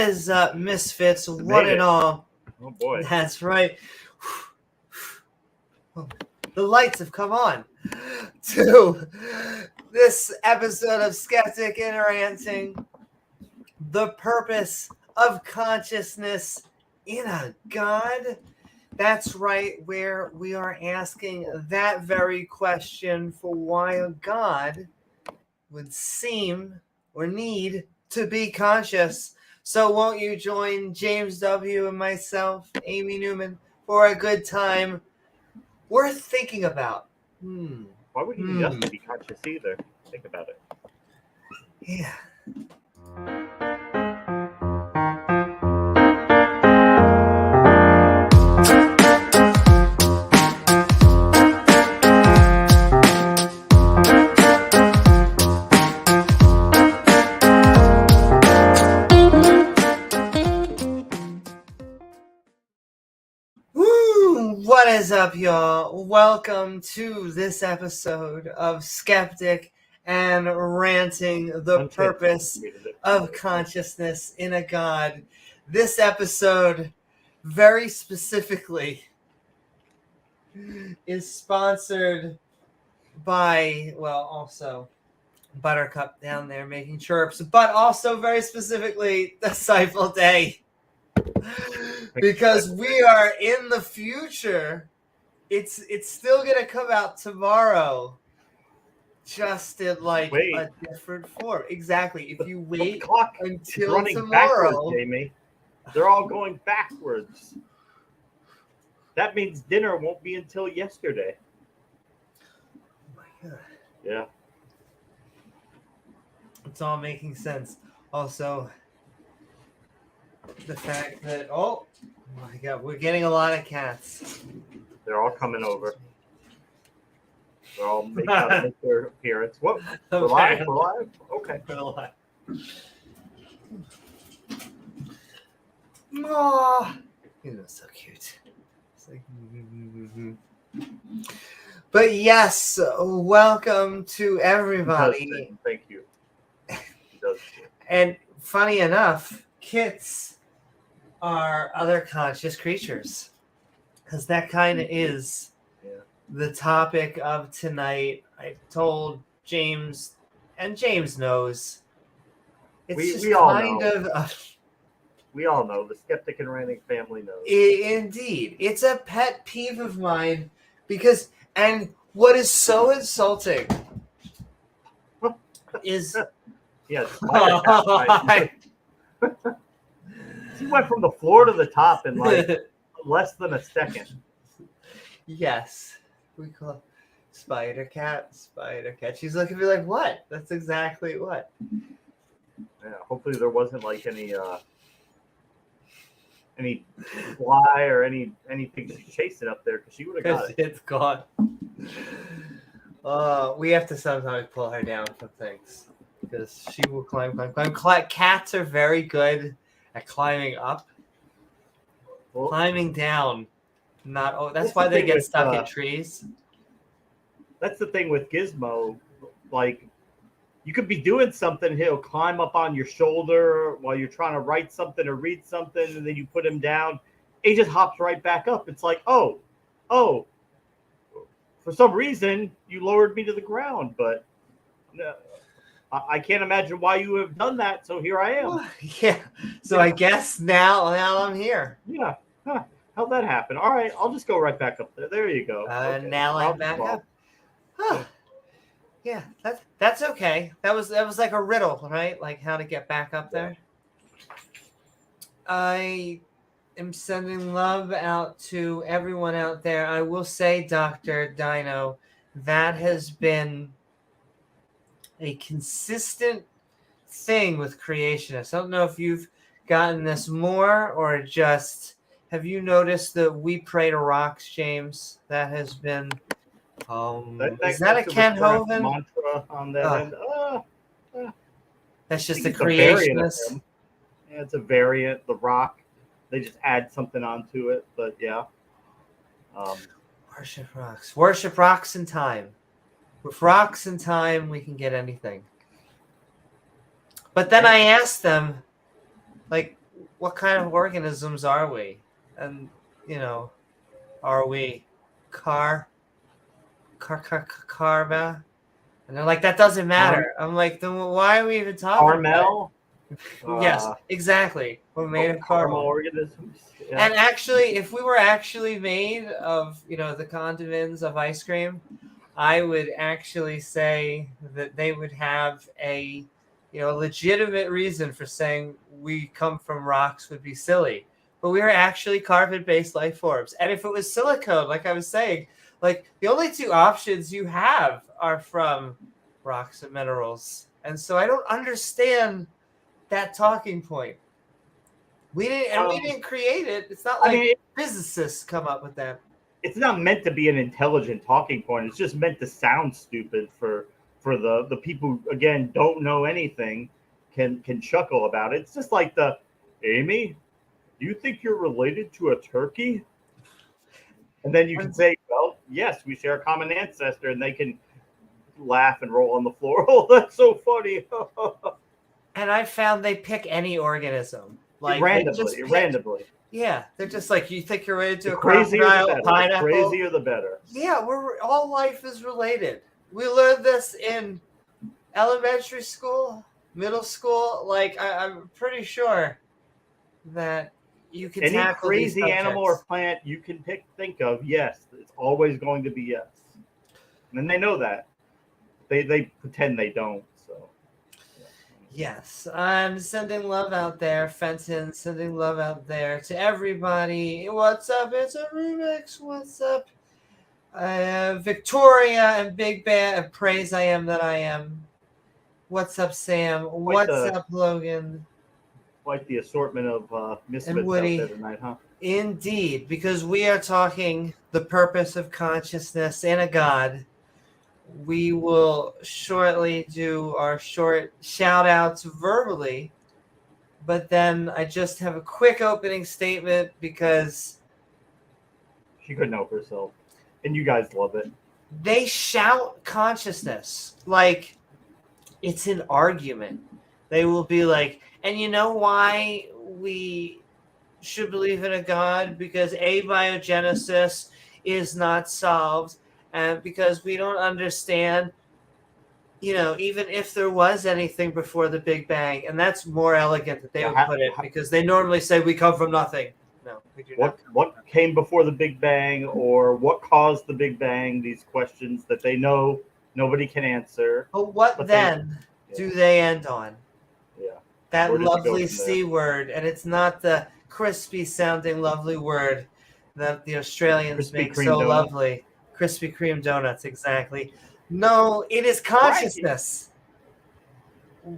is up, misfits? What it. in all? Oh boy. That's right. The lights have come on to this episode of Skeptic Ranting. The purpose of consciousness in a god. That's right, where we are asking that very question for why a god would seem or need to be conscious. So won't you join James W. and myself, Amy Newman, for a good time worth thinking about? Why would he just be conscious either? Think about it. Yeah. What is up, y'all? Welcome to this episode of Skeptic and Ranting, the purpose of consciousness in a god. This episode, very specifically, is sponsored by, well, also Buttercup down there making chirps, but also very specifically the Cyborg Day. Because we are in the future. It's still gonna come out tomorrow, just in like a different form. Exactly. If you wait until tomorrow, Jamie, they're all going backwards. That means dinner won't be until yesterday. Oh my god. Yeah. It's all making sense. Also, the fact that oh my god, we're getting a lot of cats. They're all coming over. They're all making their appearance. What? We're live? We're live? Okay. We're live. Oh, you know, so cute. It's like, But yes, welcome to everybody. Thank you. And funny enough, kits are other conscious creatures, because that kind of is the topic of tonight. I told James, and James knows. It's we all know. We all know. The Skeptic and Ranting family knows. Indeed. It's a pet peeve of mine because, and what is so insulting is... Yes. She went from the floor to the top in like less than a second. Yes. We call Spider Cat. She's looking at me like, what? That's exactly what. Yeah, hopefully there wasn't like any fly or anything she's chasing up there, because she would have got it. It's gone. We have to sometimes pull her down from things, because she will climb. Cats are very good at climbing up. Well, climbing down, not. Oh, that's why they get stuck in trees. That's the thing with Gizmo. Like, you could be doing something, he'll climb up on your shoulder while you're trying to write something or read something, and then you put him down. He just hops right back up. It's like, oh, for some reason you lowered me to the ground, but no. I can't imagine why you have done that, so here I am. Yeah. So I guess now I'm here. Yeah. Huh. How'd that happen? All right, I'll just go right back up there. There you go. Okay. Now I'm back up. Huh. Yeah, that's okay. That was like a riddle, right? Like how to get back up there. I am sending love out to everyone out there. I will say, Dr. Dino, that has been a consistent thing with creationists. I don't know if you've gotten this more or just have you noticed that we pray to rocks, James? That has been is that a Ken Hoven mantra on that end? That's just a creationist. Yeah, it's a variant. The rock, they just add something onto it, but yeah. Worship rocks in time. With rocks and time, we can get anything. But then I asked them, like, what kind of organisms are we? And, you know, are we karma? And they're like, that doesn't matter. I'm like, then why are we even talking Carmel? about it? Yes, exactly. We're made of caramel organisms. Yeah. And actually, if we were actually made of, you know, the condiments of ice cream, I would actually say that they would have a, you know, legitimate reason for saying we come from rocks would be silly. But we are actually carbon-based life forms. And if it was silicone, like I was saying, like the only two options you have are from rocks and minerals. And so I don't understand that talking point. We didn't create it. It's not like physicists come up with that. It's not meant to be an intelligent talking point. It's just meant to sound stupid for the people who, again, don't know anything, can chuckle about it. It's just like Amy, do you think you're related to a turkey? And then you can say, well, yes, we share a common ancestor, and they can laugh and roll on the floor. Oh, that's so funny. And I found they pick any organism. Like randomly. Yeah, they're just like, you think you're related to a crocodile, crocodile, pineapple? The crazier the better. Yeah, all life is related. We learned this in elementary school, middle school. Like, I'm pretty sure that you can any tackle crazy these animal or plant you can think of. Yes, it's always going to be yes, and they know that. They pretend they don't. So. Yes, I'm sending love out there, Fenton, sending love out there to everybody. What's up? It's a Rubiks. What's up? Victoria and Big Bear and Praise I Am That I Am. What's up, Sam? What's up, Logan? Quite the assortment of misfits and Woody. Out there tonight, huh? Indeed, because we are talking the purpose of consciousness and a God. We will shortly do our short shout outs verbally, but then I just have a quick opening statement because she couldn't help herself, and you guys love it. They shout consciousness like it's an argument. They will be like, and you know why we should believe in a God? Because abiogenesis is not solved. And because we don't understand, you know, even if there was anything before the Big Bang, and that's more elegant that they would put it, because they normally say we come from nothing. No, we do not. What came before the Big Bang, or what caused the Big Bang? These questions that they know nobody can answer. But what then do they end on? Yeah. That lovely C word, and it's not the crispy sounding lovely word that the Australians make so lovely. Krispy Kreme donuts, exactly. No, it is consciousness.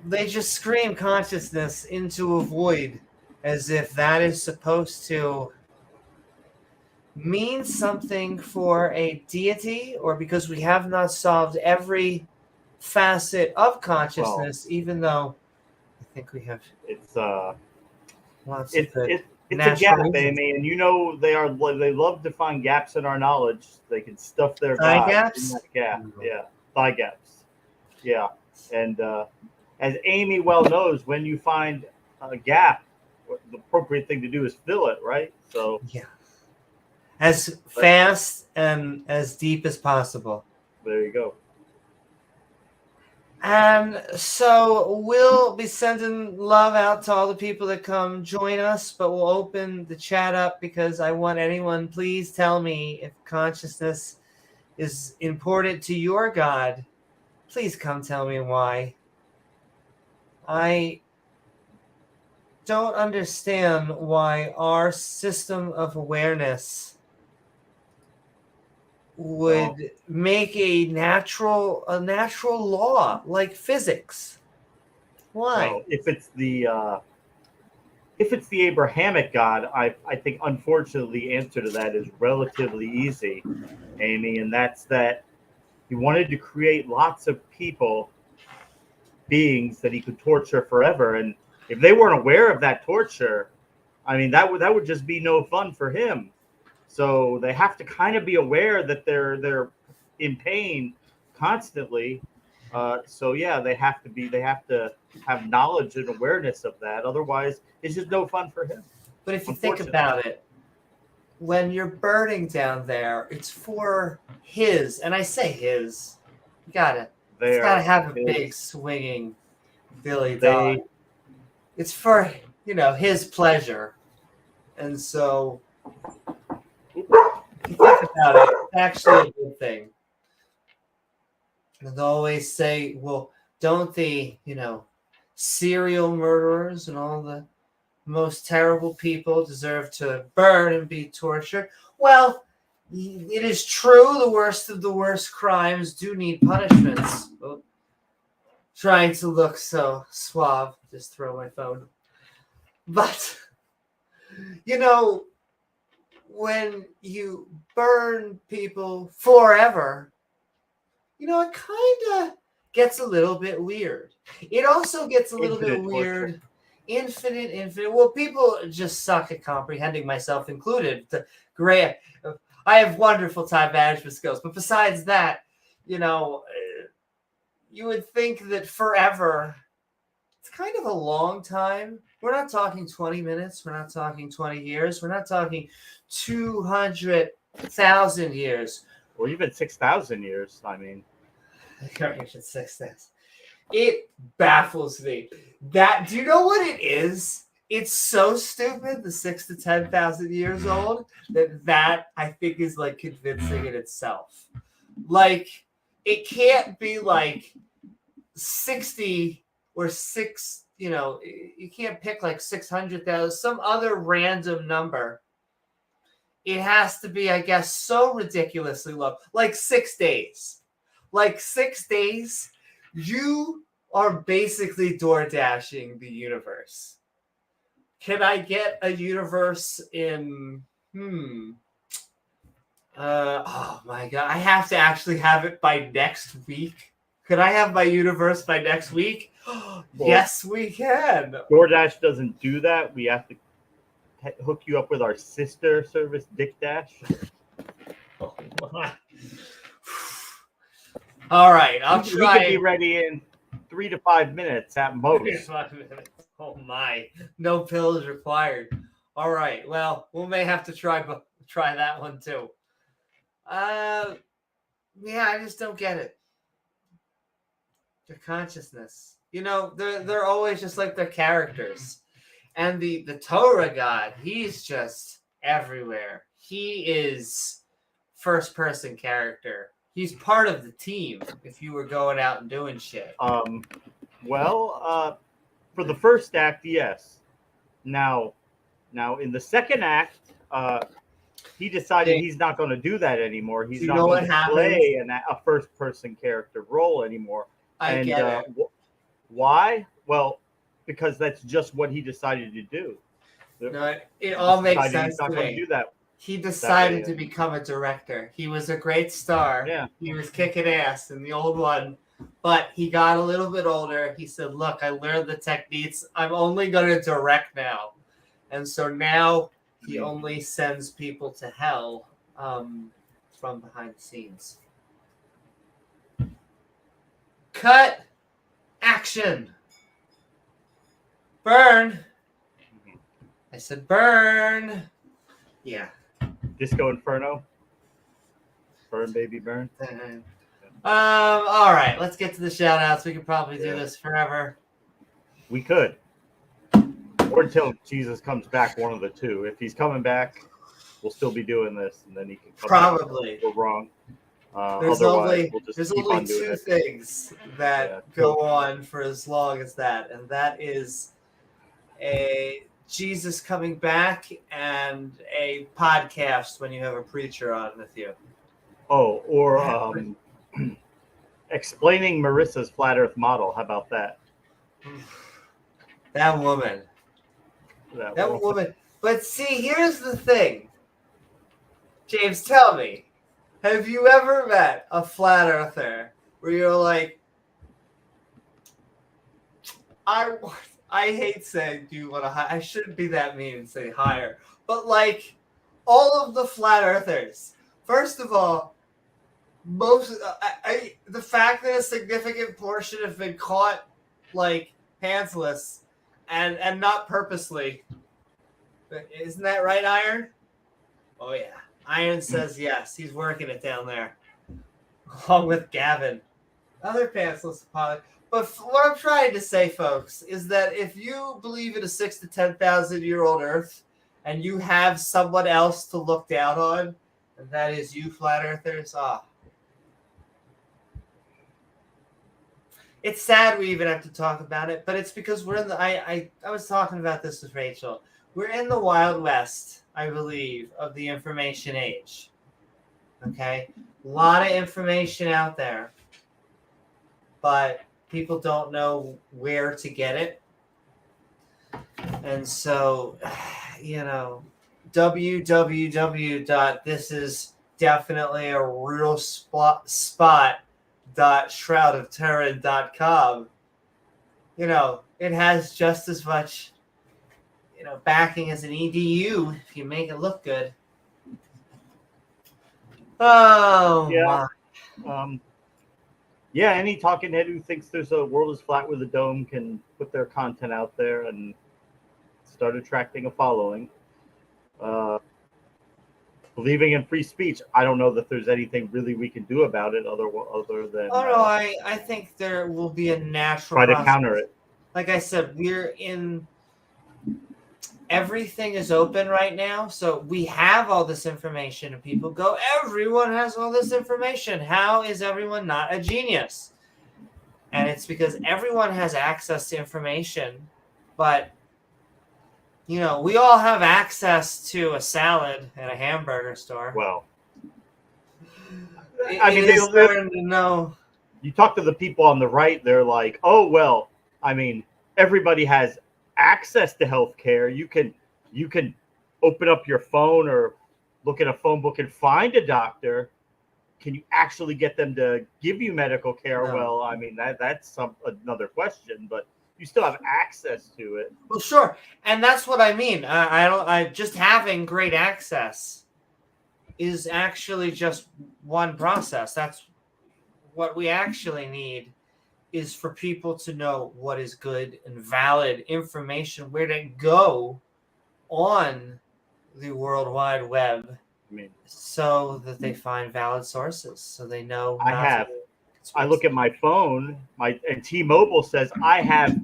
They just scream consciousness into a void as if that is supposed to mean something for a deity, or because we have not solved every facet of consciousness, even though I think we have lots of good. It's a gap, Amy, and you know they love to find gaps in our knowledge. They can stuff their thigh gaps in that gap. Yeah, thigh gaps. Yeah, and as Amy well knows, when you find a gap, the appropriate thing to do is fill it, right? So yeah, as fast and as deep as possible. There you go. And so we'll be sending love out to all the people that come join us, but we'll open the chat up because I want anyone, please tell me if consciousness is important to your God. Please come tell me why. I don't understand why our system of awareness would make a natural law like physics. Why? Well, if it's the Abrahamic God, I think unfortunately the answer to that is relatively easy, Amy, and that's that he wanted to create lots of beings that he could torture forever, and if they weren't aware of that torture, I mean that would just be no fun for him. So they have to kind of be aware that they're in pain constantly, So yeah, they have to have knowledge and awareness of that. Otherwise, it's just no fun for him. But if you think about it, when you're burning down there, it's for his, and I say his. You gotta, it's gotta have a big swinging Billy dog. It's for his pleasure, and so if you think about it, it's actually a good thing. And they always say, well, don't the serial murderers and all the most terrible people deserve to burn and be tortured? Well, it is true the worst of the worst crimes do need punishments. Oh, trying to look so suave, just throw my phone. But, when you burn people forever, it kind of gets a little bit weird. It also gets a little bit weird. Infinite. Well, people just suck at comprehending, myself included. I have wonderful time management skills, but besides that, you would think that forever, it's kind of a long time. We're not talking 20 minutes. We're not talking 20 years. We're not talking 200,000 years. Or even 6,000 years. I mean, 6,000. It baffles me. Do you know what it is? It's so stupid, the 6,000 to 10,000 years old, that I think is like convincing in itself. Like, it can't be like 60 or 6, you can't pick like 600,000, some other random number. It has to be, I guess, so ridiculously low. Like 6 days. Like 6 days, you are basically door dashing the universe. Can I get a universe in oh my god, I have to actually have it by next week. Could I have my universe by next week? Well, yes, we can. DoorDash doesn't do that. We have to hook you up with our sister service, DickDash. Oh my. All right, I'll try. We can be ready in 3 to 5 minutes at most. 5 minutes. Oh my! No pills required. All right. Well, we may have to try that one too. Yeah, I just don't get it. Their consciousness. They're always just like their characters. And the Torah God, he's just everywhere. He is first person character. He's part of the team if you were going out and doing shit. For the first act, yes. Now in the second act, he decided he's not going to do that anymore. He's not going to play a first person character role anymore. I get it. Why? Well, because that's just what he decided to do. No, it all makes sense. He's not going to do that. He decided to become a director. He was a great star. Yeah. He was kicking ass in the old one, but he got a little bit older. He said, look, I learned the techniques. I'm only going to direct now. And so now he only sends people to hell from behind the scenes. Cut. Action. Burn. I said burn. Yeah. Disco Inferno. Burn, baby, burn. All right, let's get to the shout outs. We could probably do this forever. We could. Or until Jesus comes back, one of the two. If he's coming back, we'll still be doing this, and then he can come probably back. We're wrong. There's only two things that go on for as long as that, and that is a Jesus coming back and a podcast when you have a preacher on with you. Oh, or explaining Marissa's flat Earth model. How about that? That woman. That woman. But see, here's the thing. James, tell me, have you ever met a flat earther where you're like, I hate saying, do you want to hire? I shouldn't be that mean and say hire. But like, all of the flat earthers, first of all, the fact that a significant portion have been caught like pantsless and not purposely. Isn't that right, Iron? Oh yeah. Iron says yes. He's working it down there. Along with Gavin. Other pantsless pilot. But what I'm trying to say, folks, is that if you believe in a 6,000 to 10,000 year old Earth and you have someone else to look down on, and that is you, flat earthers, it's sad we even have to talk about it, but it's because we're in the. I was talking about this with Rachel. We're in the Wild West, I believe, of the information age. Okay? A lot of information out there, but people don't know where to get it. And so, www.thisisdefinitely-a-real-spot.shroudofterran.com. It has just as much, backing as an EDU if you make it look good. Oh, Yeah. my. Any talking head who thinks there's a world is flat with a dome can put their content out there and start attracting a following. Believing in free speech, I don't know that there's anything really we can do about it other than. Oh no, I think there will be a natural try to process. counter it. Like I said, everything is open right now, so we have all this information, and people go, everyone has all this information. How is everyone not a genius? And it's because everyone has access to information, but we all have access to a salad at a hamburger store. Well, it's starting to know. You talk to the people on the right, they're like, oh, well, everybody has access to healthcare. You can open up your phone or look at a phone book and find a doctor. Can you actually get them to give you medical care? No. Well, that's another question, but you still have access to it. Well, sure, and that's what I mean. I just having great access is actually just one process. That's what we actually need, is for people to know what is good and valid information, where to go on the World Wide Web, so that they find valid sources, so they know. I look at my phone, and T-Mobile says I have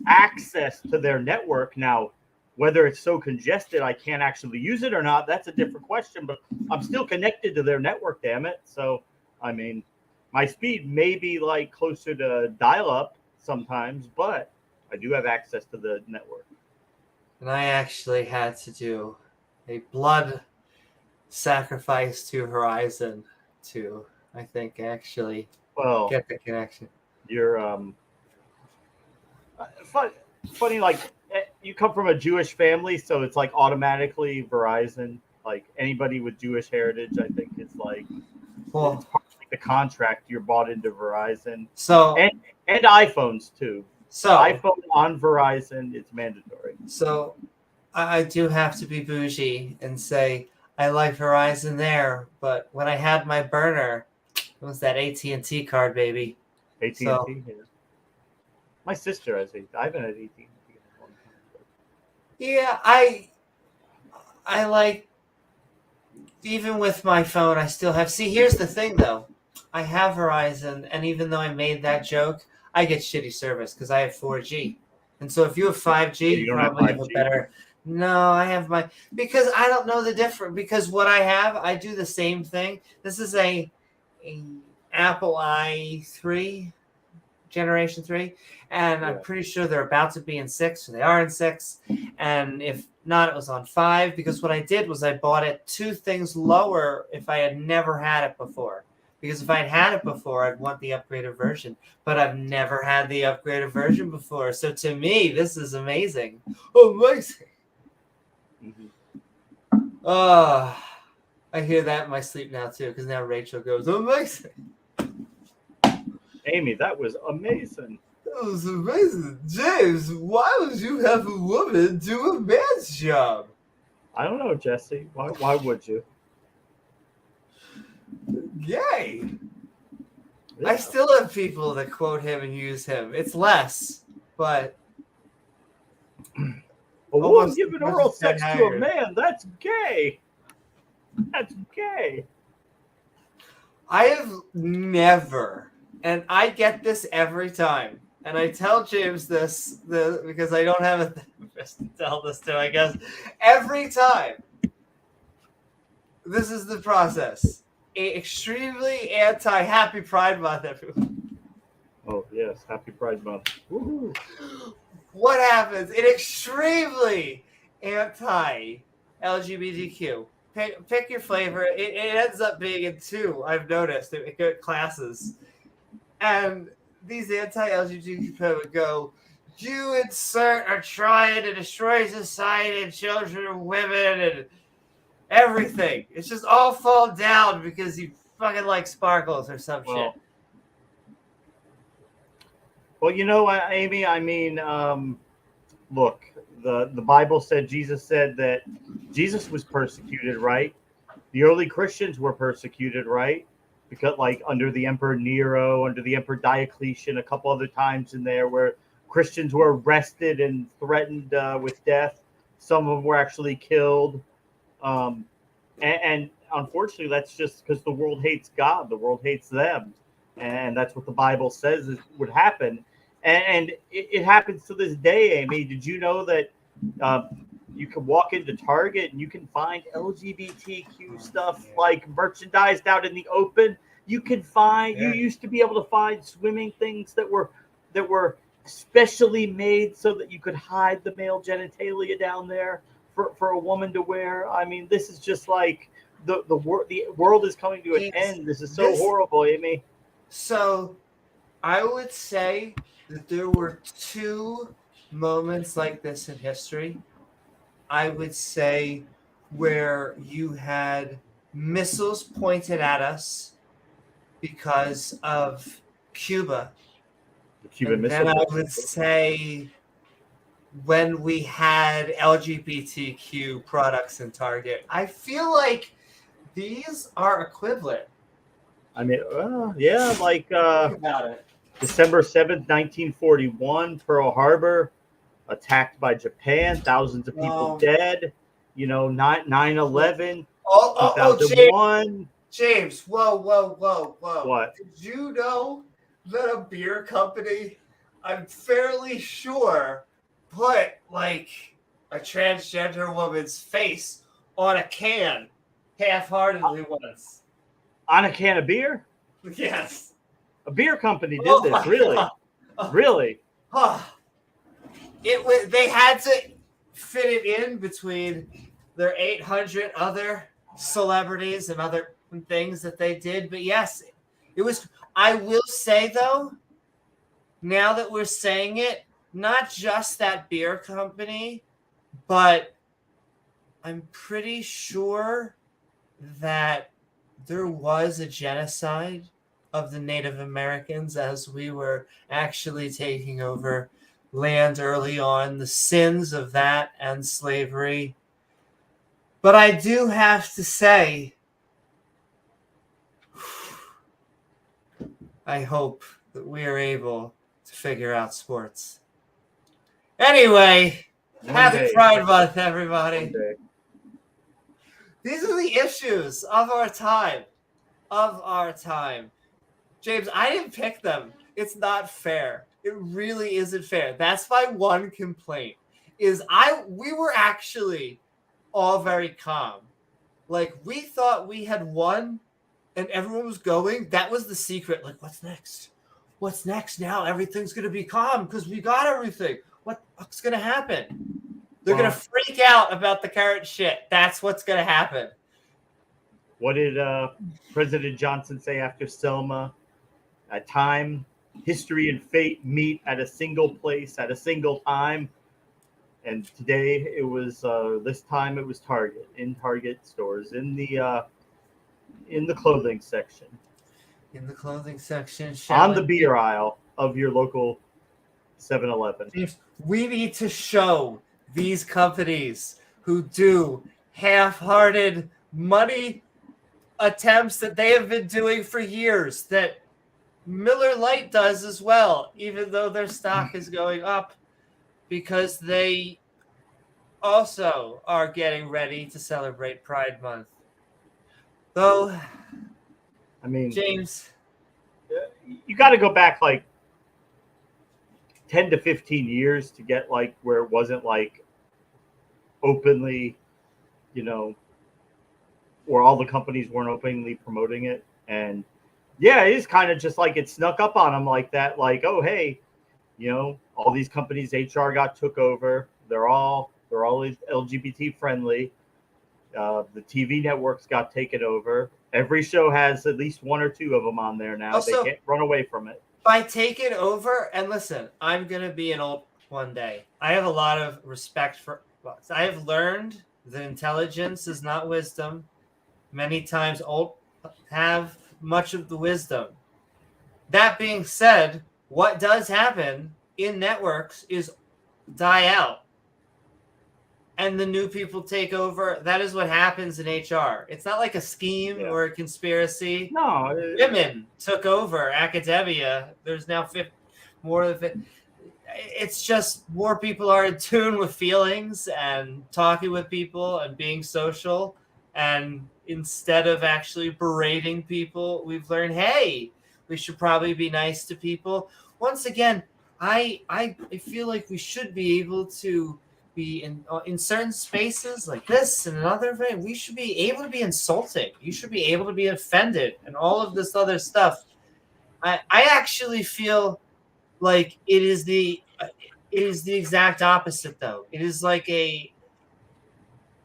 access to their network now. Whether it's so congested I can't actually use it or not, that's a different question. But I'm still connected to their network, damn it. So, my speed may be like closer to dial-up sometimes, but I do have access to the network. And I actually had to do a blood sacrifice to Horizon to, I think, actually get the connection. You're funny, like you come from a Jewish family, so it's like automatically Verizon. Like anybody with Jewish heritage, I think it's like it's part of the contract. You're bought into Verizon. So and iPhones too. So iPhone on Verizon, it's mandatory. So I do have to be bougie and say I like Verizon there, but when I had my burner, it was that AT&T card, baby. AT&T. So, yeah. My sister has AT&T. I've been at AT&T. Yeah, I like, even with my phone, I still have. See, here's the thing, though. I have Verizon, and even though I made that joke, I get shitty service because I have 4G. And so if you have 5G, you probably have a better. No, I have because I don't know the difference. Because what I have, I do the same thing. This is a Apple i3, Generation 3, and I'm pretty sure they're about to be in 6, so they are in 6. And if not, it was on 5, because what I did was I bought it 2 things lower if I had never had it before. Because if I'd had it before, I'd want the upgraded version. But I've never had the upgraded version before. So to me, this is amazing. Amazing. I hear that in my sleep now, too, because now Rachel goes, amazing. Amy, that was amazing. That was amazing. James, why would you have a woman do a man's job? I don't know, Jesse. Why would you? Yay. Yeah. I still have people that quote him and use him. It's less, but A woman almost giving as much oral as Ted sex to a Haggard. man, that's gay. That's gay. I have never, and I get this every time, and I tell James this because I don't have a therapist to tell this to, I guess. Every time, this is the process. Extremely anti-Happy Pride Month, everyone. Oh, yes. Happy Pride Month. Woo-hoo. What happens? An extremely anti-LGBTQ. Pick your flavor. It ends up being in two, I've noticed. It got classes. And these anti-LGBT people would go, you insert are trying to destroy society and children and women and everything. It's just all fall down because you fucking like sparkles or some shit. Well, you know, Amy, I mean, look, the Bible said, Jesus said that Jesus was persecuted, right? The early Christians were persecuted, right? Because, like, under the Emperor Nero, under the Emperor Diocletian, a couple other times in there where Christians were arrested and threatened with death. Some of them were actually killed. And unfortunately, that's just because the world hates God. The world hates them. And that's what the Bible says would happen. And it happens to this day, Amy. Did you know that you can walk into Target and you can find LGBTQ stuff like merchandised out in the open? You can find. You used to be able to find swimming things that were specially made so that you could hide the male genitalia down there for a woman to wear. I mean, this is just like the world is coming to an end. This is so horrible, Amy. So, I would say that there were two moments like this in history. I would say where you had missiles pointed at us because of Cuba. The Cuban Missile Crisis. And I would say when we had LGBTQ products in Target. I feel like these are equivalent. I mean, yeah, like About it. December 7th, 1941, Pearl Harbor, attacked by Japan, thousands of people dead. You know, 9/11, 2001. James, whoa. What? Did you know that a beer company, I'm fairly sure, put like a transgender woman's face on a can half-heartedly once? On a can of beer? Yes. A beer company did this, really? Really? They had to fit it in between their 800 other celebrities and other things that they did. But yes, it was. I will say, though, now that we're saying it, not just that beer company, but I'm pretty sure that there was a genocide of the Native Americans as we were actually taking over land early on, the sins of that and slavery. But I do have to say, I hope that we are able to figure out sports. Anyway, happy Pride Month, everybody. These are the issues of our time. James, I didn't pick them. It's not fair. It really isn't fair. That's my one complaint. We were actually all very calm. Like, we thought we had won and everyone was going. That was the secret. Like, what's next? What's next now? Everything's going to be calm because we got everything. What's going to happen? They're going to freak out about the current shit. That's what's going to happen. What did President Johnson say after Selma? At time, history and fate meet at a single place at a single time. And today it was this time it was Target, in Target stores, in the clothing section. In the clothing section. On the beer aisle of your local 7-Eleven. We need to show these companies who do half-hearted money attempts that they have been doing for years that Miller Lite does as well, even though their stock is going up because they also are getting ready to celebrate Pride Month. Though, I mean, James, you got to go back like 10 to 15 years to get like where it wasn't like openly, you know, where all the companies weren't openly promoting it. And yeah, it is kind of just like it snuck up on them like that. Like, oh, hey, you know, all these companies HR got took over. They're all LGBT friendly. The TV networks got taken over. Every show has at least one or two of them on there now. Also, they can't run away from it. by taking over, and listen, I'm going to be an old one day. I have a lot of respect for books. I have learned that intelligence is not wisdom. Many times old have much of the wisdom. That being said, what does happen in networks is die out. And the new people take over. That is what happens in HR. It's not like a scheme or a conspiracy. No. Women took over academia. There's now more than 50. It's just more people are in tune with feelings and talking with people and being social. And instead of actually berating people, we've learned, hey, we should probably be nice to people. Once again, I feel like we should be able to be in certain spaces like this and another thing. We should be able to be insulting. You should be able to be offended and all of this other stuff. I actually feel like it is the exact opposite, though. It is like I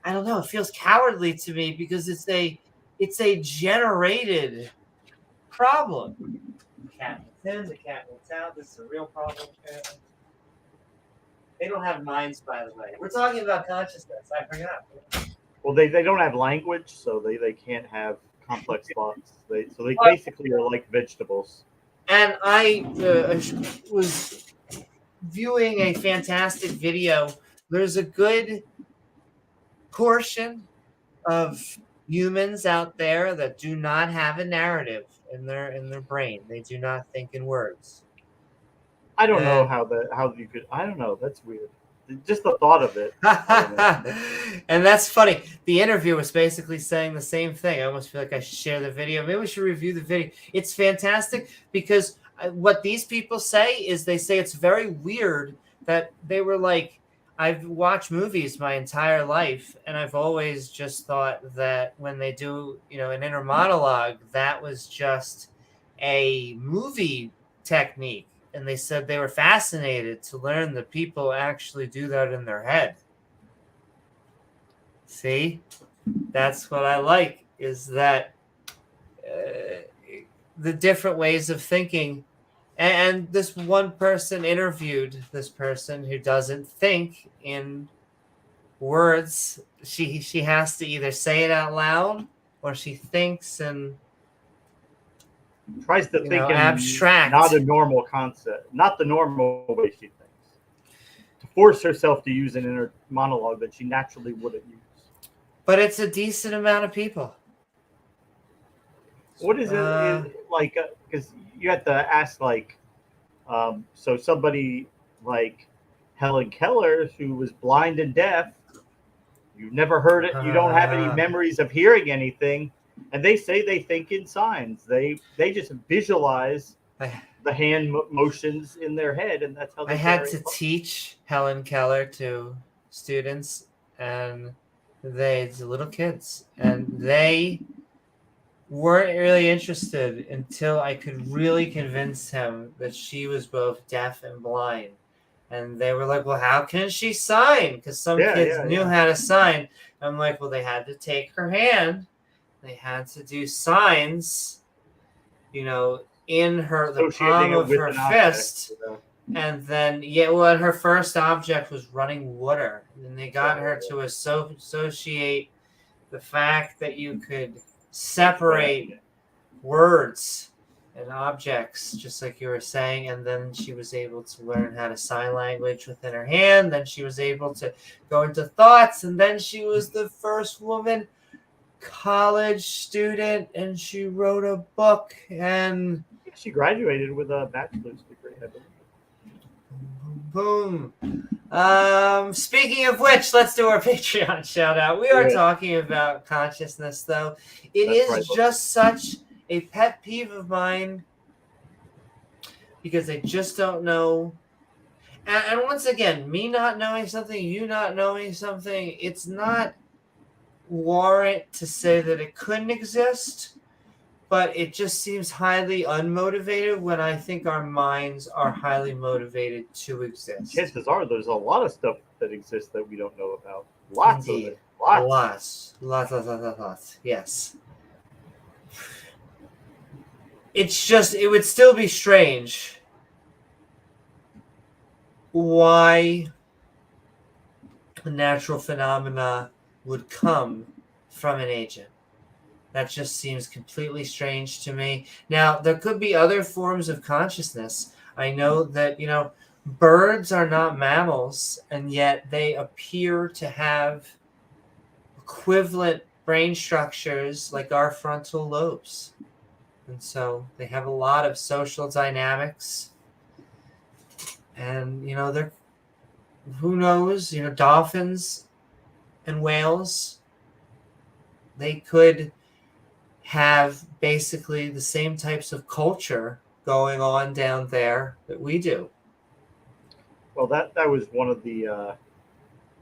don't know. It feels cowardly to me because it's a generated problem. The cat moves in, the cat moves out. This is a real problem. They don't have minds, by the way. We're talking about consciousness. I forgot. Well, they don't have language, so they can't have complex thoughts. They basically are like vegetables. And I was viewing a fantastic video. There's a good portion of humans out there that do not have a narrative in their brain. They do not think in words. I don't know how you could. I don't know. That's weird. Just the thought of it. And that's funny. The interview was basically saying the same thing. I almost feel like I should share the video. Maybe we should review the video. It's fantastic because what these people say is they say it's very weird that they were like, I've watched movies my entire life, and I've always just thought that when they do, an inner monologue, that was just a movie technique. And they said they were fascinated to learn that people actually do that in their head. See, that's what I like, is that the different ways of thinking. And this one person interviewed this person who doesn't think in words. She has to either say it out loud or she thinks and tries to think in abstract, not a normal concept, not the normal way she thinks, to force herself to use an inner monologue that she naturally wouldn't use. But it's a decent amount of people. What is it like? Because you have to ask, like, so somebody like Helen Keller, who was blind and deaf, you've never heard it, you don't have any memories of hearing anything. And they say they think in signs. They just visualize the hand motions in their head, and that's how they. I had to teach Helen Keller to students, and the little kids, and they weren't really interested until I could really convince him that she was both deaf and blind. And they were like, well, how can she sign? Because some kids knew how to sign. I'm like, well, they had to take her hand. They had to do signs, in the palm of her fist. And then, and her first object was running water. And then they got her to associate the fact that you could separate words and objects, just like you were saying. And then she was able to learn how to sign language within her hand. Then she was able to go into thoughts. And then she was the first woman college student, and she wrote a book, and She graduated with a bachelor's degree, I believe. Boom. Speaking of which, let's do our Patreon shout out. We are Yeah. talking about consciousness, though. It That's is right. just such a pet peeve of mine because I just don't know. And once again, me not knowing something, you not knowing something, it's not warrant to say that it couldn't exist, but it just seems highly unmotivated when I think our minds are highly motivated to exist. Chances are there's a lot of stuff that exists that we don't know about. Lots Indeed. of it. Lots. Yes. It's just, it would still be strange why natural phenomena would come from an agent. That just seems completely strange to me. Now, there could be other forms of consciousness. I know that, birds are not mammals, and yet they appear to have equivalent brain structures like our frontal lobes. And so they have a lot of social dynamics. And, they're, who knows, dolphins and whales, they could have basically the same types of culture going on down there that we do. Well, that was one of the.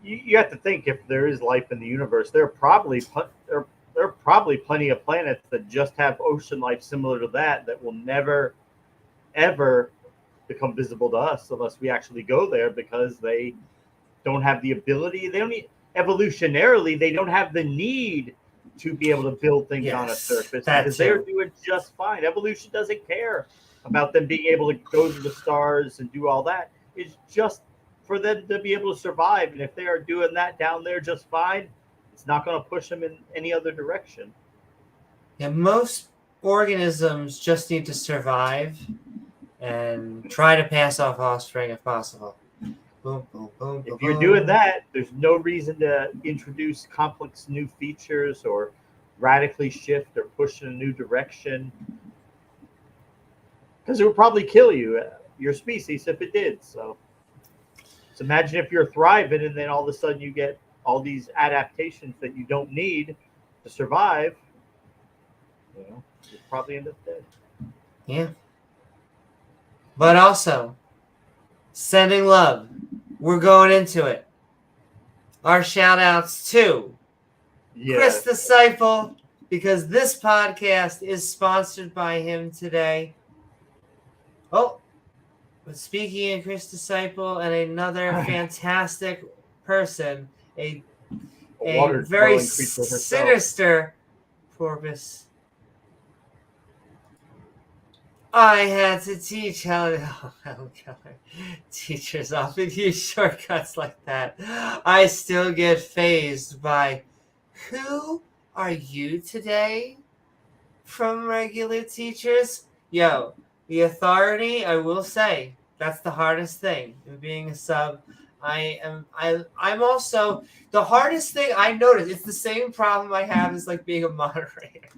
You have to think, if there is life in the universe, there are probably plenty of planets that just have ocean life similar to that will never, ever become visible to us unless we actually go there, because they don't have the ability. They don't evolutionarily. They don't have the need to be able to build things on a surface, because they're doing just fine. Evolution doesn't care about them being able to go to the stars and do all that. It's just for them to be able to survive. And if they are doing that down there just fine, it's not going to push them in any other direction. Yeah, most organisms just need to survive and try to pass off offspring if possible. Boom, boom, boom, if you're doing that, there's no reason to introduce complex new features or radically shift or push in a new direction, because it would probably kill your species if it did. So imagine if you're thriving and then all of a sudden you get all these adaptations that you don't need to survive. You'll probably end up dead. Yeah. But also, sending love. We're going into it. Our shout outs to Chris Disciple, because this podcast is sponsored by him today. Oh, but speaking of Chris Disciple and another fantastic person, a very sinister porpoise. I had to teach Helen Keller. Teachers often use shortcuts like that. I still get fazed by, who are you today? From regular teachers. Yo, the authority, I will say, that's the hardest thing in being a sub. I'm also, the hardest thing I notice, it's the same problem I have as like being a moderator.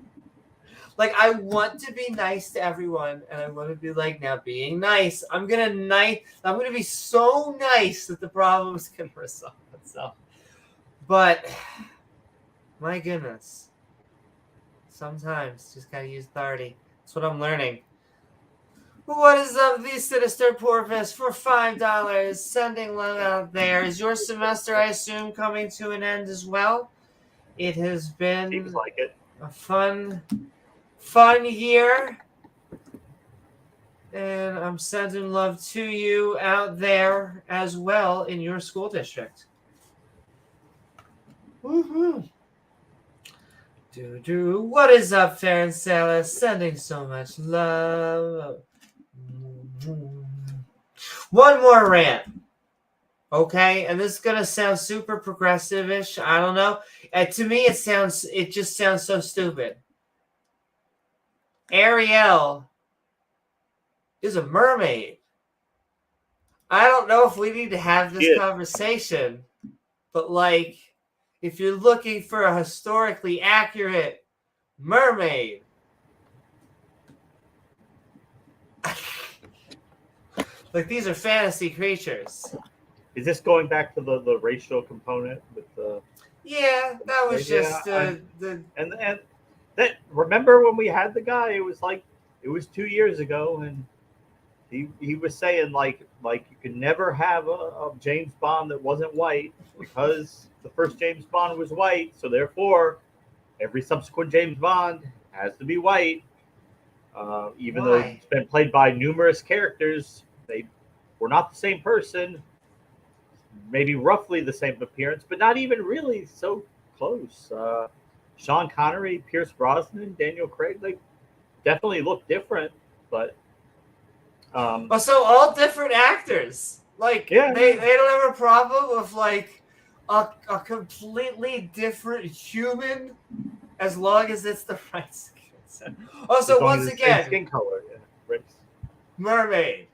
Like, I want to be nice to everyone, and I want to be like, now being nice, I'm gonna be so nice that the problems can resolve itself. But my goodness, sometimes just gotta use authority. That's what I'm learning. What is up, the sinister porpoise, for $5? Sending love out there. Is your semester, I assume, coming to an end as well? It has been Seems like it. A fun year, and I'm sending love to you out there as well in your school district. Woohoo! What is up, Fair and Sailor? Sending so much love. One more rant, okay? And this is gonna sound super progressive-ish. I don't know. To me, it just sounds so stupid. Ariel is a mermaid. I don't know if we need to have this conversation, but like, if you're looking for a historically accurate mermaid, Like, these are fantasy creatures. Is this going back to the racial component with the? Yeah, that was just and that, remember when we had the guy? It was like it was 2 years ago, and he was saying like you could never have a James Bond that wasn't white because the first James Bond was white, so therefore every subsequent James Bond has to be white. Even though it's been played by numerous characters, they were not the same person. Maybe roughly the same appearance, but not even really so close. Sean Connery, Pierce Brosnan, Daniel Craig, they definitely look different, but so all different actors. Like, they don't have a problem with like a completely different human as long as it's the right skin. Also, once again, skin color, race. Mermaid.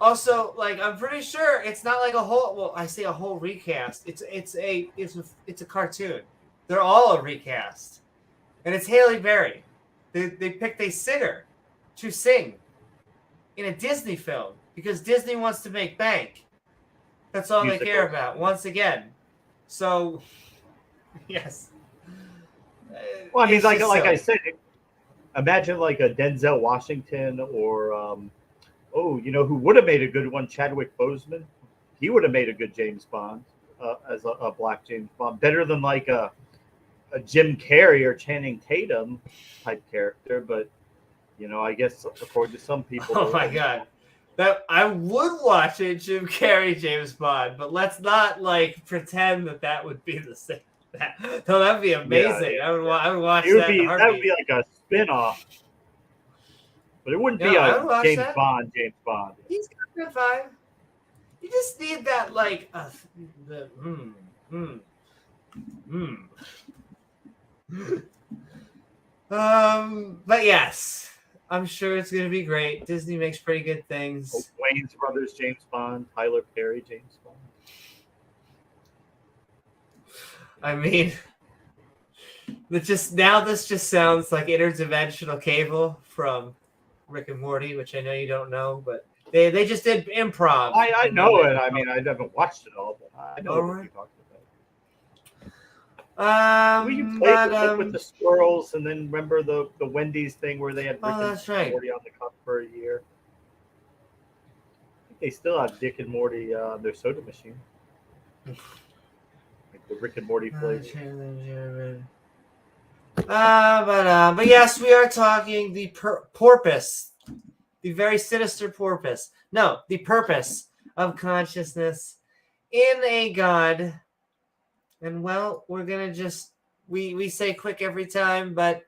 Also, like, I'm pretty sure it's not like a whole. Well, I say a whole recast. It's a cartoon. They're all a recast, and it's Halle Berry. They picked a singer to sing in a Disney film because Disney wants to make bank. That's all they care about. Once again, so yes. Well, I mean, like I said, imagine like a Denzel Washington or. You know who would have made a good one? Chadwick Boseman. He would have made a good James Bond as a black James Bond. Better than like a Jim Carrey or Channing Tatum type character. But, you know, I guess according to some people. Oh, my God. That I would watch a Jim Carrey James Bond, but let's not, like, pretend that would be the same. No, that would be amazing. I would watch that. That would be like a spin-off. But it wouldn't be a James Bond. He's got a good vibe. You just need that, like, But yes, I'm sure it's going to be great. Disney makes pretty good things. Wayne's Brothers James Bond, Tyler Perry James Bond. I mean, this just sounds like interdimensional cable from Rick and Morty, which I know you don't know, but they just did improv. I know it. I mean, I haven't watched it all, but I know what you're talking about. We played with the squirrels, and then remember the Wendy's thing where they had Rick and Morty on the cup for a year. I think they still have Dick and Morty their soda machine, like the Rick and Morty flavor. But yes, we are talking the porpoise, the very sinister porpoise. No, the purpose of consciousness in a god. And well, we're gonna just we say quick every time, but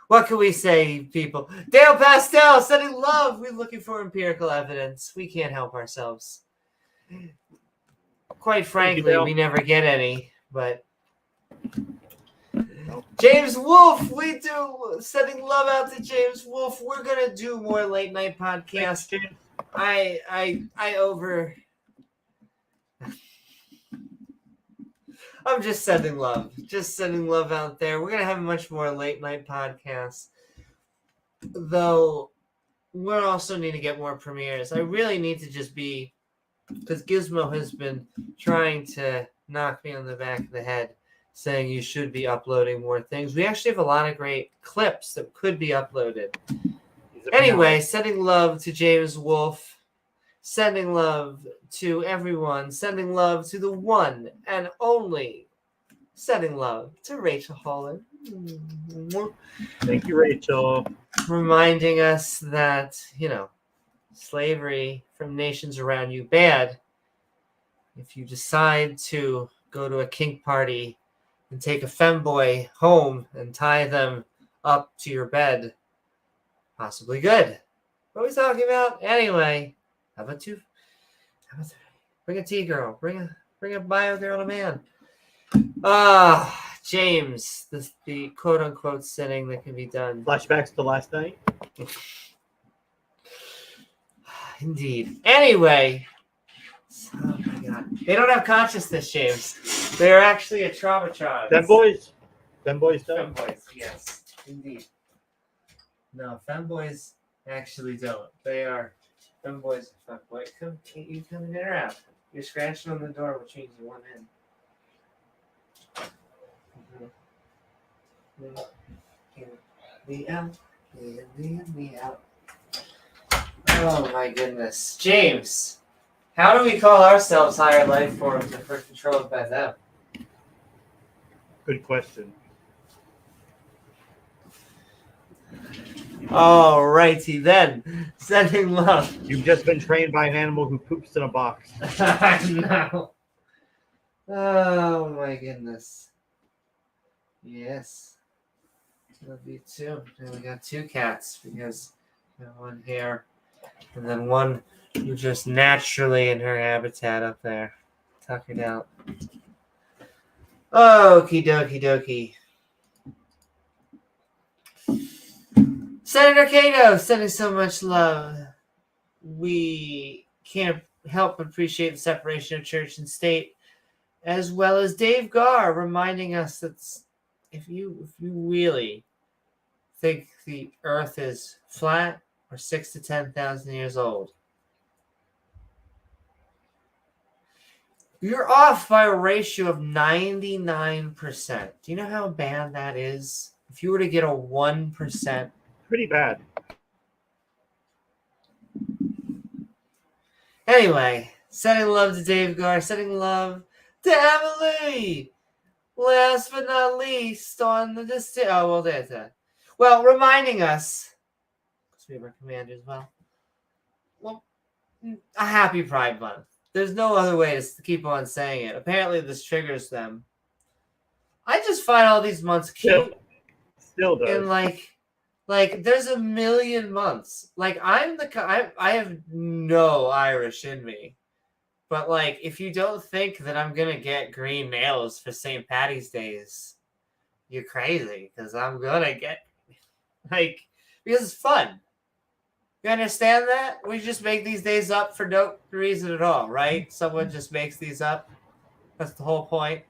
what can we say, people? Dale Pastel sending love. We're looking for empirical evidence. We can't help ourselves. Quite frankly, we never get any, but. James Wolfe, we do sending love out to James Wolfe. We're gonna do more late night podcasts. I'm just sending love out there. We're gonna have much more late night podcasts, though. We also need to get more premieres. I really need to just be, because Gizmo has been trying to knock me on the back of the head, saying you should be uploading more things. We actually have a lot of great clips that could be uploaded. Anyway, sending love to James Wolfe, sending love to everyone, sending love to the one and only, sending love to Rachel Holen. Thank you, Rachel. Reminding us that, slavery from nations around you bad. If you decide to go to a kink party and take a femboy home and tie them up to your bed, possibly good. What are we talking about? Anyway, how about bring a T-girl, bring a bio girl and a man. James, the quote unquote sinning that can be done. Flashbacks to last night. Indeed. Anyway, oh my God, they don't have consciousness, James. They are actually a traumatron. Femboys, Femboys, yes, indeed. No, femboys actually don't. They are. Them boys are fuck. Wait, you coming in or out? You're scratching on the door, which means you want in. The out. The out. Oh my goodness. James, how do we call ourselves higher life forms if we're controlled by them? Good question. Alrighty then. Sending love. You've just been trained by an animal who poops in a box. I know. Oh my goodness. Yes. Love you too. And we got 2 cats because we got one here and then one who just naturally in her habitat up there. Tuckered out. Okie dokie dokie. Senator Cato sending so much love. We can't help but appreciate the separation of church and state, as well as davegar reminding us that if you really think the earth is flat or 6 to 10,000 years old, you're off by a ratio of 99%. Do you know how bad that is? If you were to get a 1%. Pretty bad. Anyway, sending love to davegar, sending love to Emily. Last but not least, on the distance. Oh, well, there's that. Well, reminding us, because we have our commander as well. Well, a happy Pride Month. There's no other way to keep on saying it. Apparently, this triggers them. I just find all these months cute. Still does. And like there's a million months. Like I have no Irish in me. But like if you don't think that I'm gonna get green nails for St. Patty's Days, you're crazy, because I'm gonna get because it's fun. You understand that? We just make these days up for no reason at all, right? Someone just makes these up. That's the whole point.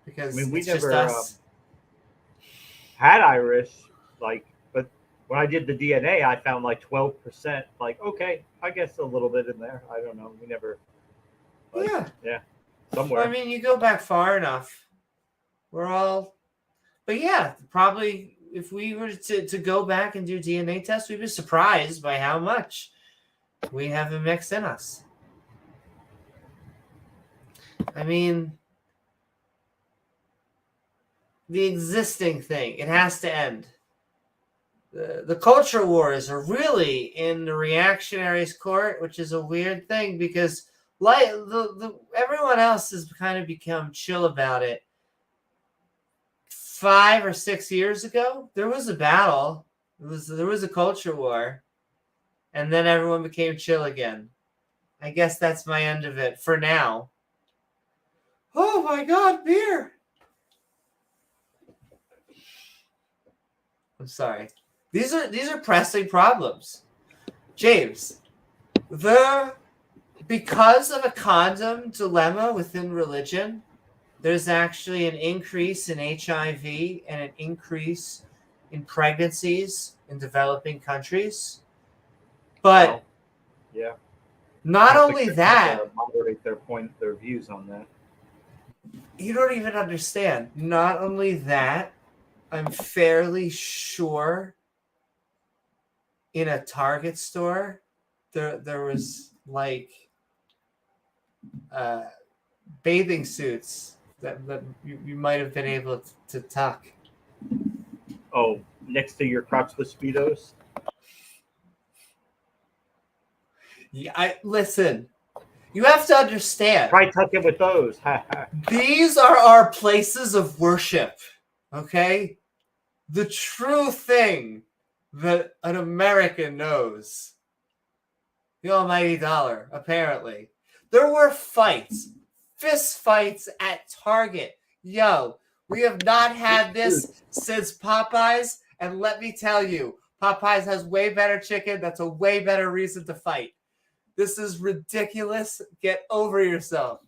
Because we it's never just us. had Irish, but when I did the DNA, I found 12%. Okay, I guess a little bit in there. I don't know. We never. Yeah. Somewhere. Well, I mean, you go back far enough. We're all. But yeah, probably if we were to go back and do DNA tests, we'd be surprised by how much we have a mix in us. I mean, the existing thing, it has to end. The culture wars are really in the reactionaries' court, which is a weird thing because everyone else has kind of become chill about it. 5 or 6 years ago, there was a battle. There was a culture war, and then everyone became chill again. I guess that's my end of it for now. Oh my God, beer! I'm sorry. These are pressing problems, James. Because of a condom dilemma within religion, there's actually an increase in HIV and an increase in pregnancies in developing countries. But yeah, not only that, moderate their views on that. You don't even understand. Not only that, I'm fairly sure in a Target store there was bathing suits that you might have been able to tuck. Oh, next to your crotchless Speedos? Yeah, listen. You have to understand. Try tucking with those. These are our places of worship. Okay? The true thing that an American knows. The almighty dollar, apparently. There were fights. Fist fights at Target. Yo, we have not had this since Popeyes. And let me tell you, Popeyes has way better chicken. That's a way better reason to fight. This is ridiculous. Get over yourself.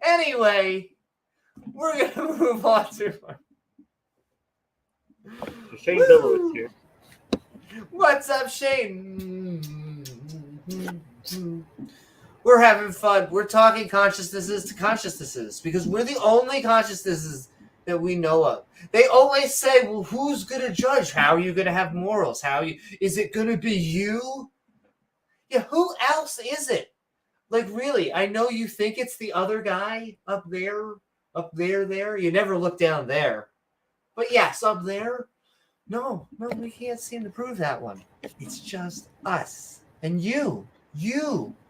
Anyway, we're going to move on to... Shane Bilowitz here. What's up, Shane? We're having fun. We're talking consciousnesses to consciousnesses because we're the only consciousnesses that we know of. They always say, well, who's going to judge? How are you going to have morals? Is it going to be you? Yeah, who else is it? Like, really, I know you think it's the other guy up there. You never look down there. But yes, up there. No, we can't seem to prove that one. It's just us. And you.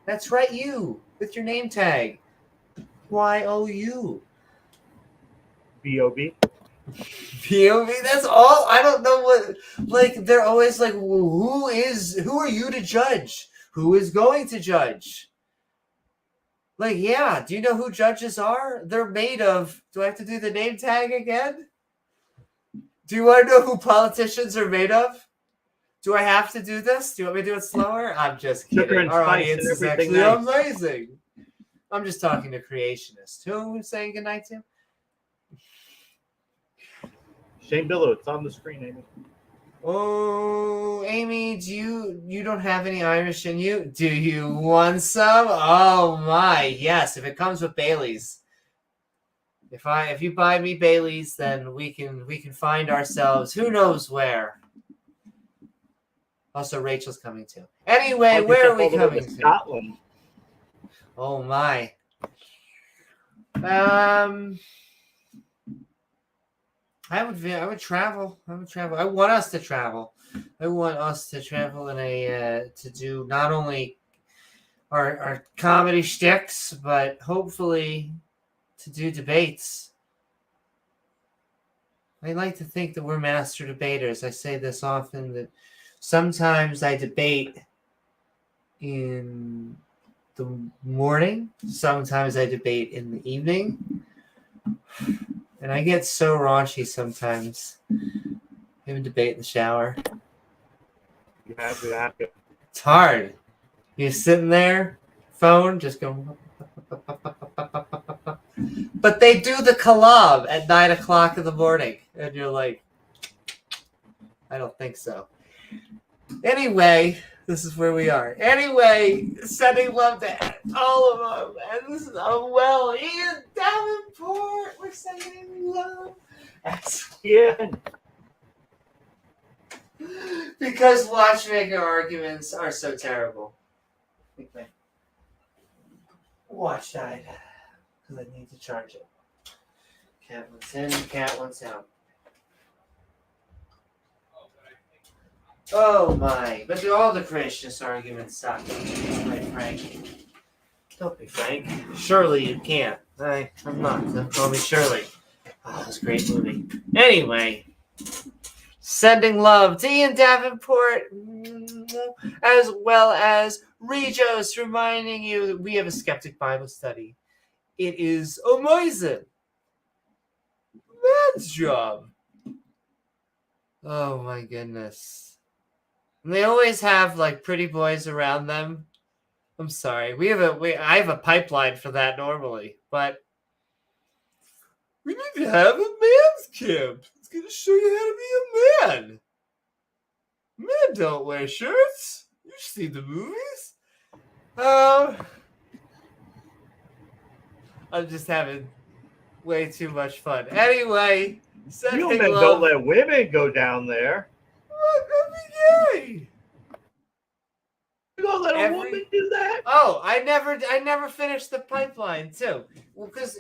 That's right, you. With your name tag. YOU. B.O.B. POV, that's all. I don't know what, like, they're always like, well, who are you to judge? Who is going to judge? Like, yeah, do you know who judges are? They're made of, do I have to do the name tag again? Do you want to know who politicians are made of? Do I have to do this? Do you want me to do it slower? I'm just kidding. Our audience is actually amazing. I'm just talking to creationists. Who am I saying goodnight to? Shane Bilowitz on the screen, Amy. Oh, Amy, you don't have any Irish in you? Do you want some? Oh my, yes. If it comes with Bailey's, if you buy me Bailey's, then we can find ourselves who knows where. Also, Rachel's coming too. Anyway, where are we coming to? Scotland. Oh my. I would travel. I want us to travel. I want us to travel to do not only our comedy shticks, but hopefully to do debates. I like to think that we're master debaters. I say this often, that sometimes I debate in the morning. Sometimes I debate in the evening. And I get so raunchy sometimes. I even debate in the shower. You have to. It's hard. You're sitting there, phone, just going. But they do the collab at 9 o'clock in the morning. And you're like, I don't think so. Anyway, this is where we are. Anyway, sending love to all of them. And this is Ian Davenport. We're sending love. Yeah. Because watchmaker arguments are so terrible. I think my watch died because I need to charge it. Cat wants in, cat wants out. Oh my, but all the creationist arguments suck. Quite frank. Don't be frank. Surely you can't. I'm not. Don't call me Shirley. Oh, that's a great movie. Anyway, sending love to Ian Davenport, as well as Regos, reminding you that we have a Skeptic Bible study. It is amazing. Man's job. Oh my goodness. And they always have like pretty boys around them. I'm sorry. I have a pipeline for that normally, but we need to have a man's camp. It's going to show you how to be a man. Men don't wear shirts. You've seen the movies. I'm just having way too much fun. Anyway, you men don't let women go down there. That'd be gay. You gonna let a woman do that? Oh, I never finished the pipeline too. Well, because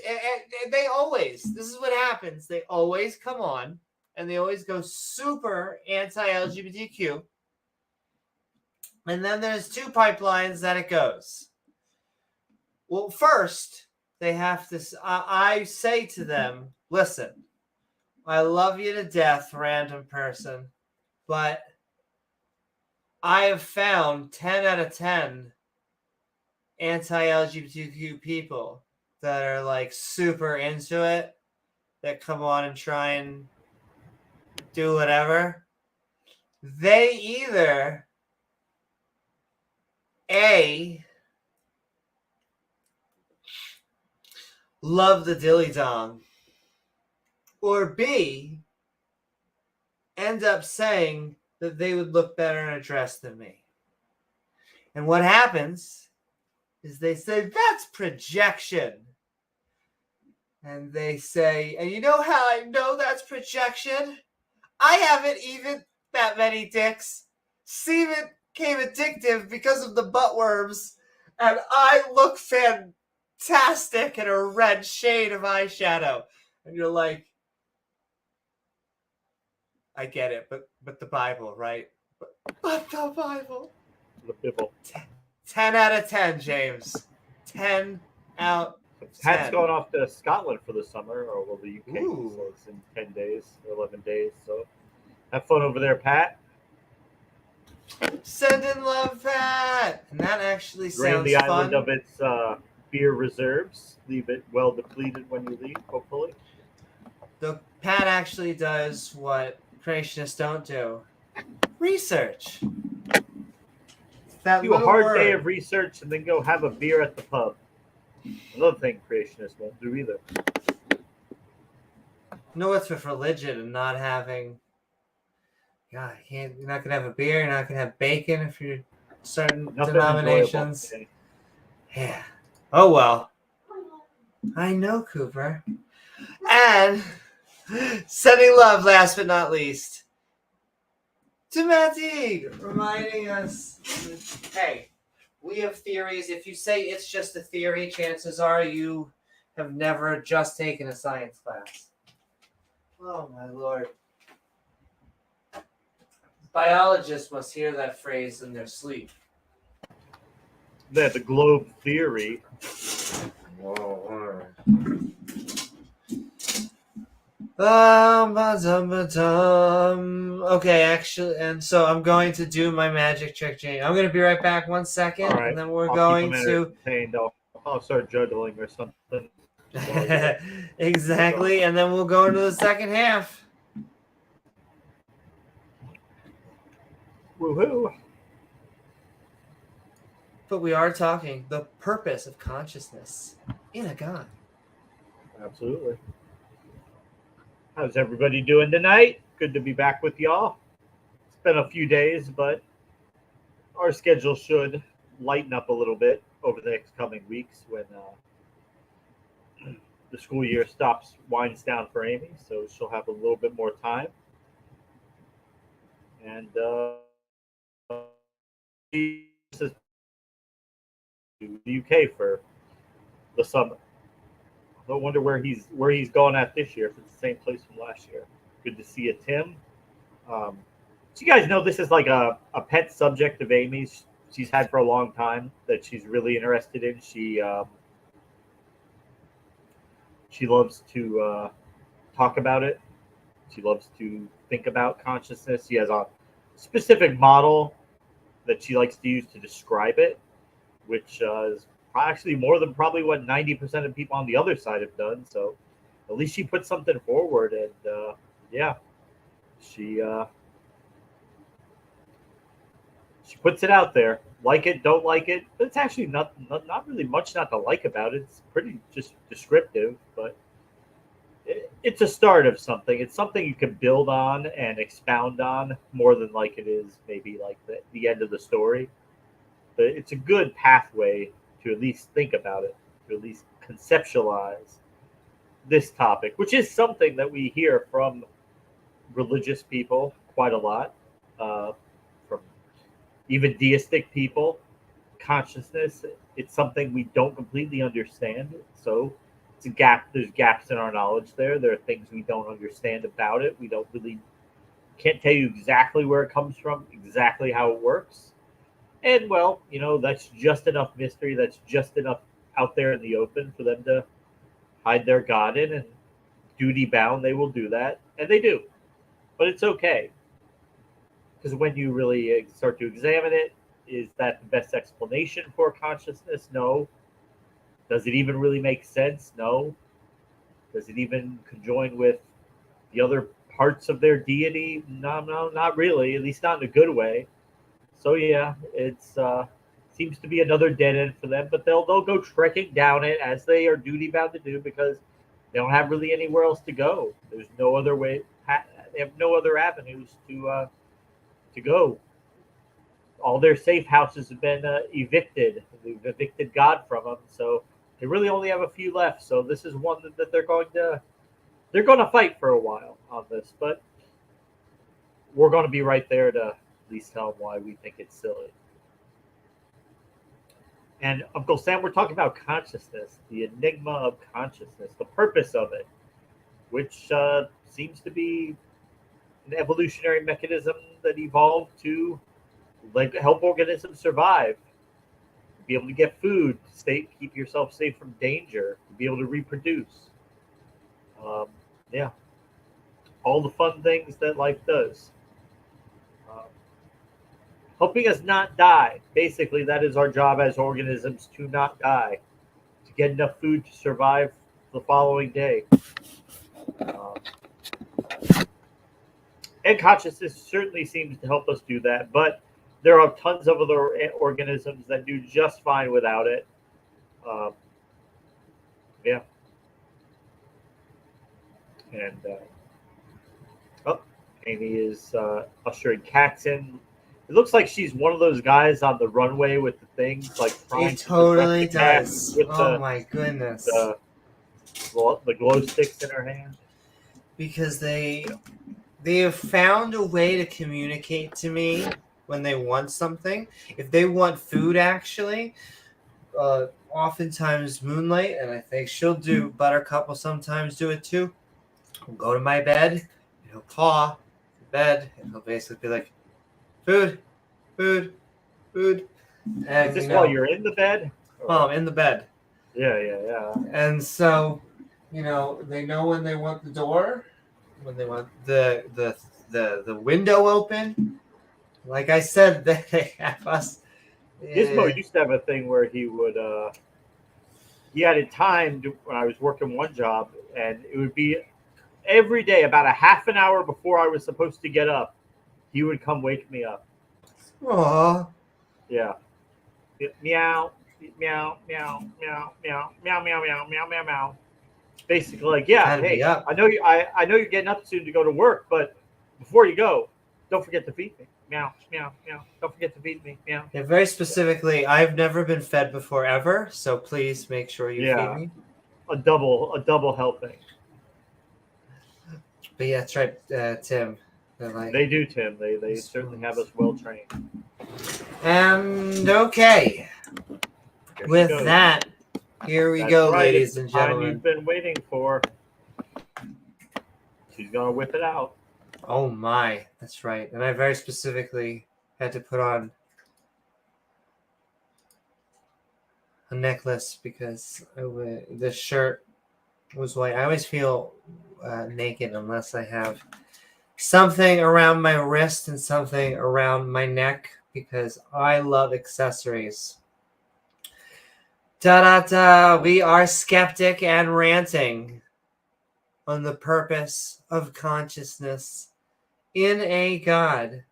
they always. This is what happens. They always come on, and they always go super anti-LGBTQ. And then there's two pipelines that it goes. Well, first they have to. I say to them, "Listen, I love you to death, random person, but I have found 10 out of 10 anti-LGBTQ people that are like super into it, that come on and try and do whatever. They either A, love the dilly dong, or B, end up saying that they would look better in a dress than me. And what happens is they say, that's projection. And they say, and you know how I know that's projection? I haven't even that many dicks. Semen came addictive because of the butt worms, and I look fantastic in a red shade of eyeshadow. And you're like, I get it, but the Bible, right? But the Bible. The Bible. 10 out of 10, James. 10 out of 10. Pat's going off to Scotland for the summer, or well, the UK. Ooh. So it's in 10 days, 11 days. So have fun over there, Pat. Sending love, Pat. And that actually Drain sounds the fun. island of its beer reserves. Leave it well depleted when you leave, hopefully. The Pat actually does what creationists don't do. Research. That Do a little hard word. day of research and then go have a beer at the pub. Another thing creationists won't do either. No, it's with religion and not having. God, you're not gonna have a beer. You're not gonna have bacon if you're certain Nothing denominations. enjoyable. Yeah. Oh well. I know, Cooper. And sending love, last but not least, to Matt Deig, reminding us, hey, we have theories. If you say it's just a theory, chances are you have never just taken a science class. Oh, my Lord. Biologists must hear that phrase in their sleep. The globe theory. Whoa. Okay, actually, and so I'm going to do my magic trick, Jane. I'm going to be right back 1 second, All right. and then we're I'll going keep to... entertained. I'll start juggling or something. Exactly, and then we'll go into the second half. Woohoo! But we are talking the purpose of consciousness in a god. Absolutely. How's everybody doing tonight? Good to be back with y'all. It's been a few days, but our schedule should lighten up a little bit over the next coming weeks when the school year winds down for Amy, so she'll have a little bit more time. And she's to the UK for the summer. I wonder where he's going at this year, if it's the same place from last year. Good to see you, Tim. So you guys know this is like a pet subject of Amy's. She's had for a long time that she's really interested in. She loves to talk about it. She loves to think about consciousness. She has a specific model that she likes to use to describe it, which is actually more than probably what 90% of people on the other side have done. So at least she put something forward, and yeah, she puts it out there. Like it, don't like it, but it's actually not really much not to like about it. It's pretty just descriptive, but it's a start of something. It's something you can build on and expound on more than like it is maybe like the end of the story. But it's a good pathway to at least think about it, to at least conceptualize this topic, which is something that we hear from religious people quite a lot, from even deistic people. Consciousness, it's something we don't completely understand. So it's a gap. There's gaps in our knowledge there. There are things we don't understand about it. We can't tell you exactly where it comes from, exactly how it works. And, well, that's just enough mystery. That's just enough out there in the open for them to hide their God in. And duty bound, they will do that. And they do. But it's okay. Because when you really start to examine it, is that the best explanation for consciousness? No. Does it even really make sense? No. Does it even conjoin with the other parts of their deity? No, not really. At least not in a good way. So yeah, it's seems to be another dead end for them, but they'll go trekking down it as they are duty bound to do because they don't have really anywhere else to go. There's no other way. They have no other avenues to to go. All their safe houses have been evicted. We've evicted God from them, so they really only have a few left. So this is one that they're going to fight for a while on this, but we're going to be right there to at least tell them why we think it's silly. And Uncle Sam, we're talking about consciousness, the enigma of consciousness, the purpose of it, which seems to be an evolutionary mechanism that evolved to help organisms survive, be able to get food, keep yourself safe from danger, be able to reproduce. Yeah, all the fun things that life does. Helping us not die. Basically, that is our job as organisms, to not die, to get enough food to survive the following day. And consciousness certainly seems to help us do that, but there are tons of other organisms that do just fine without it. Yeah. And Amy is ushering cats in. It looks like she's one of those guys on the runway with the things, like trying It totally to direct the does. cat with My goodness. the glow sticks in her hand. Because they have found a way to communicate to me when they want something. If they want food, actually, oftentimes Moonlight, and I think she'll do, Buttercup will sometimes do it too. I'll go to my bed, and he'll paw the bed, and he'll basically be like, food, food, food. And, Is this while you're in the bed? I'm in the bed. Yeah. And so, they know when they want the door, when they want the window open. Like I said, they have us. Gizmo used to have a thing where he would, he had it timed when I was working one job, and it would be every day about a half an hour before I was supposed to get up, he would come wake me up. Aww. Yeah. Meow, meow, meow, meow, meow, meow, meow, meow, meow, meow, meow. Basically, like, yeah, hey, I know you're getting up soon to go to work, but before you go, don't forget to feed me. Meow, meow, meow. Don't forget to feed me. Meow. Yeah, very specifically, I've never been fed before ever, so please make sure you feed me. A double helping. But yeah, that's right, Tim. They do, Tim. They certainly have us well trained. And okay, with that, here we go, ladies and gentlemen. You've been waiting for. She's gonna whip it out. Oh my, that's right. And I very specifically had to put on a necklace because the shirt was white. I always feel naked unless I have something around my wrist and something around my neck because I love accessories. Da-da-da, we are skeptic and ranting on the purpose of consciousness in a God.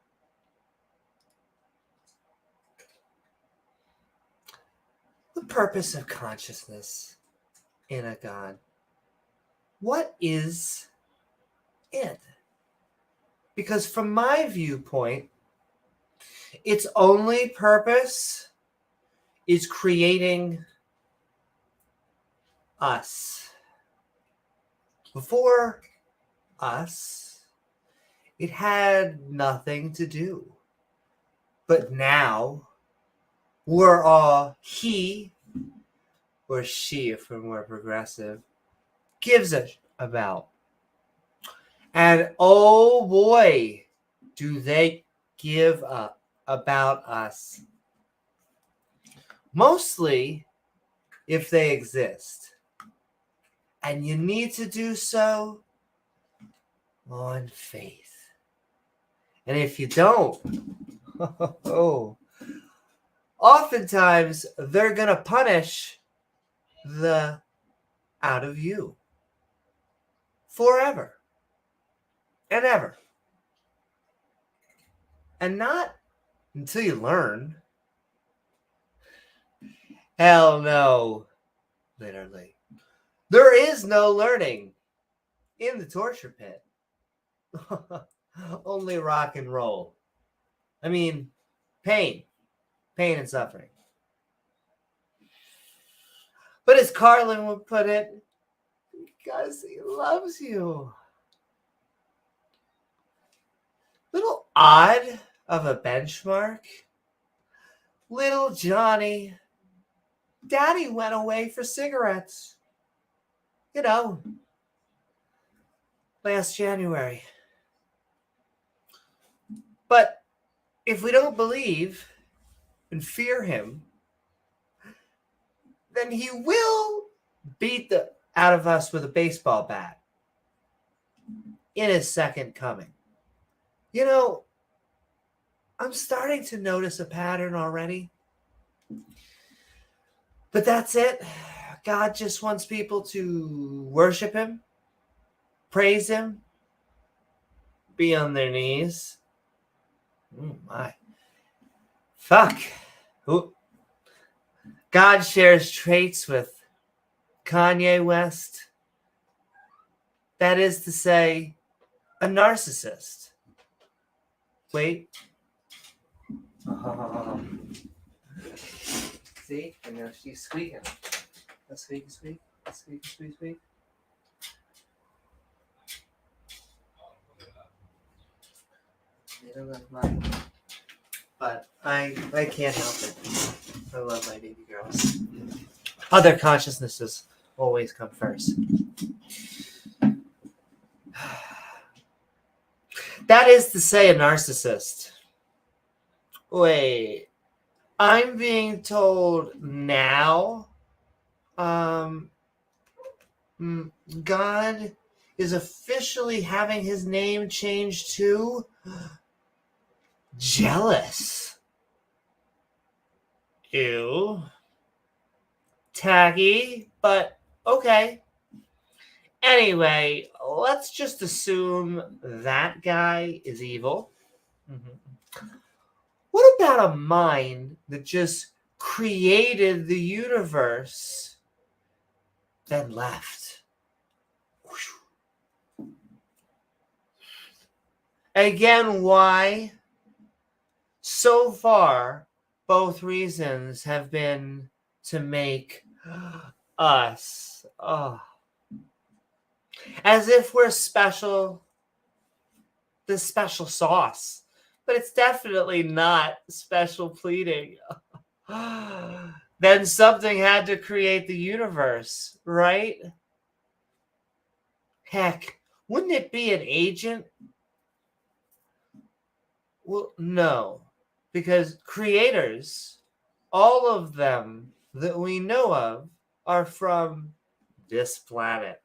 The purpose of consciousness in a God. What is it? Because from my viewpoint, its only purpose is creating us. Before us, it had nothing to do. But now, we're all he, or she if we're more progressive, gives a about. And oh boy, do they give up about us. Mostly if they exist. And you need to do so on faith. And if you don't, oftentimes they're going to punish the out of you forever and ever. And not until you learn. Hell no. Literally. There is no learning in the torture pit. Only rock and roll. I mean, pain and suffering. But as Carlin would put it, because he loves you. Little odd of a benchmark. Little Johnny. Daddy went away for cigarettes. You know, last January. But if we don't believe and fear him, then he will beat the out of us with a baseball bat in his second coming. You know, I'm starting to notice a pattern already. But that's it. God just wants people to worship him, praise him, be on their knees. Oh my. Fuck. Ooh. God shares traits with Kanye West. That is to say, a narcissist. Wait. See? I know she's squeaking. Let's squeak. I don't love mine. But I can't help it. I love my baby girls. Other consciousnesses always come first. That is to say, a narcissist. Wait, I'm being told now, God is officially having his name changed to Jealous. Ew. Tacky, but okay. Anyway, let's just assume that guy is evil. Mm-hmm. What about a mind that just created the universe, then left? Again, why? So far, both reasons have been to make us, as if we're special, the special sauce. But it's definitely not special pleading. Then something had to create the universe, right? Heck, wouldn't it be an agent? Well, no. Because creators, all of them that we know of, are from this planet.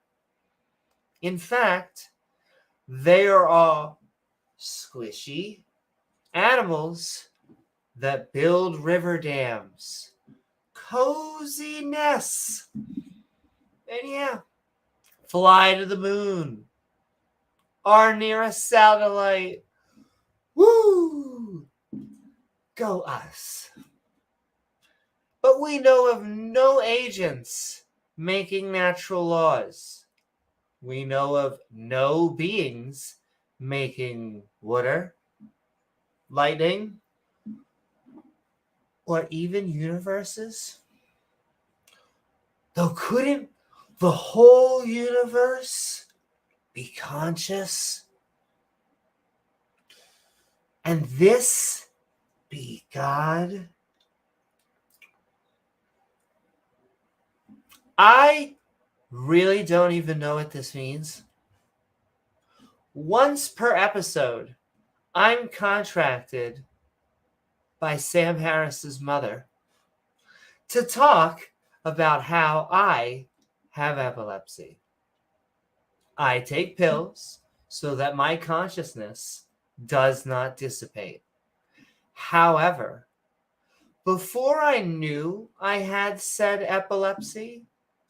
In fact, they are all squishy animals that build river dams, cozy nests, and yeah, fly to the moon, are near a satellite. Woo! Go us. But we know of no agents making natural laws. We know of no beings making water, lightning, or even universes. Though couldn't the whole universe be conscious? And this be God? I really don't even know what this means. Once per episode, I'm contracted by Sam Harris's mother to talk about how I have epilepsy. I take pills so that my consciousness does not dissipate. However, before I knew I had said epilepsy,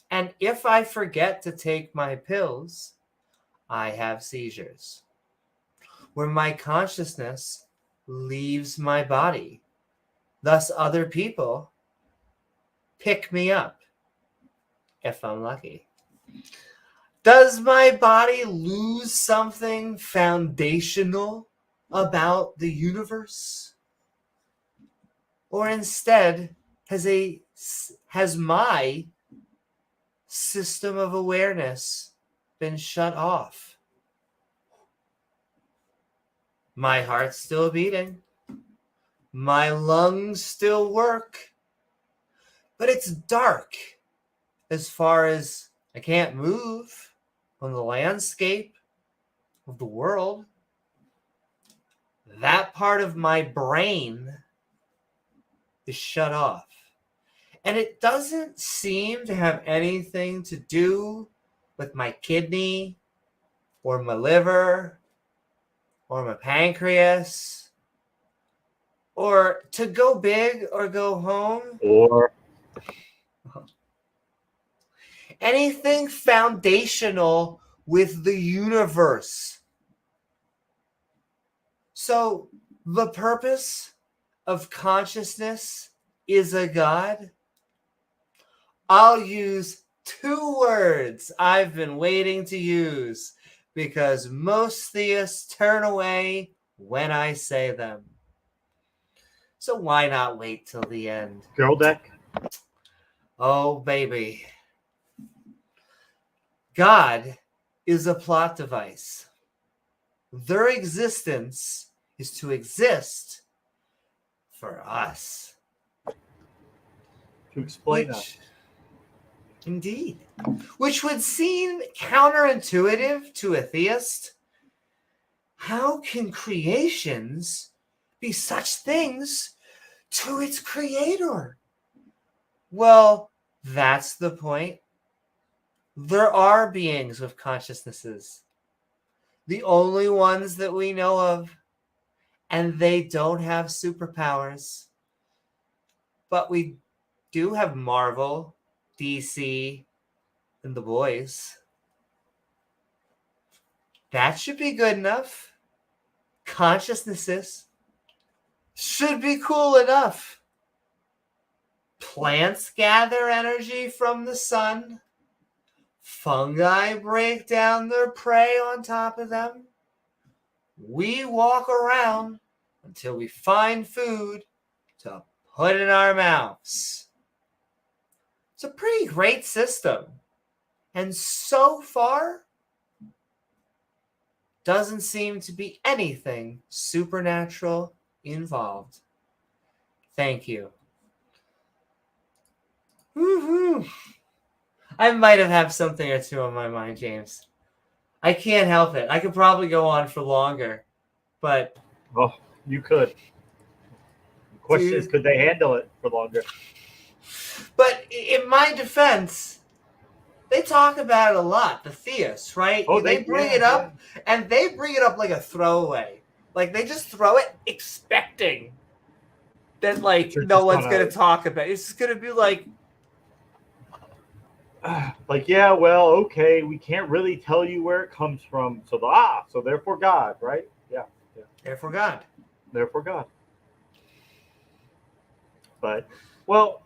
and if I forget to take my pills, I have seizures, where my consciousness leaves my body. Thus, other people pick me up, if I'm lucky. Does my body lose something foundational about the universe? Or instead, has my system of awareness been shut off? My heart's still beating. My lungs still work. But it's dark as far as I can't move on the landscape of the world. That part of my brain is shut off. And it doesn't seem to have anything to do with my kidney or my liver or my pancreas or to go big or go home or anything foundational with the universe. So the purpose of consciousness is a God. I'll use 2 words I've been waiting to use because most theists turn away when I say them. So why not wait till the end? girl deck. Oh, baby. God is a plot device. Their existence is to exist for us. To explain us. Indeed. Which would seem counterintuitive to a theist. How can creations be such things to its creator? Well, that's the point. There are beings with consciousnesses. The only ones that we know of. And they don't have superpowers. But we do have Marvel, DC, and the boys. That should be good enough. Consciousnesses should be cool enough. Plants gather energy from the sun. Fungi break down their prey on top of them. We walk around until we find food to put in our mouths. It's a pretty great system. And so far, doesn't seem to be anything supernatural involved. Thank you. Woohoo! I might have had something or two on my mind, James. I can't help it. I could probably go on for longer, but... Oh, you could. The question is, could they handle it for longer? But in my defense, they talk about it a lot, the theists, right? Oh, they bring it up, and they bring it up like a throwaway. Like, they just throw it expecting that, like, no one's going to talk about it. It's just going to be like... Like, yeah, well, okay, we can't really tell you where it comes from. So therefore God, right? Yeah. Therefore God. Therefore God. But, well,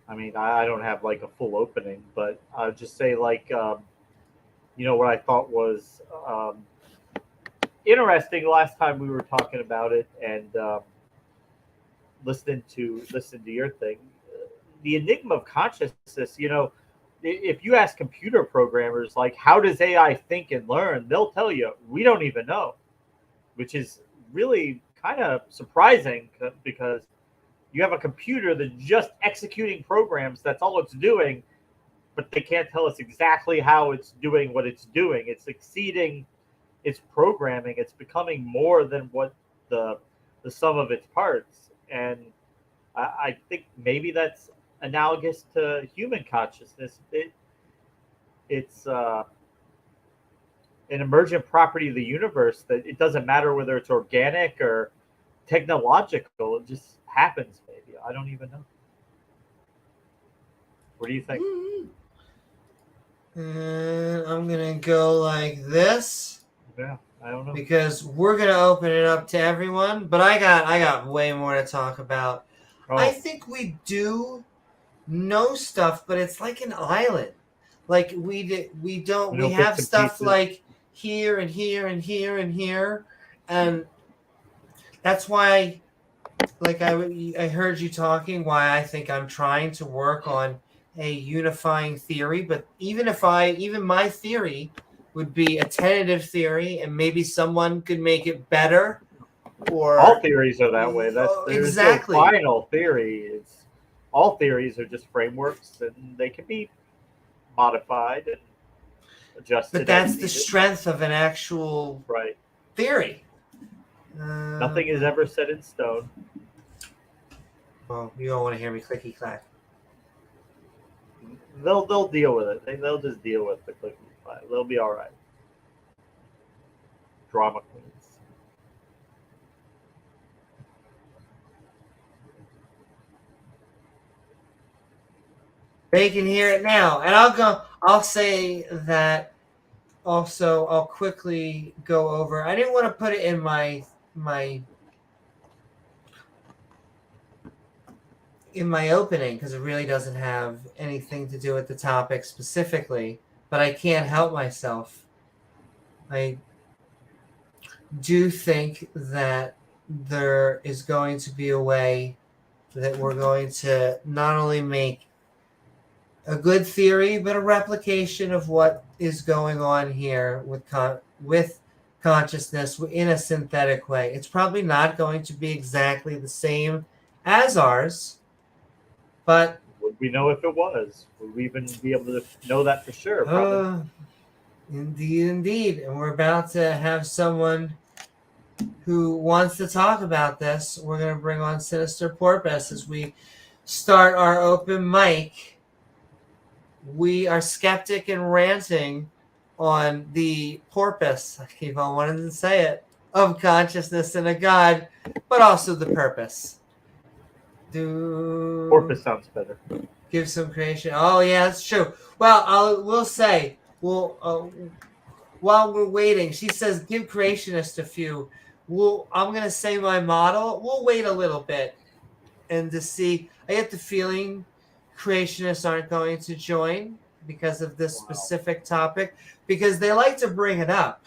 I mean, I don't have, like, a full opening, but I'll just say, like, you know, what I thought was interesting last time we were talking about it and listening to your thing. The enigma of consciousness, you know, if you ask computer programmers, like, how does AI think and learn? They'll tell you, we don't even know, which is really kind of surprising because you have a computer that's just executing programs. That's all it's doing, but they can't tell us exactly how it's doing what it's doing. It's exceeding its programming. It's becoming more than what the sum of its parts. And I think maybe that's analogous to human consciousness. It's an emergent property of the universe that it doesn't matter whether it's organic or technological. It just happens, maybe. I don't even know. What do you think? And I'm going to go like this. Yeah, I don't know. Because we're going to open it up to everyone. But I got way more to talk about. Oh. I think we do know stuff, but it's like an island. Like we have stuff pieces. Like here and here and here and here, and that's why like I heard you talking why I think I'm trying to work on a unifying theory, but even my theory would be a tentative theory, and maybe someone could make it better. Or all theories are that way. There's exactly no final theory. All theories are just frameworks, and they can be modified and adjusted. But that's the strength of an actual theory. Nothing is ever set in stone. Well, you don't want to hear me clicky clack. They'll deal with it. They'll just deal with the clicky clack. They'll be all right. Drama queens. They can hear it now, and I'll say that. Also, I'll quickly go over. I didn't want to put it in my opening because it really doesn't have anything to do with the topic specifically, but I can't help myself. I do think that there is going to be a way that we're going to not only make a good theory, but a replication of what is going on here with consciousness in a synthetic way. It's probably not going to be exactly the same as ours, but would we know if it was? Would we even be able to know that for sure? Probably. Indeed. And we're about to have someone who wants to talk about this. We're going to bring on Sinister Porpoise as we start our open mic. We are skeptic and ranting on the porpoise, I keep on wanting to say it, of consciousness and a god, but also the purpose. Porpoise sounds better. Give some creation. Oh yeah, that's true. Well, we'll say, while we're waiting, she says give creationist a few. I'm gonna say my model. We'll wait a little bit and to see. I get the feeling creationists aren't going to join because of this specific topic, because they like to bring it up,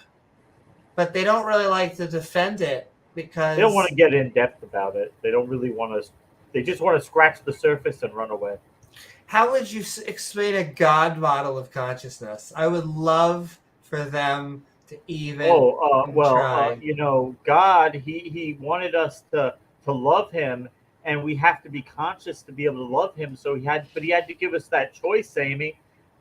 but they don't really like to defend it because they don't want to get in depth about it. They don't really want to. They just want to scratch the surface and run away. How would you explain a God model of consciousness? I would love for them to even try. God, he wanted us to love him, and we have to be conscious to be able to love him. So he had to give us that choice, Amy.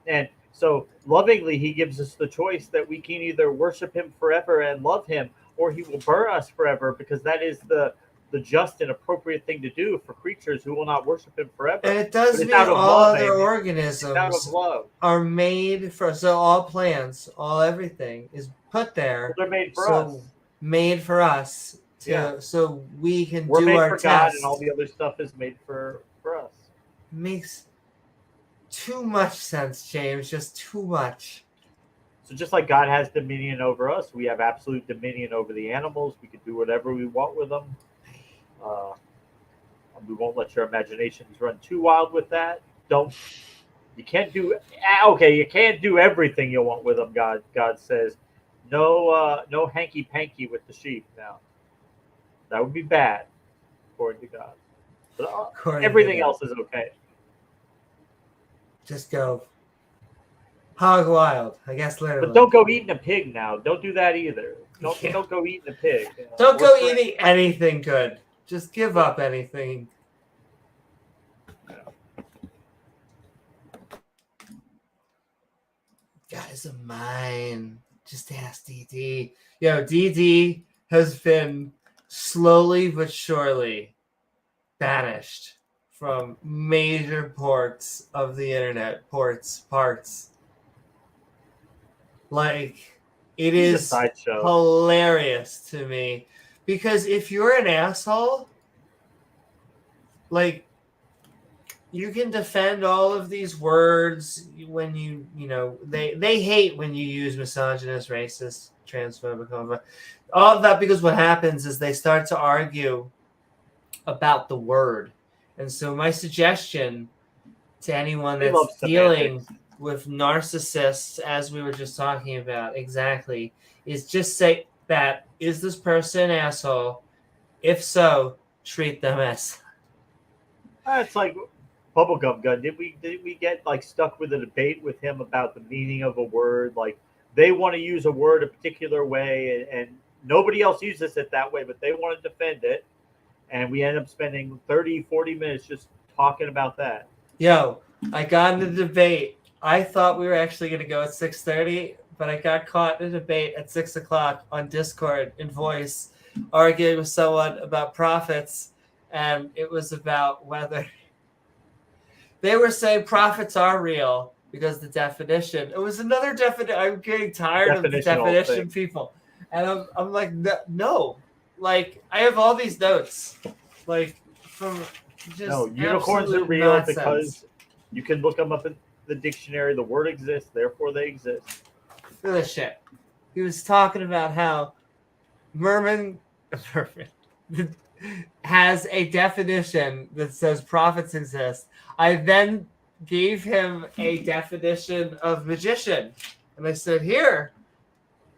And so lovingly, he gives us the choice that we can either worship him forever and love him, or he will burn us forever, because that is the just and appropriate thing to do for creatures who will not worship him forever. And it does mean all other organisms are made for, so all plants, all everything is put there. Well, they're made for us. Made for us. So we can We're do made our for test. God, and all the other stuff is made for us. Makes too much sense, James. Just too much. So just like God has dominion over us, we have absolute dominion over the animals. We can do whatever we want with them. We won't let your imaginations run too wild with that. You can't do everything you want with them. God says, no hanky panky with the sheep. Now that would be bad, according to God. But everything else is okay. Just go hog wild, I guess, literally. But don't go eating a pig now. Don't do that either. Don't go eating a pig. Don't go eating anything good. Just give up anything. Guys of mine, just ask DD. DD has been slowly but surely banished from major ports of the internet. Parts. Like, it is hilarious to me. Because if you're an asshole, like, you can defend all of these words when they hate when you use misogynist, racist, transphobic, homophobic, all of that, because what happens is they start to argue about the word. And so my suggestion to anyone that's dealing with narcissists, as we were just talking about, exactly, is just say that, is this person an asshole? If so, treat them as. It's like bubblegum gun. Did we get like stuck with a debate with him about the meaning of a word? Like they want to use a word a particular way, and nobody else uses it that way, but they want to defend it. And we end up spending 30, 40 minutes just talking about that. Yo, I got in a debate. I thought we were actually going to go at 6:30, but I got caught in a debate at 6 o'clock on Discord in voice, arguing with someone about prophets, and it was about whether they were saying prophets are real because the definition. It was another definition. I'm getting tired of the definition people, and I'm like, no, like I have all these notes, like from just unicorns are real nonsense. because you can look them up in the dictionary. The word exists, therefore they exist. Look at this shit. He was talking about how Merman has a definition that says prophets exist. I then gave him a definition of magician. And I said, here,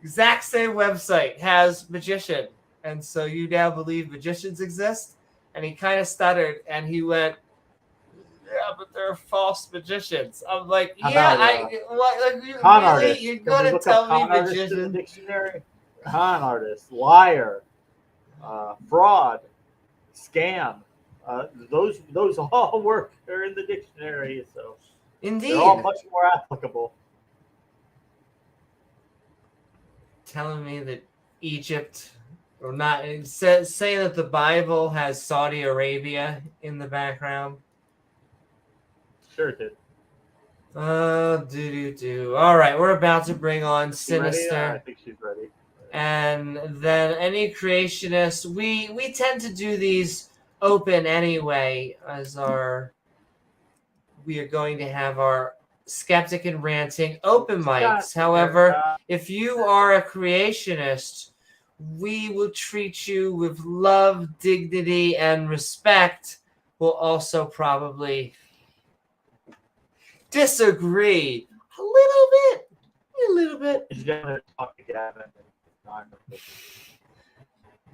exact same website has magician. And so you now believe magicians exist? And he kind of stuttered and he went, yeah, but they're false magicians. I'm like, you're going to tell me magician? Dictionary? Con artist, liar, fraud, scam. Those all work. They're in the dictionary, so indeed, they're all much more applicable. Telling me that Egypt, or not, saying that the Bible has Saudi Arabia in the background. Sure it did. All right, we're about to bring on Sinister. I think she's ready. And then any creationists, we tend to do these open anyway, as we are going to have our Skeptic and Ranting open mics. However, if you are a creationist, we will treat you with love, dignity, and respect. We'll also probably disagree a little bit.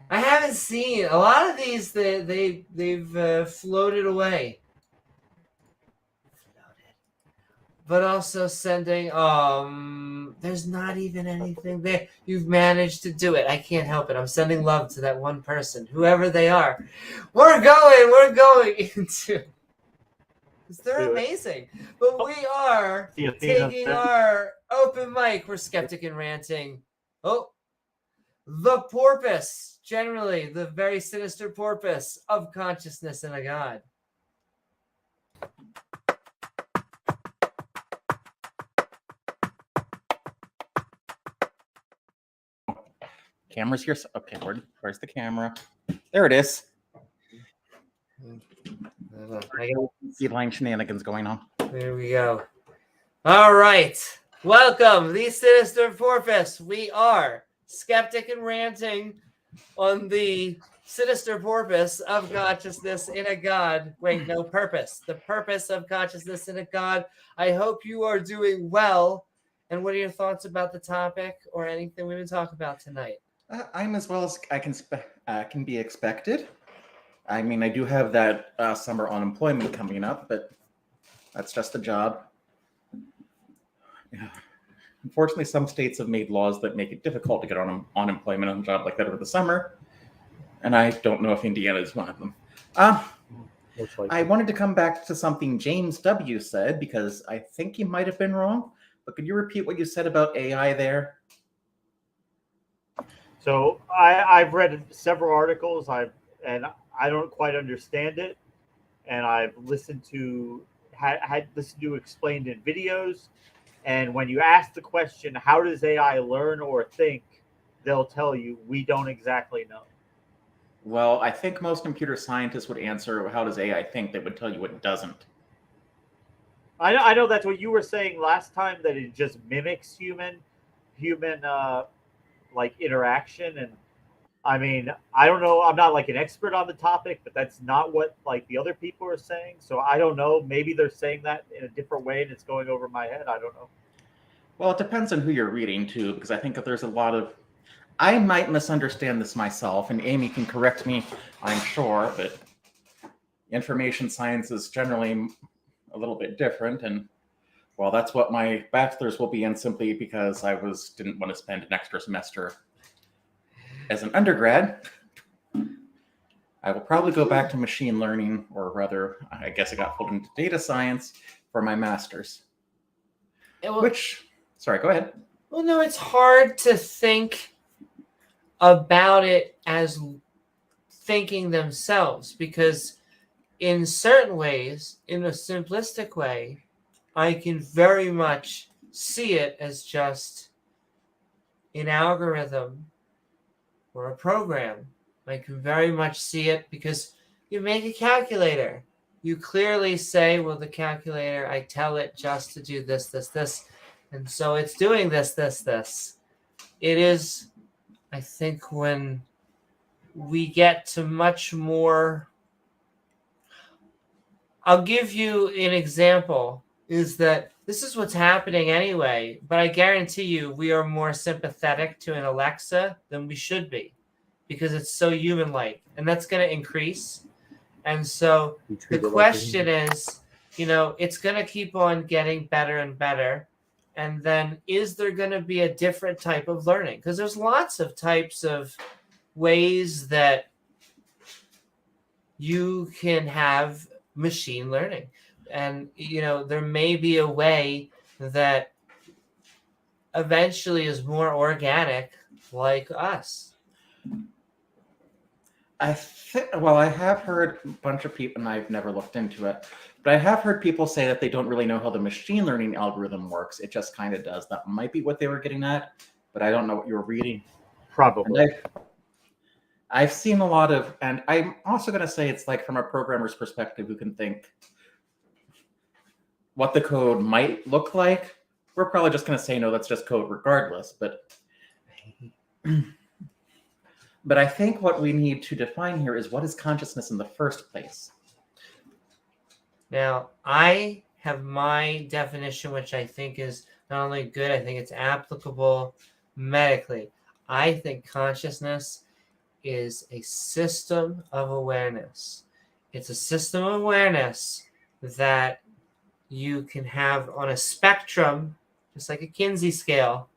I haven't seen a lot of these. They've floated away. But also sending. There's not even anything there. You've managed to do it. I can't help it. I'm sending love to that one person, whoever they are. We're going into. They're amazing. But we are taking our open mic. We're Skeptic and Ranting. Oh, the porpoise. Generally, the very sinister porpoise of consciousness in a god. Camera's here. Okay, where's the camera? There it is. Feline shenanigans going on. There we go. All right. Welcome, the Sinister Porpoise. We are Skeptic and Ranting on the Sinister Porpoise of consciousness in a god. Wait, no, purpose. The purpose of consciousness in a god. I hope you are doing well. And what are your thoughts about the topic or anything we've been talking about tonight? I'm as well as I can be expected. I mean, I do have that summer unemployment coming up, but that's just a job. Yeah. Unfortunately, some states have made laws that make it difficult to get on unemployment on a job like that over the summer, and I don't know if Indiana is one of them. I wanted to come back to something James W. said, because I think he might have been wrong, but could you repeat what you said about AI there? So I've read several articles, and I don't quite understand it, and I've listened to had listened to explained in videos, and when you ask the question, how does AI learn or think, they'll tell you, we don't exactly know. Well, I think most computer scientists would answer, how does AI think? They would tell you it doesn't. I know that's what you were saying last time, that it just mimics human like interaction. And I mean, I don't know, I'm not like an expert on the topic, but that's not what like the other people are saying. So I don't know, maybe they're saying that in a different way and it's going over my head. I don't know. Well, it depends on who you're reading to, because I think that there's a lot of, I might misunderstand this myself, and Amy can correct me, I'm sure, but information science is generally a little bit different, and well, that's what my bachelor's will be in, simply because I didn't want to spend an extra semester as an undergrad. I will probably go back to machine learning, or rather, I guess I got pulled into data science for my master's. Sorry, go ahead. Well, no, it's hard to think about it as thinking themselves, because in certain ways, in a simplistic way, I can very much see it as just an algorithm or a program. I can very much see it because you make a calculator. You clearly say, well, the calculator, I tell it just to do this, this, this. And so it's doing this, this, this. It is, I think, when we get to much more. I'll give you an example, is that this is what's happening anyway, but I guarantee you we are more sympathetic to an Alexa than we should be, because it's so human-like, and that's going to increase. And so the question is, it's going to keep on getting better and better. And then is there going to be a different type of learning? Because there's lots of types of ways that you can have machine learning. And, there may be a way that eventually is more organic, like us. I have heard a bunch of people, and I've never looked into it, but I have heard people say that they don't really know how the machine learning algorithm works. It just kind of does. That might be what they were getting at, but I don't know what you were reading. Probably. I've seen a lot of, and I'm also going to say it's like from a programmer's perspective who can think what the code might look like. We're probably just going to say, no, that's just code regardless. But I think what we need to define here is, what is consciousness in the first place? Now, I have my definition, which I think is not only good, I think it's applicable medically. I think consciousness is a system of awareness. It's a system of awareness that you can have on a spectrum, just like a Kinsey scale.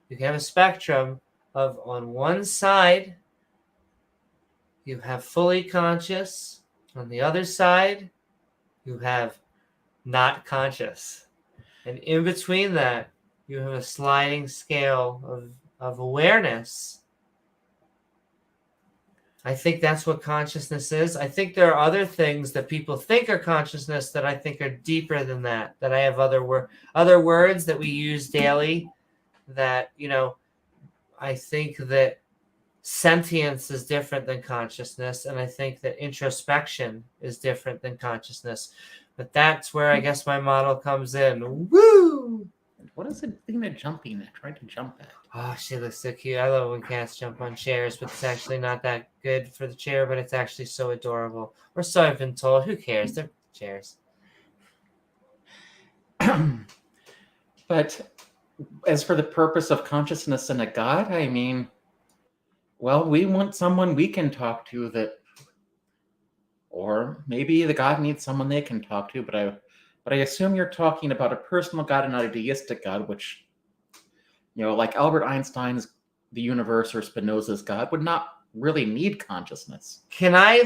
You can have a spectrum of, on one side, you have fully conscious. On the other side, you have not conscious. And in between that, you have a sliding scale of awareness. I think that's what consciousness is. I think there are other things that people think are consciousness that I think are deeper than that. That I have other words that we use daily that, I think that sentience is different than consciousness, and I think that introspection is different than consciousness. But that's where I guess my model comes in. Woo! What is it thing that jumping at? Trying to jump at? Oh, she looks so cute. I love when cats jump on chairs, but it's actually not that good for the chair, but it's actually so adorable. Or so I've been told. Who cares? They're chairs. But as for the purpose of consciousness in a god, I mean, well, we want someone we can talk to or maybe the god needs someone they can talk to, but I assume you're talking about a personal god and not a deistic god, which, like Albert Einstein's the universe or Spinoza's God would not really need consciousness. Can I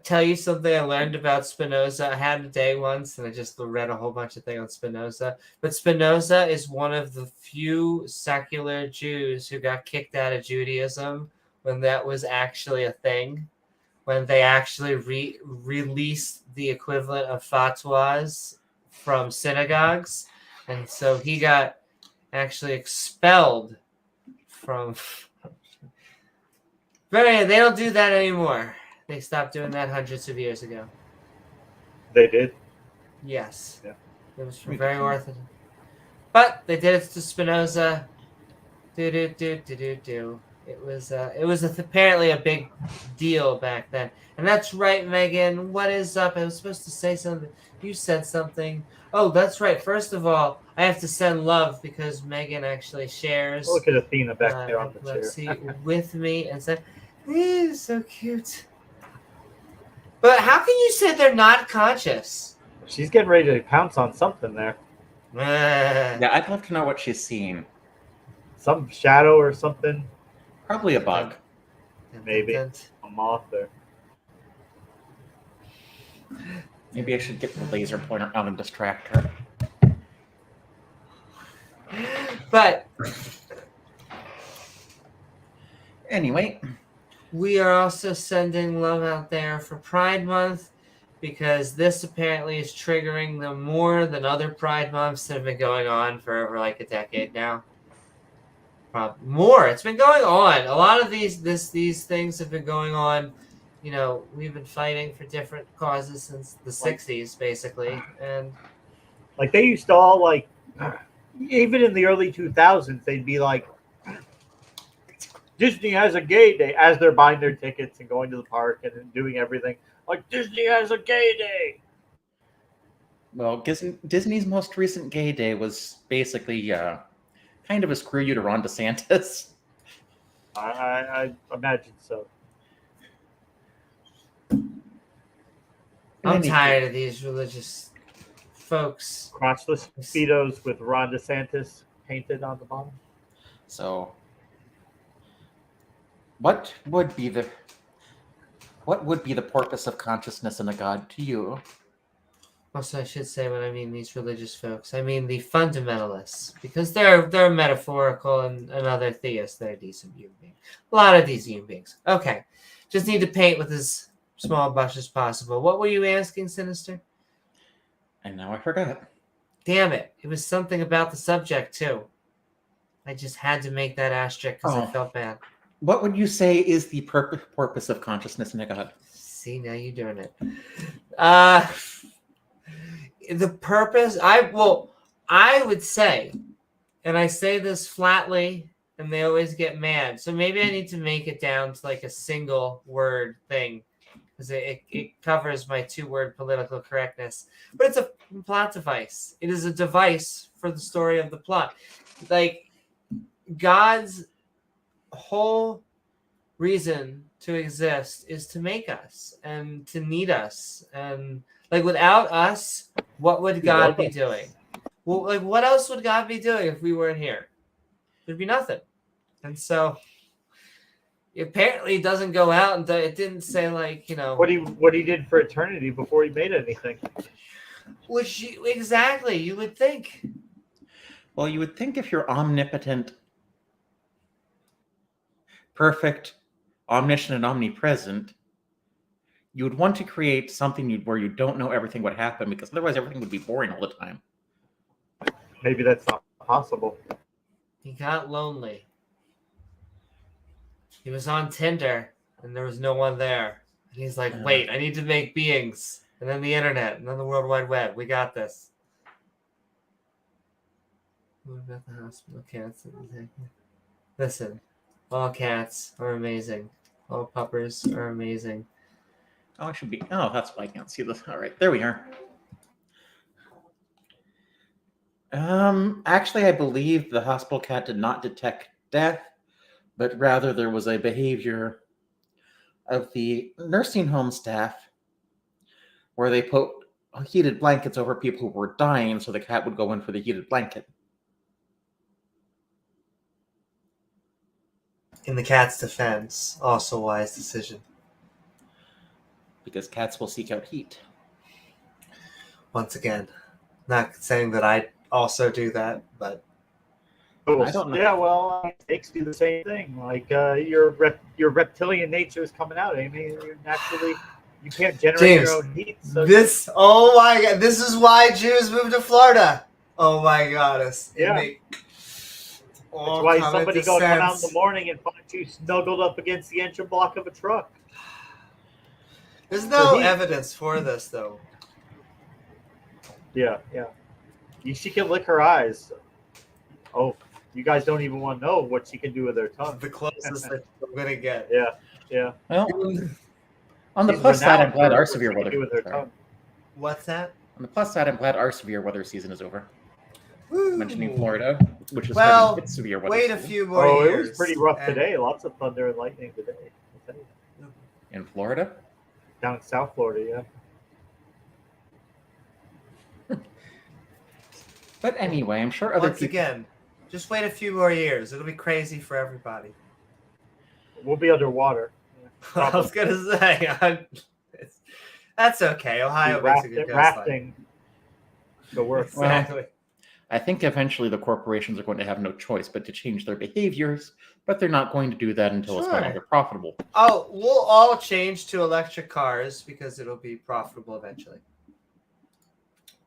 tell you something I learned about Spinoza? I had a day once, and I just read a whole bunch of things on Spinoza. But Spinoza is one of the few secular Jews who got kicked out of Judaism when that was actually a thing, when they actually released the equivalent of fatwas from synagogues. And so he got actually expelled from... But anyway, they don't do that anymore. They stopped doing that hundreds of years ago. They did? Yes. Yeah. It was from very orthodox. But they did it to Spinoza. Do. It was apparently a big deal back then. And that's right, Megan. What is up? I was supposed to say something. You said something. Oh, that's right. First of all, I have to send love because Megan actually shares Look at Athena back there on the epilepsy chair. with me and said, so cute. But how can you say they're not conscious? She's getting ready to pounce on something there. Yeah, I'd love to know what she's seen. Some shadow or something. Probably a bug. Maybe. A moth or... Maybe I should get the laser pointer out and distract her. But anyway, we are also sending love out there for Pride Month because this apparently is triggering them more than other Pride Months that have been going on for over like a decade now. More. It's been going on. A lot of these things have been going on. You know, we've been fighting for different causes since the 60s, basically. And like they used to all like, even in the early 2000s, they'd be like, Disney has a gay day as they're buying their tickets and going to the park and doing everything. Like, Disney has a gay day. Well, Disney's most recent gay day was basically kind of a screw you to Ron DeSantis. I imagine so. I'm tired of these religious folks. Crotchless Speedos with Ron DeSantis painted on the bottom. So, what would be the purpose of consciousness in a god to you? Also, I should say when I mean these religious folks, I mean the fundamentalists, because they're metaphorical and other theists. They're decent human beings. A lot of decent human beings. Okay, just need to paint with as small brush as possible. What were you asking, Sinister? And now I forgot. Damn it! It was something about the subject too. I just had to make that asterisk because I felt bad. What would you say is the purpose of consciousness in a god? See, now you're doing it. The purpose, I would say, and I say this flatly, and they always get mad. So maybe I need to make it down to like a single word thing, because it covers my 2-word political correctness. But it's a plot device. It is a device for the story of the plot. Like, God's whole reason to exist is to make us and to need us. And like, without us, what would God be doing? Well, like, what else would God be doing if we weren't here? There'd be nothing. And so apparently it doesn't go out, and it didn't say, like, you know, what he did for eternity before he made anything. Exactly, you would think. Well, you would think if you're omnipotent, perfect, omniscient, and omnipresent, you would want to create something where you don't know everything would happen, because otherwise everything would be boring all the time. Maybe that's not possible. He got lonely. He was on Tinder, and there was no one there. And he's like, wait, I need to make beings. And then the internet, and then the World Wide Web. We got this. What about the hospital cats? Listen, all cats are amazing. All puppers are amazing. Oh, that's why I can't see this. All right, there we are. Actually, I believe the hospital cat did not detect death, but rather there was a behavior of the nursing home staff where they put heated blankets over people who were dying, so the cat would go in for the heated blanket. In the cat's defense, also a wise decision. Because cats will seek out heat. Once again, not saying that I also do that, but I don't know. Yeah, well, snakes do the same thing. Like your reptilian nature is coming out. I mean, you're naturally, you can't generate your own heat. So oh my God, this is why Jews moved to Florida. Oh my goddess. Yeah. That's why somebody go come out in the morning and find you snuggled up against the engine block of a truck. There's no evidence for this, though. Yeah. She can lick her eyes. Oh, You guys don't even want to know what she can do with her tongue. The closest that I'm gonna get. Yeah. Well, on the She's plus side, I'm renowned glad for our what severe she can weather. do with her sorry. tongue. What's that? On the plus side, I'm glad our severe weather season is over. Woo. Mentioning Florida, which is Well, having its severe weather. Wait a season. few more Oh, years. it was pretty rough and- today. Lots of thunder and lightning today. I'll tell you. In Florida. Down in South Florida, yeah. But anyway, I'm sure other Once people. again, just wait a few more years. It'll be crazy for everybody. We'll be underwater. I was gonna say, that's okay. Ohio makes a good coastline. rafting. The worst. Well, Exactly. I think eventually the corporations are going to have no choice but to change their behaviors, but they're not going to do that until it's no Sure. longer profitable. Oh, we'll all change to electric cars because it'll be profitable eventually.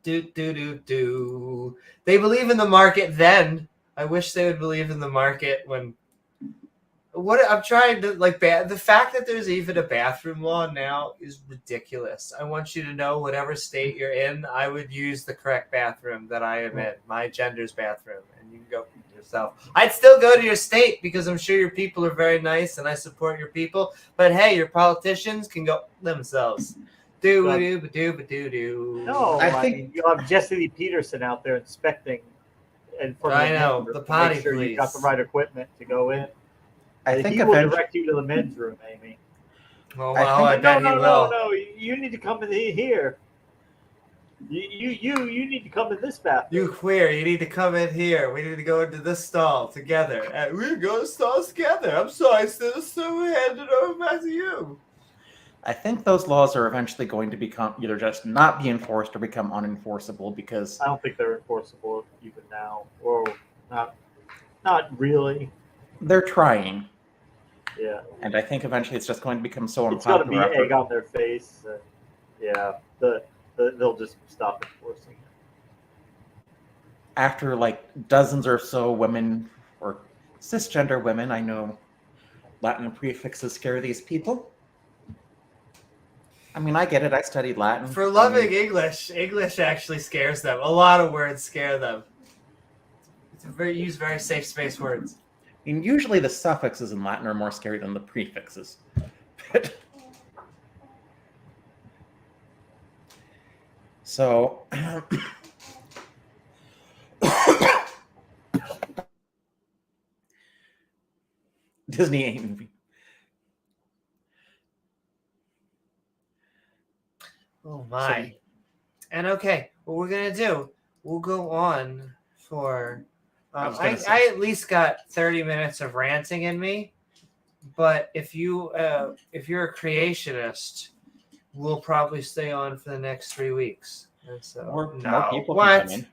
Do. They believe in the market then. I wish they would believe in the market when. What I'm trying to the fact that there's even a bathroom law now is ridiculous. I want you to know, whatever state you're in, I would use the correct bathroom that I am in, my gender's bathroom, and you can go yourself. I'd still go to your state because I'm sure your people are very nice and I support your people. But hey, your politicians can go themselves. Do. No, I I think- mean, you'll have Jesse Lee Peterson out there inspecting. And I know, the potty make sure you got the police. right equipment to go in. I think he will eventually. direct you to the men's room, Amy. Oh, I wow, think- I bet he will. No. You need to come in here. You need to come in this bathroom. You queer, you need to come in here. We need to go into this stall together. And we go to stalls together. I'm sorry, so we hand it over back to you. I think those laws are eventually going to become either just not be enforced or become unenforceable because I don't think they're enforceable even now, or not really. they're trying. Yeah, And I think eventually it's just going to become so it's got to be unpopular. egg on their face. And yeah, they'll just stop enforcing it. After like dozens or so women or cisgender women, I know Latin prefixes scare these people. I mean, I get it. I studied Latin. For loving English, English actually scares them. A lot of words scare them. Use very safe space words. I mean, usually the suffixes in Latin are more scary than the prefixes. But so Disney ain't movie. Oh my. And okay, what we're going to do, we'll go on for... I at least got 30 minutes of ranting in me, but if you're a creationist, we'll probably stay on for the next 3 weeks. And so, More no. people What? can come in.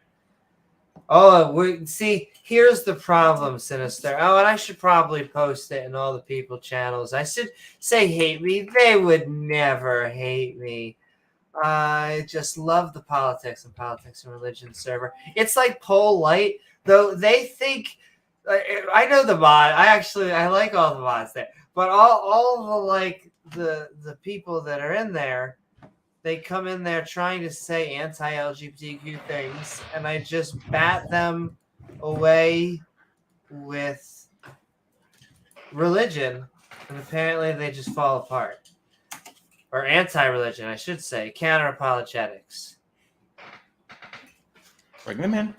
Oh, see, here's the problem, Sinister. Oh, and I should probably post it in all the people channels. I should say hate me. They would never hate me. I just love the politics and religion server. It's like Pole Light, though they think. I know the mod. I like all the mods there, but all the people that are in there, they come in there trying to say anti-LGBTQ things, and I just bat them away with religion, and apparently they just fall apart. Or anti-religion, I should say. Counter-apologetics. Bring them in.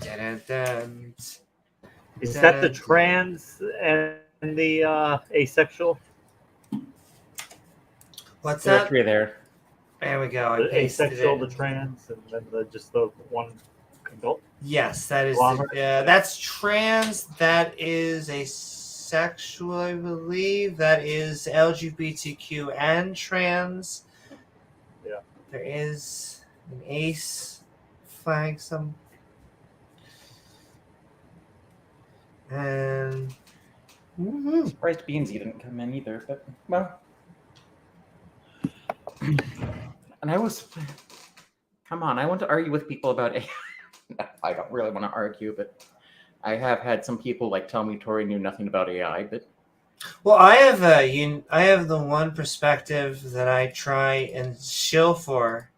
Dun-dun-dun. Is that the trans and the asexual? What's There are that? three there. There we go. I The pasted asexual, it. the trans, and then just the one adult? Yes, that is. Lowinger? That's trans. That is asexual, I believe. That is LGBTQ and trans. Yeah. There is an ace flag. And. Woohoo. Surprised Beamsy didn't come in either, but well. And I was, come on, I want to argue with people about AI. I don't really want to argue, but I have had some people like tell me Tori knew nothing about AI, but Well, I have the one perspective that I try and shill for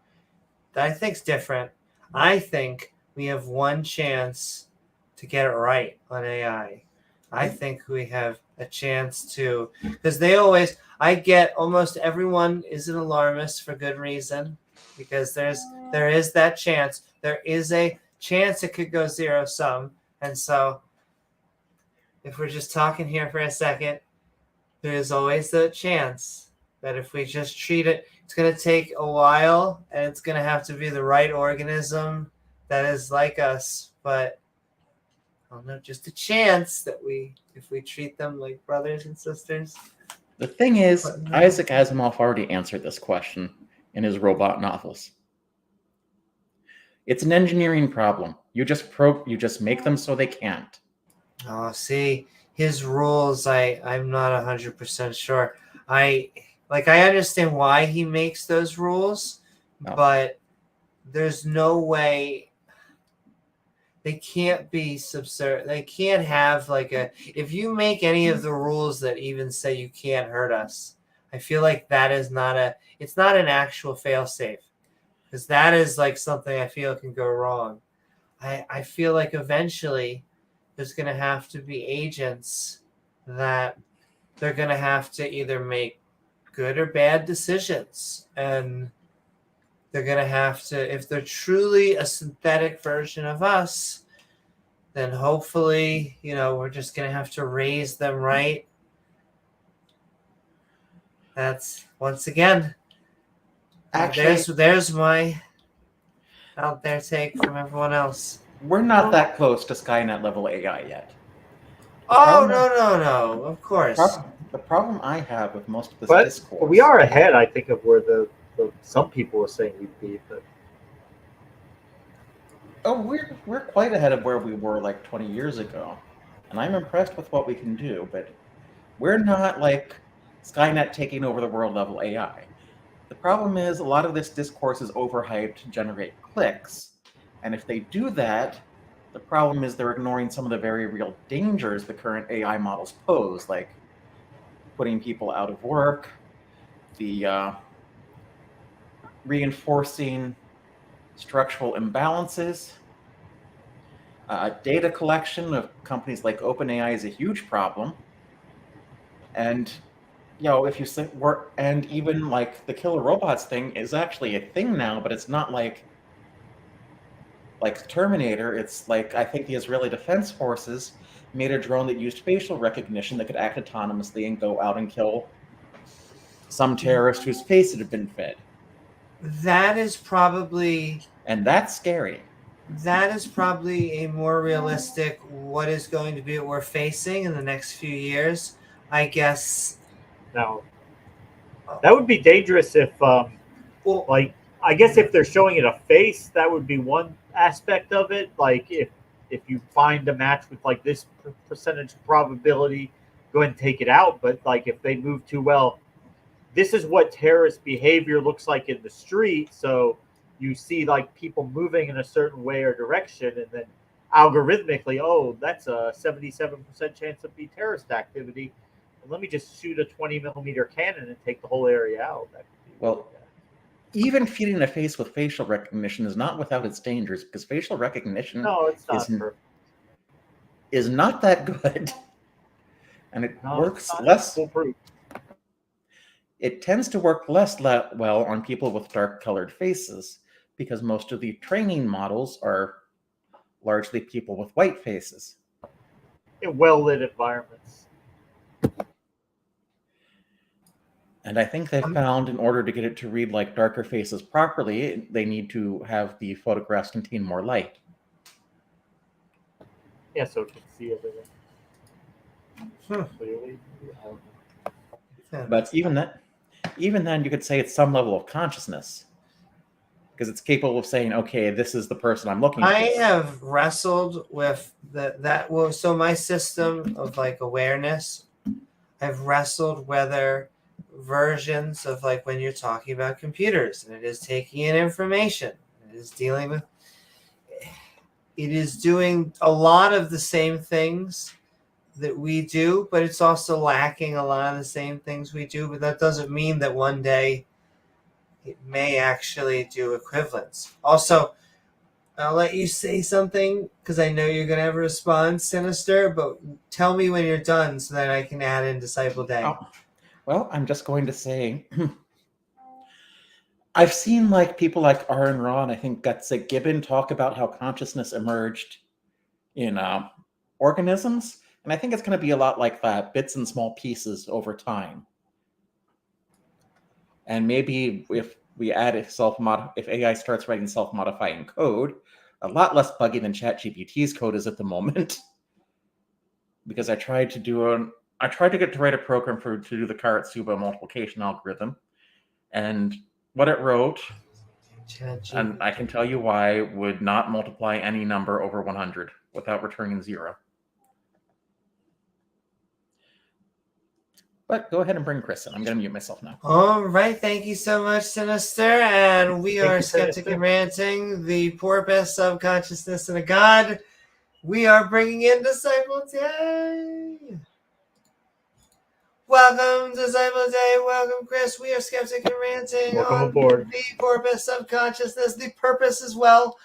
that I think's different. I think we have one chance get it right on AI. I think we have a chance to, because they always, I get almost everyone is an alarmist for good reason, because there is that chance. There is a chance it could go zero sum. And so if we're just talking here for a second, there is always the chance that if we just treat it, it's going to take a while and it's going to have to be the right organism that is like us. But I don't know, just a chance that if we treat them like brothers and sisters. The thing is, Isaac Asimov already answered this question in his robot novels. It's an engineering problem. You just make them so they can't. Oh, see, his rules, I'm not 100% sure. I understand why he makes those rules, but there's no way. They can't be subservient. They can't have if you make any of the rules that even say you can't hurt us, I feel like that is it's not an actual fail-safe, because that is like something I feel can go wrong. I feel like eventually there's going to have to be agents that they're going to have to either make good or bad decisions, and they're going to have to, if they're truly a synthetic version of us, then hopefully, we're just going to have to raise them right. That's, once again, Actually, there's my out there take from everyone else. We're not that close to Skynet level AI yet. No, of course. The problem I have with most of this discourse... But we are ahead, I think, of where some people were saying we'd be. But we're quite ahead of where we were like 20 years ago. And I'm impressed with what we can do, but we're not like Skynet taking over the world level AI. The problem is a lot of this discourse is overhyped to generate clicks. And if they do that, the problem is they're ignoring some of the very real dangers the current AI models pose, like putting people out of work, the reinforcing structural imbalances. Data collection of companies like OpenAI is a huge problem. And if you work, and even like the killer robots thing is actually a thing now, but it's not like Terminator. It's like, I think the Israeli Defense Forces made a drone that used facial recognition that could act autonomously and go out and kill some terrorist whose face had been fed. That is probably... And that's scary. That is probably a more realistic what is going to be what we're facing in the next few years, I guess. Now, that would be dangerous if, I guess if they're showing it a face, that would be one aspect of it. Like if you find a match with like this percentage probability, go ahead and take it out. But like if they move too well, this is what terrorist behavior looks like in the street. So you see like people moving in a certain way or direction, and then algorithmically, that's a 77% chance of be terrorist activity. And let me just shoot a 20-millimeter cannon and take the whole area out. Even feeding a face with facial recognition is not without its dangers, because facial recognition is not that good. And it works less. It tends to work less well on people with dark-colored faces, because most of the training models are largely people with white faces. In well-lit environments. And I think they found in order to get it to read like darker faces properly, they need to have the photographs contain more light. Yeah, so it can see everything. Clearly. But even then, you could say it's some level of consciousness, because it's capable of saying, okay, this is the person I'm looking for. I have wrestled with so my system of like awareness, I've wrestled whether versions of like when you're talking about computers and it is taking in information, it is dealing with, it is doing a lot of the same things that we do, but it's also lacking a lot of the same things we do. But that doesn't mean that one day it may actually do equivalence. Also, I'll let you say something because I know you're going to have a response, Sinister, but tell me when you're done so that I can add in Disciple Day. Oh, well, I'm just going to say I've seen like people like R and Raw, and I think that's like Gibbon talk about how consciousness emerged in organisms, and I think it's going to be a lot like that, bits and small pieces over time. And maybe if we add if AI starts writing self-modifying code, a lot less buggy than ChatGPT's code is at the moment. Because I tried to get to write a program to do the Karatsuba multiplication algorithm, and what it wrote, and I can tell you why, would not multiply any number over 100 without returning 0. But go ahead and bring Chris in. I'm going to mute myself now. All right. Thank you so much, Sinister. And we Thank are you, Skeptic Sinister. and Ranting, the porpoise of consciousness and a god. We are bringing in Disciple Day. Welcome, Disciple Day. Welcome, Chris. We are Skeptic and Ranting. Welcome on aboard. The porpoise of consciousness, the purpose as well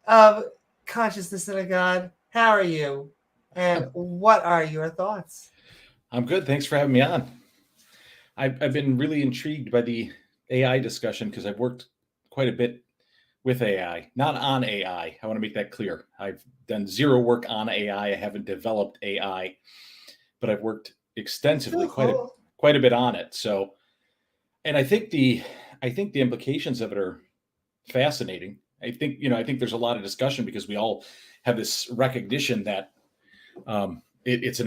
of consciousness and a god. How are you? And what are your thoughts? I'm good. Thanks for having me on. I've been really intrigued by the AI discussion because I've worked quite a bit with AI, not on AI. I want to make that clear. I've done 0 work on AI. I haven't developed AI, but I've worked extensively, quite a bit on it. So, and I think the implications of it are fascinating. I think there's a lot of discussion because we all have this recognition that it has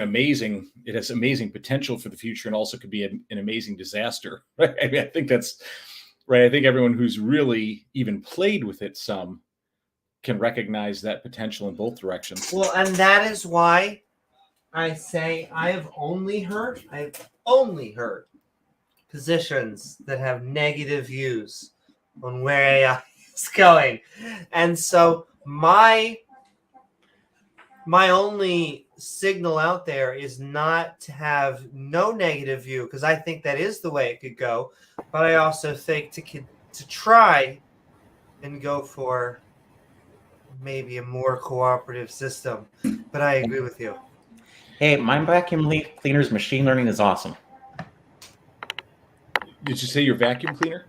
amazing potential for the future, and also could be an amazing disaster. Right? I mean, I think that's right. I think everyone who's really even played with it some can recognize that potential in both directions. Well, and that is why I say I've only heard positions that have negative views on where AI is going. And so my only signal out there is not to have no negative view, because I think that is the way it could go. But I also think to try and go for maybe a more cooperative system. But I agree with you. Hey, my vacuum cleaner's machine learning is awesome. Did you say your vacuum cleaner?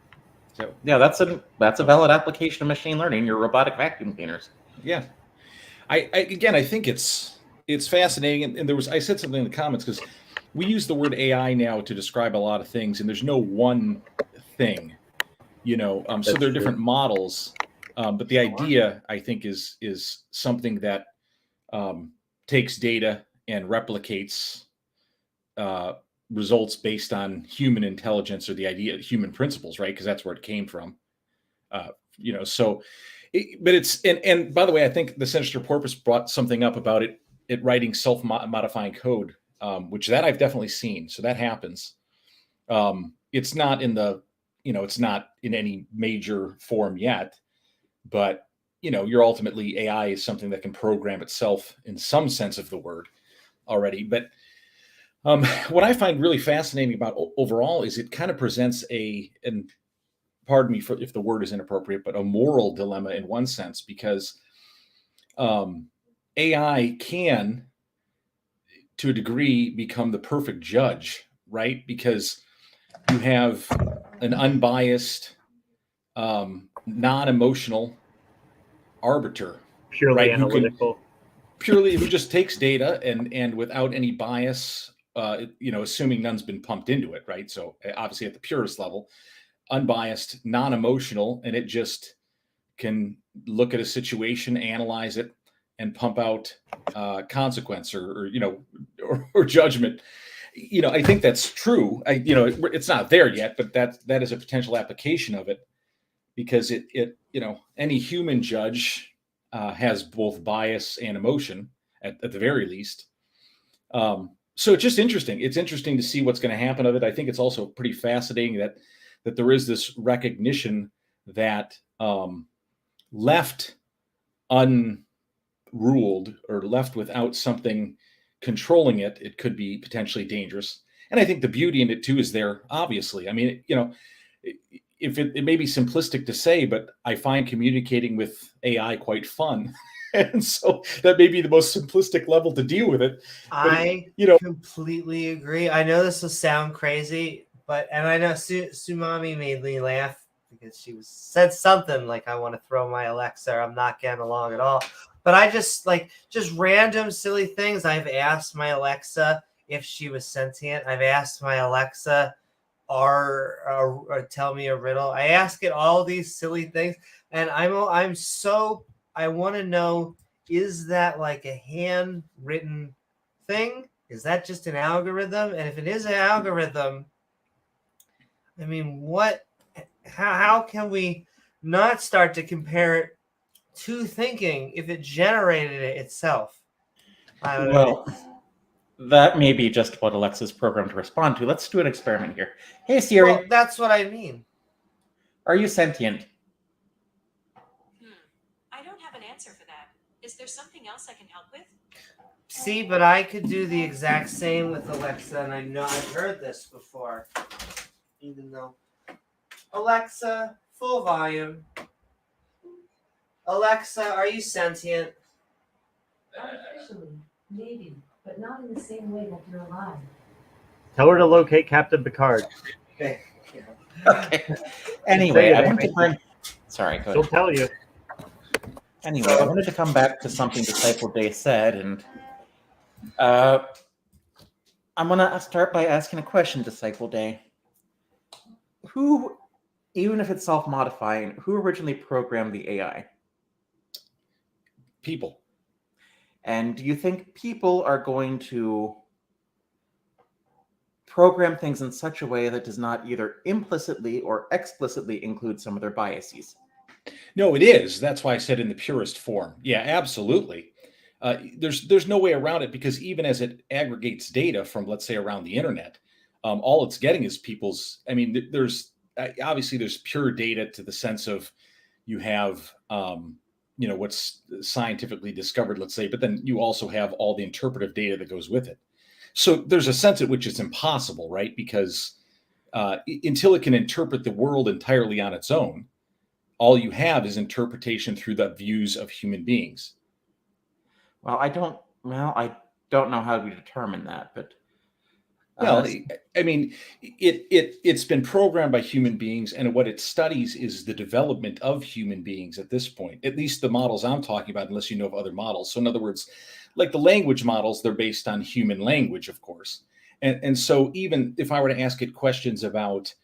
Yeah, that's a valid application of machine learning. Your robotic vacuum cleaners. Yeah, I think it's fascinating, and I said something in the comments because we use the word AI now to describe a lot of things, and there's no one thing, so there are different models, but the idea, I think, is something that takes data and replicates results based on human intelligence, or the idea of human principles, right? Because that's where it came from. So, but it's, and by the way, I think the Sinister Porpoise brought something up about it writing self-modifying code, which that I've definitely seen. So that happens. It's not it's not in any major form yet, but you're ultimately, AI is something that can program itself in some sense of the word already. But what I find really fascinating about overall is it kind of presents and pardon me if the word is inappropriate, but a moral dilemma in one sense, because AI can, to a degree, become the perfect judge, right? Because you have an unbiased, non-emotional arbiter, Purely right? analytical. Who just takes data and without any bias, assuming none's been pumped into it, right? So obviously at the purest level, unbiased, non-emotional, and it just can look at a situation, analyze it, and pump out consequence or judgment. I think that's true. It's not there yet, but that is a potential application of it, because it any human judge has both bias and emotion at the very least. So it's just interesting. It's interesting to see what's going to happen of it. I think it's also pretty fascinating that there is this recognition that left unruled, or left without something controlling it, it could be potentially dangerous. And I think the beauty in it too is there, obviously. I mean, it may be simplistic to say, but I find communicating with AI quite fun. And so that may be the most simplistic level to deal with it. I completely agree. I know this will sound crazy, and I know Sumami made me laugh because she said something like, I want to throw my Alexa, or I'm not getting along at all. But I just random silly things. I've asked my Alexa if she was sentient. I've asked my Alexa or tell me a riddle. I ask it all these silly things, and I want to know, is that like a handwritten thing? Is that just an algorithm? And if it is an algorithm, I mean, how can we not start to compare it to thinking if it generated it itself? I don't know. That may be just what Alexa's programmed to respond to. Let's do an experiment here. Hey, Siri. Well, that's what I mean. Are you sentient? I don't have an answer for that. Is there something else I can help with? See, but I could do the exact same with Alexa, and I know I've heard this before. Even though... Alexa, full volume. Alexa, are you sentient? Officially, maybe, but not in the same way that you're alive. Tell her to locate Captain Picard. Okay. Okay. Anyway, I want to find... Sorry, go She'll ahead. tell you. Anyway, I wanted to come back to something Disciple Day said, and I'm going to start by asking a question, Disciple Day. Who, even if it's self-modifying, who originally programmed the AI? People. And do you think people are going to program things in such a way that does not either implicitly or explicitly include some of their biases? No, it is. That's why I said in the purest form. Yeah, absolutely. There's no way around it, because even as it aggregates data from, let's say, around the internet, all it's getting is people's. I mean, there's obviously there's pure data to the sense of you have what's scientifically discovered, let's say, but then you also have all the interpretive data that goes with it. So there's a sense at which it's impossible, right? Because until it can interpret the world entirely on its own, all you have is interpretation through the views of human beings. Well, I don't know how to determine that, but well, I mean, it's been programmed by human beings, and what it studies is the development of human beings at this point, at least the models I'm talking about, unless you know of other models. So in other words, like the language models, they're based on human language, of course. And so even if I were to ask it questions about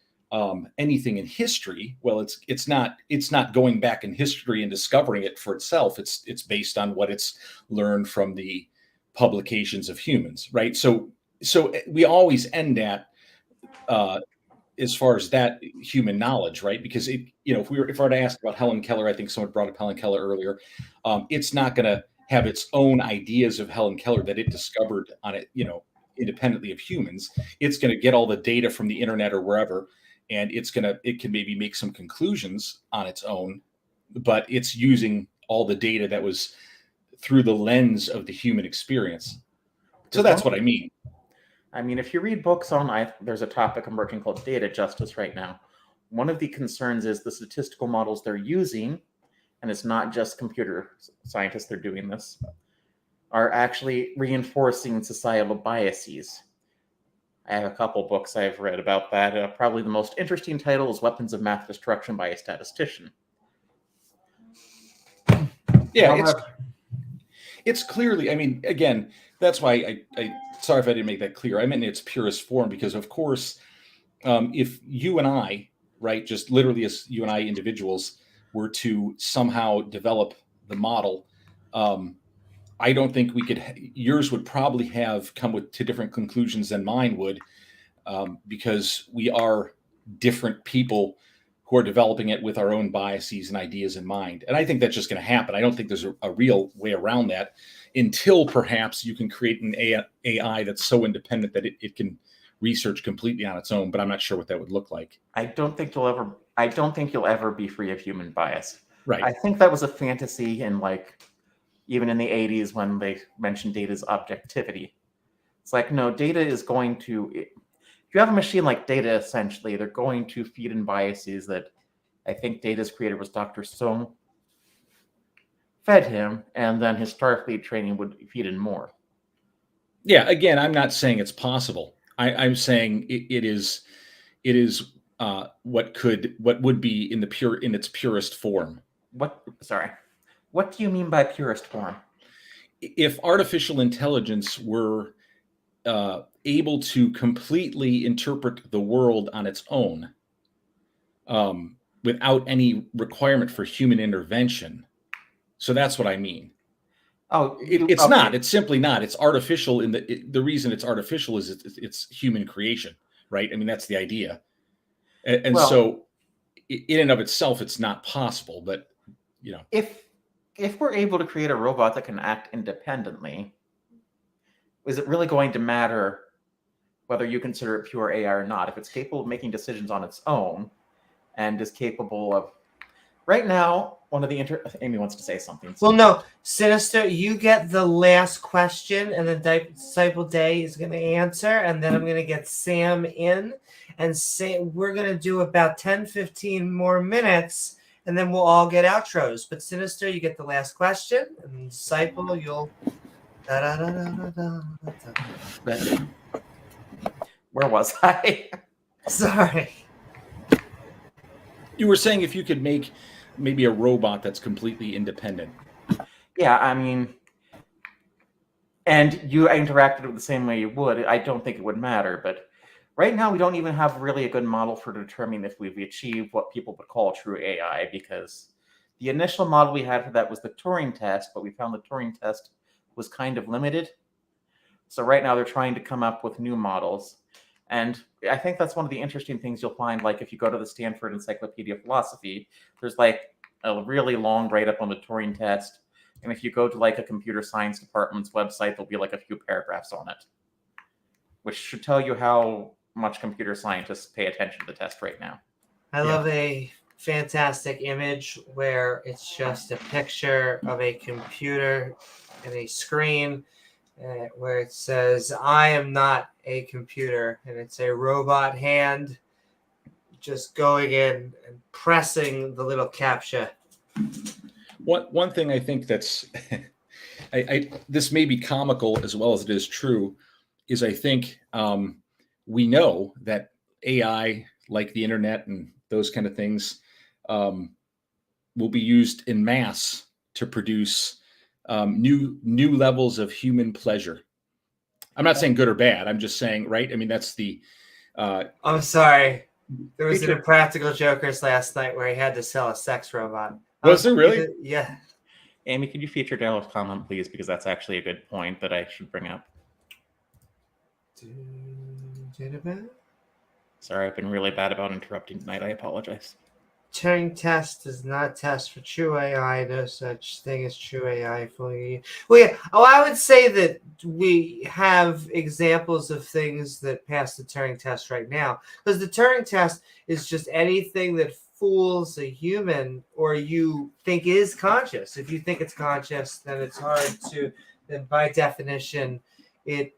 anything in history, well, it's not going back in history and discovering it for itself. It's based on what it's learned from the publications of humans, right? So we always end at as far as that human knowledge, right? Because if I were to ask about Helen Keller, I think someone brought up Helen Keller earlier. It's not going to have its own ideas of Helen Keller that it discovered on it, independently of humans. It's going to get all the data from the internet or wherever, and it can maybe make some conclusions on its own, but it's using all the data that was through the lens of the human experience. So that's what I mean. I mean, if you read books on, there's a topic I'm working called data justice right now. One of the concerns is the statistical models they're using, and it's not just computer scientists that are doing this, are actually reinforcing societal biases. I have a couple books I've read about that. Probably the most interesting title is Weapons of Math Destruction by a Statistician. Yeah, it's clearly, I mean, again, that's why I sorry if I didn't make that clear. I meant in its purest form, because of course, if you and I, right, just literally as you and I individuals were to somehow develop the model, I don't think yours would probably have come to different conclusions than mine would, because we are different people who are developing it with our own biases and ideas in mind. And I think that's just going to happen. I don't think there's a real way around that until perhaps you can create an AI that's so independent that it can research completely on its own, but I'm not sure what that would look like. I don't think you'll ever be free of human bias. Right. I think that was a fantasy in even in the 80s when they mentioned data's objectivity. It's like, no, data is going to you have a machine like Data, essentially, they're going to feed in biases that I think Data's creator was Dr. Sung, fed him, and then his Starfleet training would feed in more. Yeah, again, I'm not saying it's possible. I'm saying it is what would be in its purest form. What do you mean by purest form? If artificial intelligence were able to completely interpret the world on its own, without any requirement for human intervention, so that's what I mean. Oh, it's okay. not. It's simply not. It's artificial. The reason it's artificial is it's human creation, right? I mean, that's the idea, and Well, so in and of itself, it's not possible. But if we're able to create a robot that can act independently, is it really going to matter whether you consider it pure AI or not? If it's capable of making decisions on its own and is capable of, right now, one of the Amy wants to say something. Well, no, Sinister, you get the last question, and then Disciple Day is going to answer, and then I'm going to get Sam in, and we're going to do about 10-15 more minutes, and then we'll all get outros. But Sinister, you get the last question, and Disciple, you'll... Where was I? Sorry. You were saying if you could make maybe a robot that's completely independent. Yeah, I mean, and you interacted with the same way you would, I don't think it would matter. But right now, we don't even have really a good model for determining if we've achieved what people would call true AI, because the initial model we had for that was the Turing test, but we found the Turing test was kind of limited. So right now, they're trying to come up with new models. And I think that's one of the interesting things you'll find, like if you go to the Stanford Encyclopedia of Philosophy, there's like a really long write-up on the Turing test. And if you go to like a computer science department's website, there'll be like a few paragraphs on it, which should tell you how much computer scientists pay attention to the test right now. I love a fantastic image where it's just a picture of a computer and a screen where it says, "I am not a computer," and it's a robot hand just going in and pressing the little CAPTCHA. One thing I think that's this may be comical as well as it is true is I think we know that AI, like the internet and those kind of things, will be used in mass to produce new levels of human pleasure. I'm not saying good or bad. I'm just saying, right? I mean, that's the. I'm sorry. There was an Impractical Jokers last night where he had to sell a sex robot. Was there really? Yeah. Amy, could you feature Daryl's comment, please? Because that's actually a good point that I should bring up. Sorry, I've been really bad about interrupting tonight. I apologize. Turing test does not test for true AI. No such thing as true AI. Fully. Well, yeah. Oh, I would say that we have examples of things that pass the Turing test right now, because the Turing test is just anything that fools a human or you think is conscious. If you think it's conscious, then it's hard to. Then by definition, it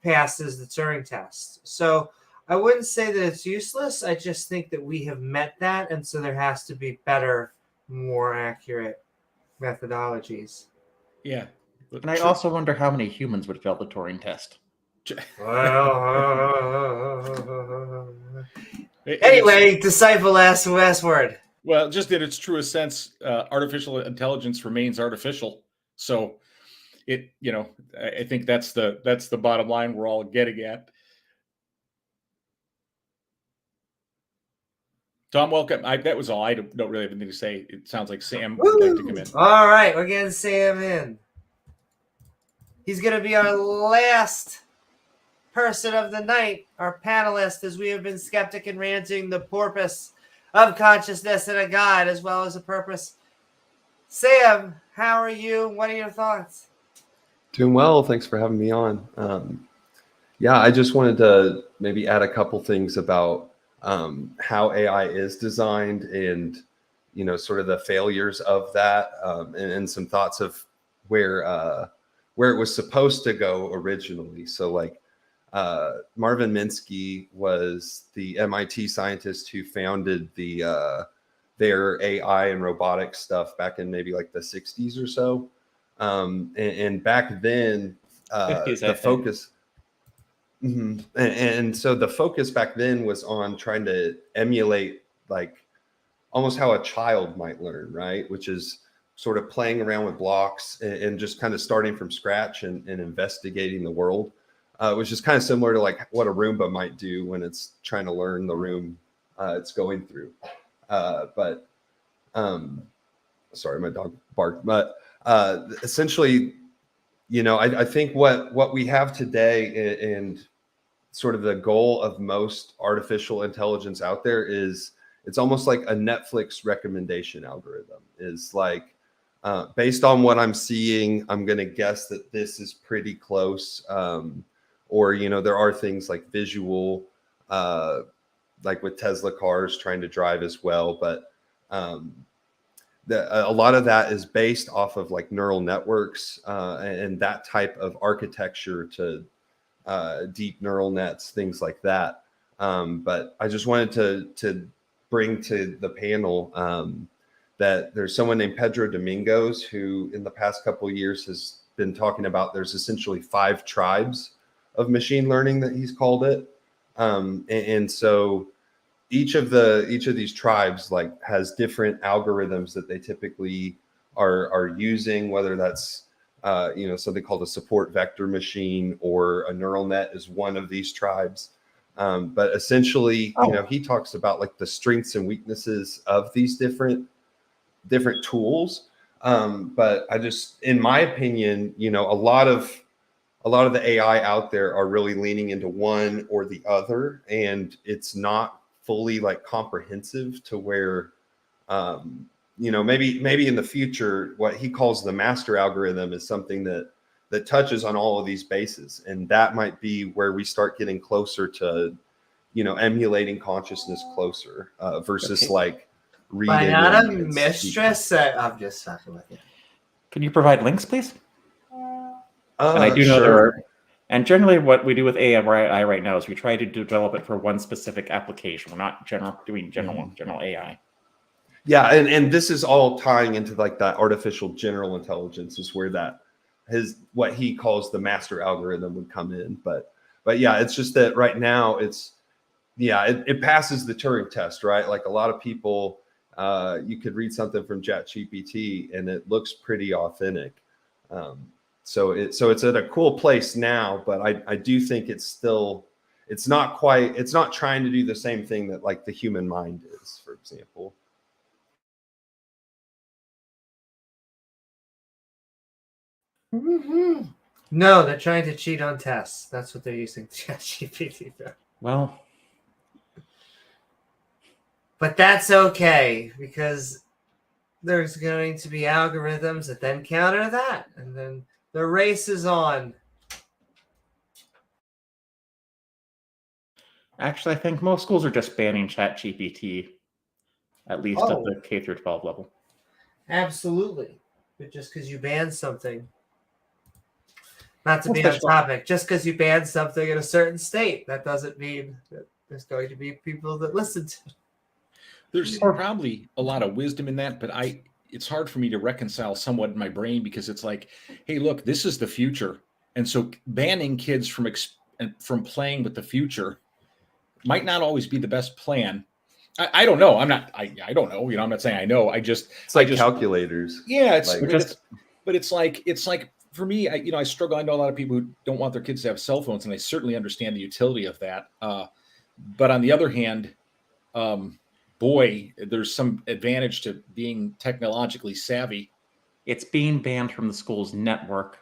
passes the Turing test. So I wouldn't say that it's useless. I just think that we have met that, and so there has to be better, more accurate methodologies. Yeah. And I also wonder how many humans would fail the Turing test. Anyway, Disciple last word. Well, just in its truest sense, artificial intelligence remains artificial. So it, I think that's the bottom line we're all getting at. Tom, welcome. That was all. I don't really have anything to say. It sounds like Sam would like to come in. All right, we're getting Sam in. He's going to be our last person of the night, our panelist, as we have been skeptic and ranting the purpose of consciousness and a God, as well as a purpose. Sam, how are you? What are your thoughts? Doing well. Thanks for having me on. I just wanted to maybe add a couple things about how AI is designed and, sort of the failures of that, and some thoughts of where it was supposed to go originally. So Marvin Minsky was the MIT scientist who founded their AI and robotics stuff back in maybe like the 60s or so. And back then, 50s, the focus. Mhm. And so the focus back then was on trying to emulate like almost how a child might learn, right? Which is sort of playing around with blocks and just kind of starting from scratch and investigating the world, which is kind of similar to like what a Roomba might do when it's trying to learn the room it's going through. Sorry, my dog barked. But essentially, you know, I think what we have today and sort of the goal of most artificial intelligence out there is it's almost like a Netflix recommendation algorithm. Is like based on what I'm seeing, I'm going to guess that this is pretty close. Or, you know, there are things like visual, like with Tesla cars trying to drive as well. But a lot of that is based off of like neural networks and that type of architecture to deep neural nets, things like that. But I just wanted to bring to the panel that there's someone named Pedro Domingos who in the past couple of years has been talking about there's essentially 5 tribes of machine learning that he's called it. And so each of these tribes like has different algorithms that they typically are using, whether that's you know, something called a support vector machine or a neural net is one of these tribes. But essentially, you know, he talks about like the strengths and weaknesses of these different tools. But I just, in my opinion, you know, a lot of the AI out there are really leaning into one or the other, and it's not fully like comprehensive to where, you know, maybe in the future, what he calls the master algorithm is something that touches on all of these bases. And that might be where we start getting closer to, you know, emulating consciousness closer versus like reading. By not a mistress, I'm just fucking with you. Can you provide links, please? And I do know sure. there are, and generally what we do with AI right now is we try to develop it for one specific application. We're not doing general AI. Yeah, and this is all tying into like that artificial general intelligence is where that what he calls the master algorithm would come in. But yeah, it's just that right now it passes the Turing test, right? Like a lot of people, you could read something from ChatGPT and it looks pretty authentic. So it's at a cool place now, but I do think it's not trying to do the same thing that like the human mind is, for example. Mm-hmm. No, they're trying to cheat on tests. That's what they're using ChatGPT for. Well, but that's okay because there's going to be algorithms that then counter that, and then the race is on. actually, I think most schools are just banning ChatGPT, at least at the K through 12 level. Absolutely. But just because you ban something, not to be on topic, just because you ban something in a certain state, that doesn't mean that there's going to be people that listen to it. There's probably a lot of wisdom in that, but it's hard for me to reconcile somewhat in my brain because it's like, hey, look, this is the future. And so banning kids from playing with the future might not always be the best plan. I don't know. I don't know. You know, I'm not saying I know. It's like calculators. Yeah, it's like for me, I struggle. I know a lot of people who don't want their kids to have cell phones, and I certainly understand the utility of that. But on the other hand, boy, there's some advantage to being technologically savvy. It's being banned from the school's network.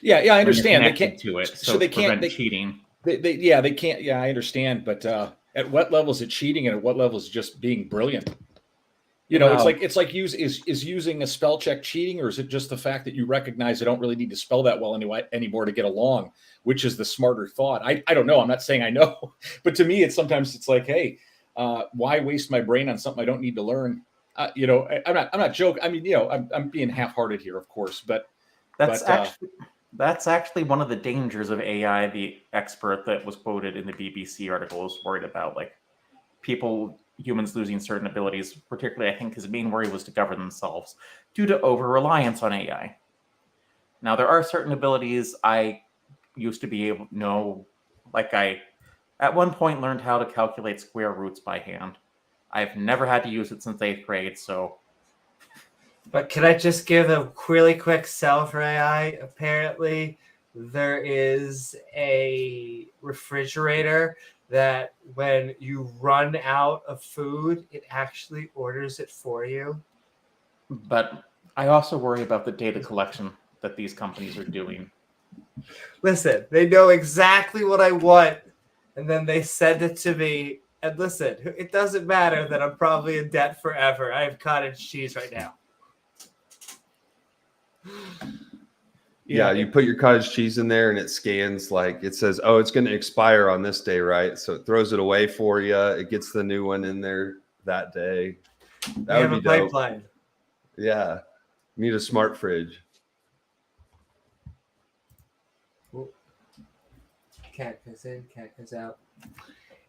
Yeah, I understand. They can't do it, so they can't cheating. They can't. Yeah, I understand. But at what level is it cheating, and at what level is it just being brilliant? You know, it's like is using a spell check cheating, or is it just the fact that you recognize I don't really need to spell that well anymore to get along? Which is the smarter thought? I don't know. I'm not saying I know, but to me, sometimes it's like, hey, why waste my brain on something I don't need to learn? You know, I'm not joking. I mean, you know, I'm being half-hearted here, of course, but that's That's actually one of the dangers of AI. The expert that was quoted in the BBC article was worried about, like, humans losing certain abilities. Particularly, I think his main worry was to govern themselves due to over-reliance on AI. Now, there are certain abilities I used to be able to know, like I, at one point, learned how to calculate square roots by hand. I've never had to use it since 8th grade, so... But can I just give a really quick sell for AI? Apparently, there is a refrigerator that when you run out of food, it actually orders it for you. But I also worry about the data collection that these companies are doing. Listen, they know exactly what I want, and then they send it to me. And listen, it doesn't matter that I'm probably in debt forever. I have cottage cheese right now. Yeah, you put your cottage cheese in there and it scans, like it says, oh, it's going to expire on this day, right? So it throws it away for you. It gets the new one in there that day. That would be dope. Pipeline. Yeah. You need a smart fridge. Cat goes in, cat goes out.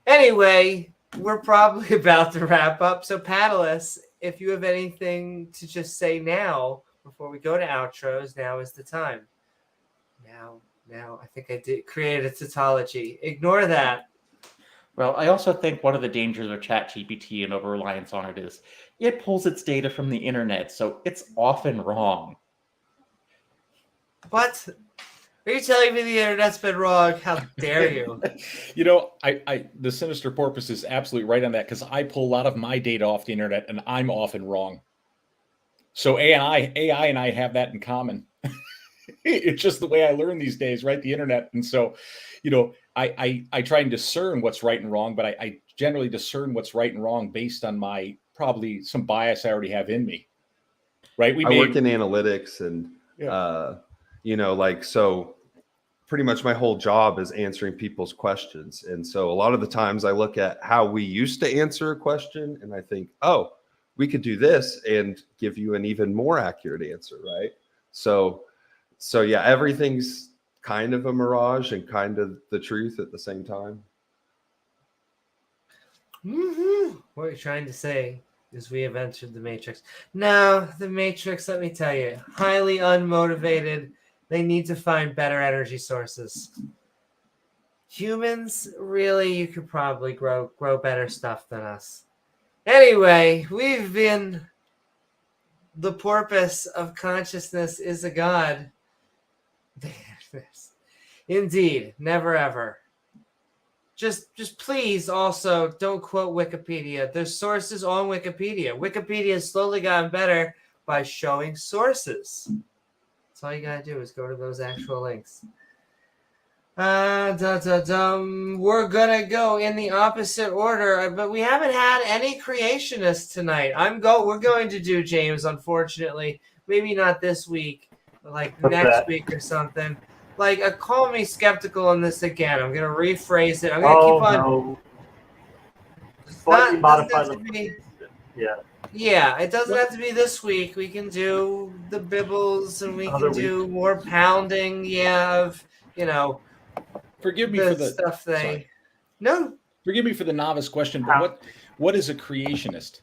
Anyway, we're probably about to wrap up. So, panelists, if you have anything to just say now before we go to outros, now is the time. Now, I think I did create a tautology. Ignore that. Well, I also think one of the dangers of ChatGPT and over-reliance on it is it pulls its data from the internet, so it's often wrong. What? Are you telling me the internet's been wrong? How dare you? You know, the Sinister Porpoise is absolutely right on that, because I pull a lot of my data off the internet and I'm often wrong. So AI and I have that in common. It's just the way I learn these days, right? The internet. And so, you know, I try and discern what's right and wrong, but I generally discern what's right and wrong based on probably some bias I already have in me. Right? I work in analytics and, you know, like, so pretty much my whole job is answering people's questions. And so a lot of the times I look at how we used to answer a question and I think, oh, we could do this and give you an even more accurate answer, right? So yeah, everything's kind of a mirage and kind of the truth at the same time. Mm-hmm. What you're trying to say is we have entered the Matrix. No, the Matrix, let me tell you, highly unmotivated. They need to find better energy sources. Humans, really, you could probably grow better stuff than us. Anyway, we've been the porpoise of consciousness is a god. Indeed, never ever. Just please also don't quote Wikipedia. There's sources on Wikipedia. Wikipedia has slowly gotten better by showing sources. That's all you gotta do is go to those actual links. We're gonna go in the opposite order, but we haven't had any creationists tonight. We're going to do James, unfortunately. Maybe not this week, but like next week or something. Like, call me skeptical on this again. I'm gonna rephrase it. I'm gonna keep on. No. Slightly modify the. Yeah. Yeah, it doesn't have to be this week. We can do the Bibbles and we can do more pounding. Yeah, of Forgive me for the stuff they. Sorry. No. Forgive me for the novice question, but what is a creationist?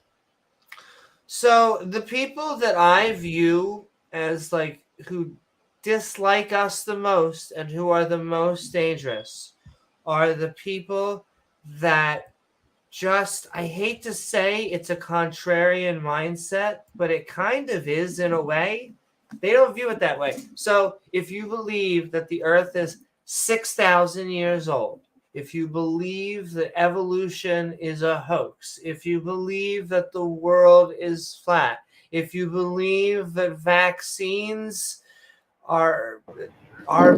So the people that I view as like who dislike us the most and who are the most dangerous are the people that just, I hate to say it's a contrarian mindset, but it kind of is in a way. They don't view it that way. So if you believe that the earth is 6,000 years old, if you believe that evolution is a hoax, if you believe that the world is flat, if you believe that vaccines are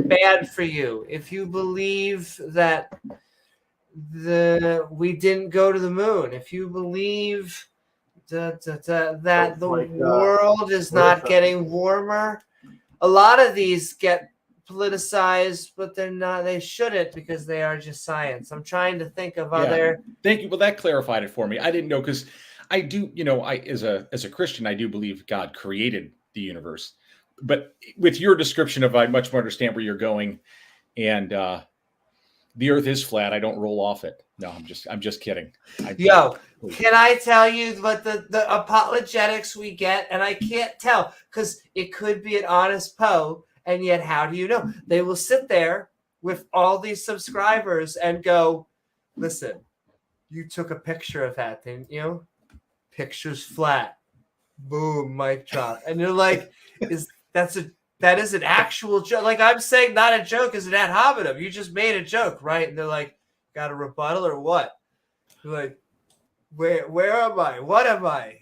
bad for you, if you believe that we didn't go to the moon, if you believe that the world is not getting warmer, a lot of these get politicized, but they're not. They shouldn't, because they are just science. I'm trying to think of other. Thank you. Well, that clarified it for me. I didn't know, because I do, as a Christian, I do believe God created the universe, but with your description of, I much more understand where you're going, and the Earth is flat. I don't roll off it. No, I'm just kidding. Yo, can I tell you what the apologetics we get? And I can't tell because it could be an honest Poe, and yet how do you know? They will sit there with all these subscribers and go, listen, you took a picture of that, didn't you? Picture's flat. Boom, mic drop. And you're like, that is an actual joke. Like I'm saying, not a joke is an ad hominem. You just made a joke, right? And they're like, got a rebuttal or what? You're like, where am I? What am I?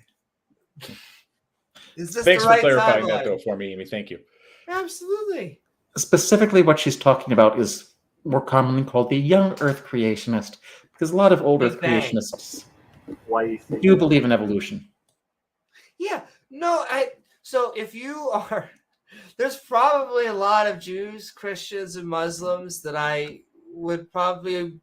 Is this Thanks the right for clarifying timeline? that, though, for me, Amy. Thank you. Absolutely. Specifically, what she's talking about is more commonly called the young Earth creationist, because a lot of old Big Earth Bang. creationists Why you say do believe in evolution. Yeah. No, so if you are, there's probably a lot of Jews, Christians, and Muslims that I would probably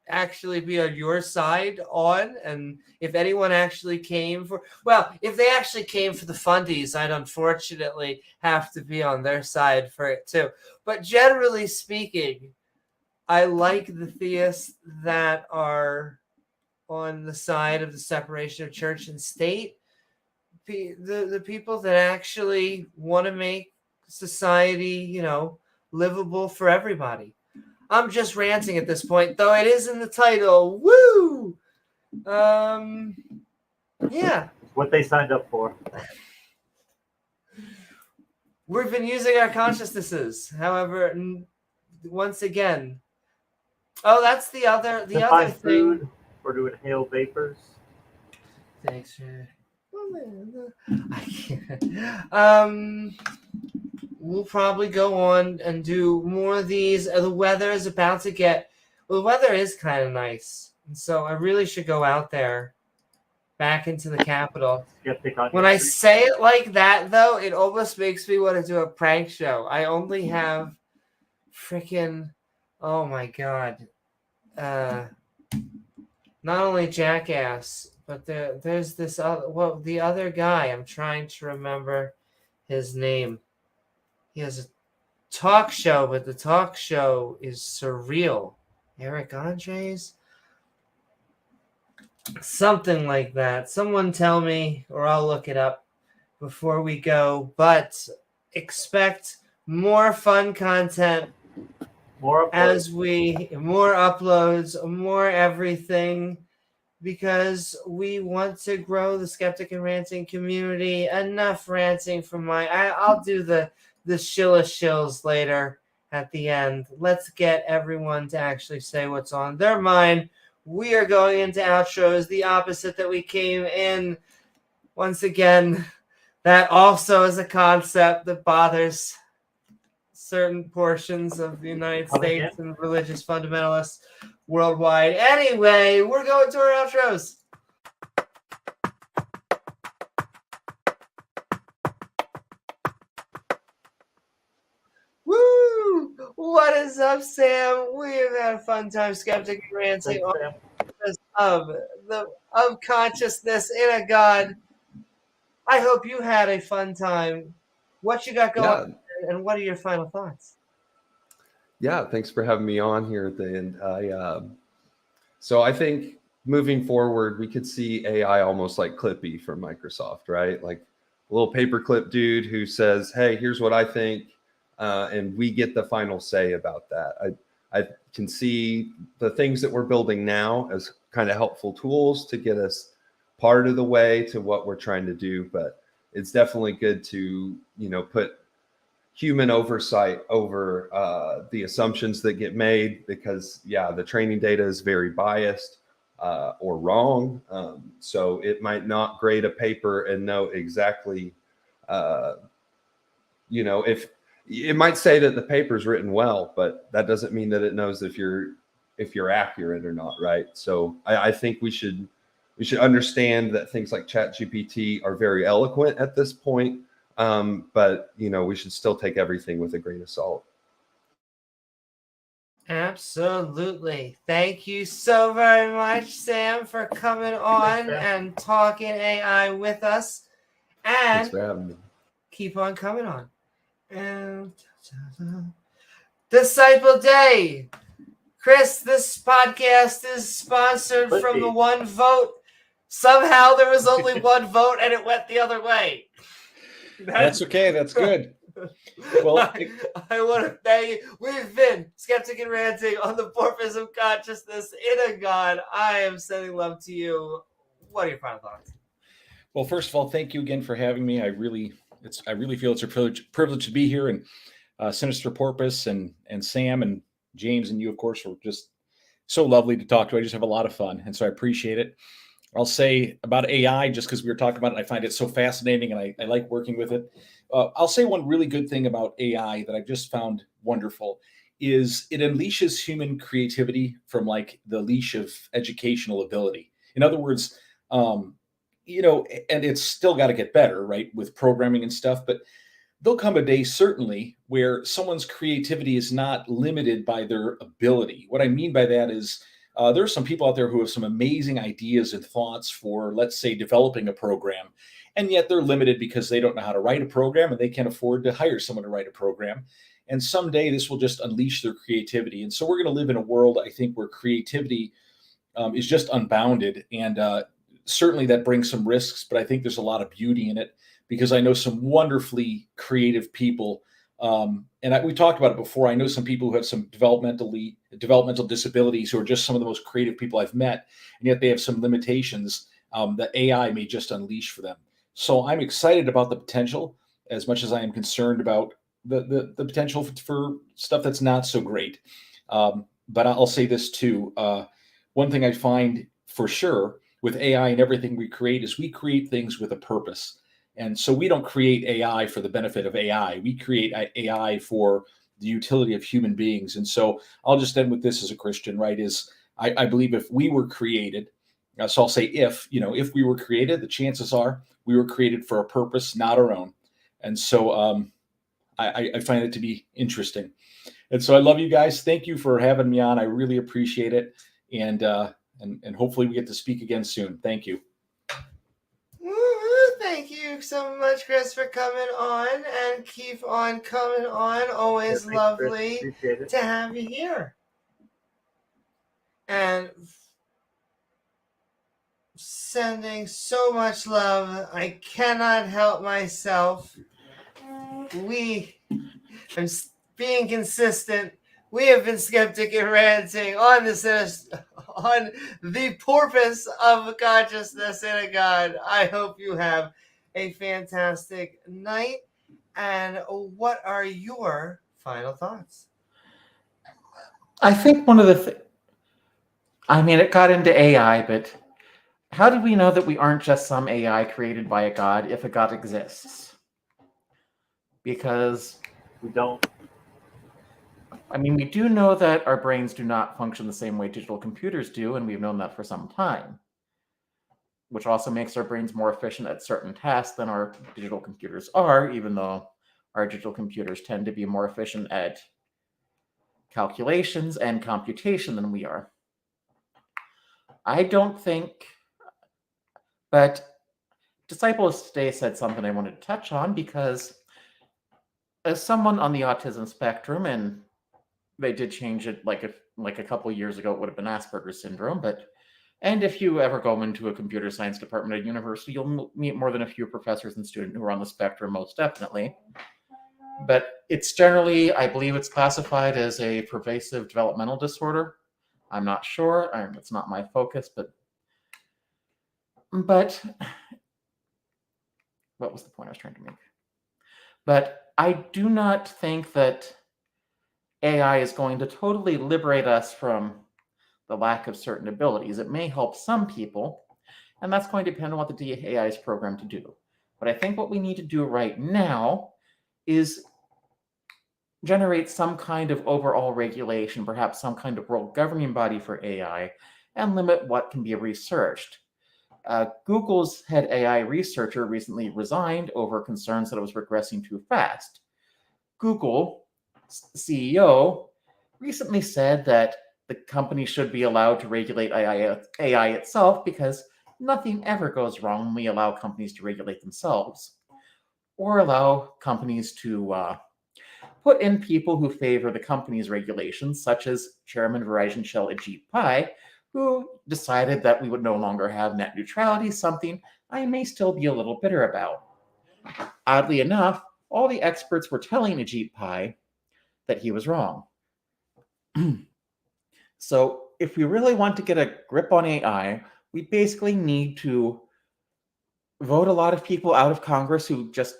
actually be on your side on. And if anyone actually came for, well, if they actually came for the fundies, I'd unfortunately have to be on their side for it too. But generally speaking, I like the theists that are on the side of the separation of church and state. The people that actually want to make society, livable for everybody. I'm just ranting at this point, though it is in the title. Woo! Yeah. what they signed up for. We've been using our consciousnesses. However, once again, that's the other Find thing. food or to inhale vapors. Thanks for. I can't. We'll probably go on and do more of these. The weather is about to get. Well, the weather is kind of nice, and so I really should go out there, back into the capital. Skeptic on When I say it like that, though, it almost makes me want to do a prank show. I only have freaking. Oh my god. Not only Jackass, but there's this other, the other guy. I'm trying to remember his name. He has a talk show, but the talk show is surreal. Eric Andres? Something like that. Someone tell me, or I'll look it up before we go. But expect more fun content more more uploads, more everything, because we want to grow the Skeptic and Ranting community. Enough ranting from I'll do the shills later at the end. Let's get everyone to actually say what's on their mind. We are going into outros, the opposite that we came in. Once again, that also is a concept that bothers certain portions of the United States and religious fundamentalists worldwide. Anyway, we're going to our outros. Woo! What is up, Sam? We have had a fun time Skeptic and Ranting of consciousness in a god. I hope you had a fun time. What you got going, and what are your final thoughts? Yeah, thanks for having me on here at the end. So I think moving forward, we could see AI almost like Clippy from Microsoft, right? Like a little paperclip dude who says, "Hey, here's what I think," and we get the final say about that. I can see the things that we're building now as kind of helpful tools to get us part of the way to what we're trying to do, but it's definitely good to put human oversight over the assumptions that get made, because the training data is very biased or wrong. So it might not grade a paper and know exactly, if it might say that the paper's written well, but that doesn't mean that it knows if you're accurate or not, right? So I think we should understand that things like ChatGPT are very eloquent at this point. But we should still take everything with a grain of salt. Absolutely. Thank you so very much, Sam, for coming on and talking AI with us. And Thanks for having me. Keep on coming on. And Disciple Day. Chris, this podcast is sponsored from the one vote. Somehow there was only one vote and it went the other way. That's okay. That's good. Well, I want to thank you. We've been Skeptic and Ranting on the purpose of consciousness in a God. I am sending love to you. What are your final thoughts? Well, first of all, thank you again for having me. I really feel it's a privilege to be here, and Sinister Porpoise and Sam and James and you, of course, were just so lovely to talk to. I just have a lot of fun, and so I appreciate it. I'll say about AI, just because we were talking about it, I find it so fascinating, and I like working with it. I'll say one really good thing about AI that I've just found wonderful is it unleashes human creativity from like the leash of educational ability. In other words, you know, and it's still got to get better, right, with programming and stuff, but there'll come a day certainly where someone's creativity is not limited by their ability. What I mean by that is there are some people out there who have some amazing ideas and thoughts for, let's say, developing a program, and yet they're limited because they don't know how to write a program and they can't afford to hire someone to write a program. And someday this will just unleash their creativity. And so we're going to live in a world, I think, where creativity is just unbounded. And certainly that brings some risks, but I think there's a lot of beauty in it because I know some wonderfully creative people. And we talked about it before. I know some people who have some developmental disabilities who are just some of the most creative people I've met, and yet they have some limitations that AI may just unleash for them. So I'm excited about the potential as much as I am concerned about the potential for stuff that's not so great. But I'll say this too. One thing I find for sure with AI and everything we create is we create things with a purpose. And so we don't create AI for the benefit of AI. We create AI for the utility of human beings. And so I'll just end with this as a Christian, right? Is I believe if we were created, so I'll say if we were created, the chances are we were created for a purpose, not our own. And so I find it to be interesting. And so I love you guys. Thank you for having me on. I really appreciate it. And hopefully we get to speak again soon. Thank you. Thank you so much, Chris, for coming on, and keep on coming on. Always lovely to have you here. And sending so much love. I cannot help myself. I'm being consistent. We have been Skeptic and Ranting on the purpose of consciousness in a God. I hope you have a fantastic night. And what are your final thoughts? I think one of the it got into AI, but how do we know that we aren't just some AI created by a God if a God exists? Because we don't. We do know that our brains do not function the same way digital computers do, and we've known that for some time, which also makes our brains more efficient at certain tasks than our digital computers are, even though our digital computers tend to be more efficient at calculations and computation than we are. I don't think, but Disciple Day said something I wanted to touch on, because as someone on the autism spectrum, and they did change it like a couple of years ago, it would have been Asperger's syndrome, and if you ever go into a computer science department at university, you'll meet more than a few professors and students who are on the spectrum, most definitely. But it's generally, I believe it's classified as a pervasive developmental disorder. I'm not sure. It's not my focus, but what was the point I was trying to make? But I do not think that AI is going to totally liberate us from the lack of certain abilities. It may help some people, and that's going to depend on what the AI is programmed to do. But I think what we need to do right now is generate some kind of overall regulation, perhaps some kind of world governing body for AI, and limit what can be researched. Google's head AI researcher recently resigned over concerns that it was regressing too fast. Google CEO recently said that the company should be allowed to regulate AI itself, because nothing ever goes wrong when we allow companies to regulate themselves, or allow companies to put in people who favor the company's regulations, such as Chairman Verizon Shell Ajit Pai, who decided that we would no longer have net neutrality, something I may still be a little bitter about. Oddly enough, all the experts were telling Ajit Pai that he was wrong. So if we really want to get a grip on AI, we basically need to vote a lot of people out of Congress who just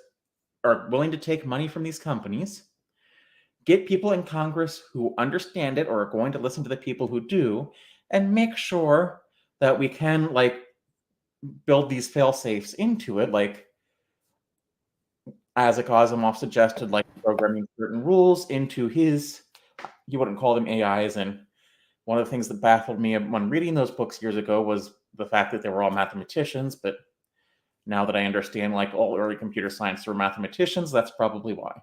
are willing to take money from these companies, get people in Congress who understand it or are going to listen to the people who do, and make sure that we can build these fail-safes into it, like as Asimov suggested, like programming certain rules into his, he wouldn't call them AIs, and one of the things that baffled me when reading those books years ago was the fact that they were all mathematicians, but now that I understand all early computer science were mathematicians, that's probably why.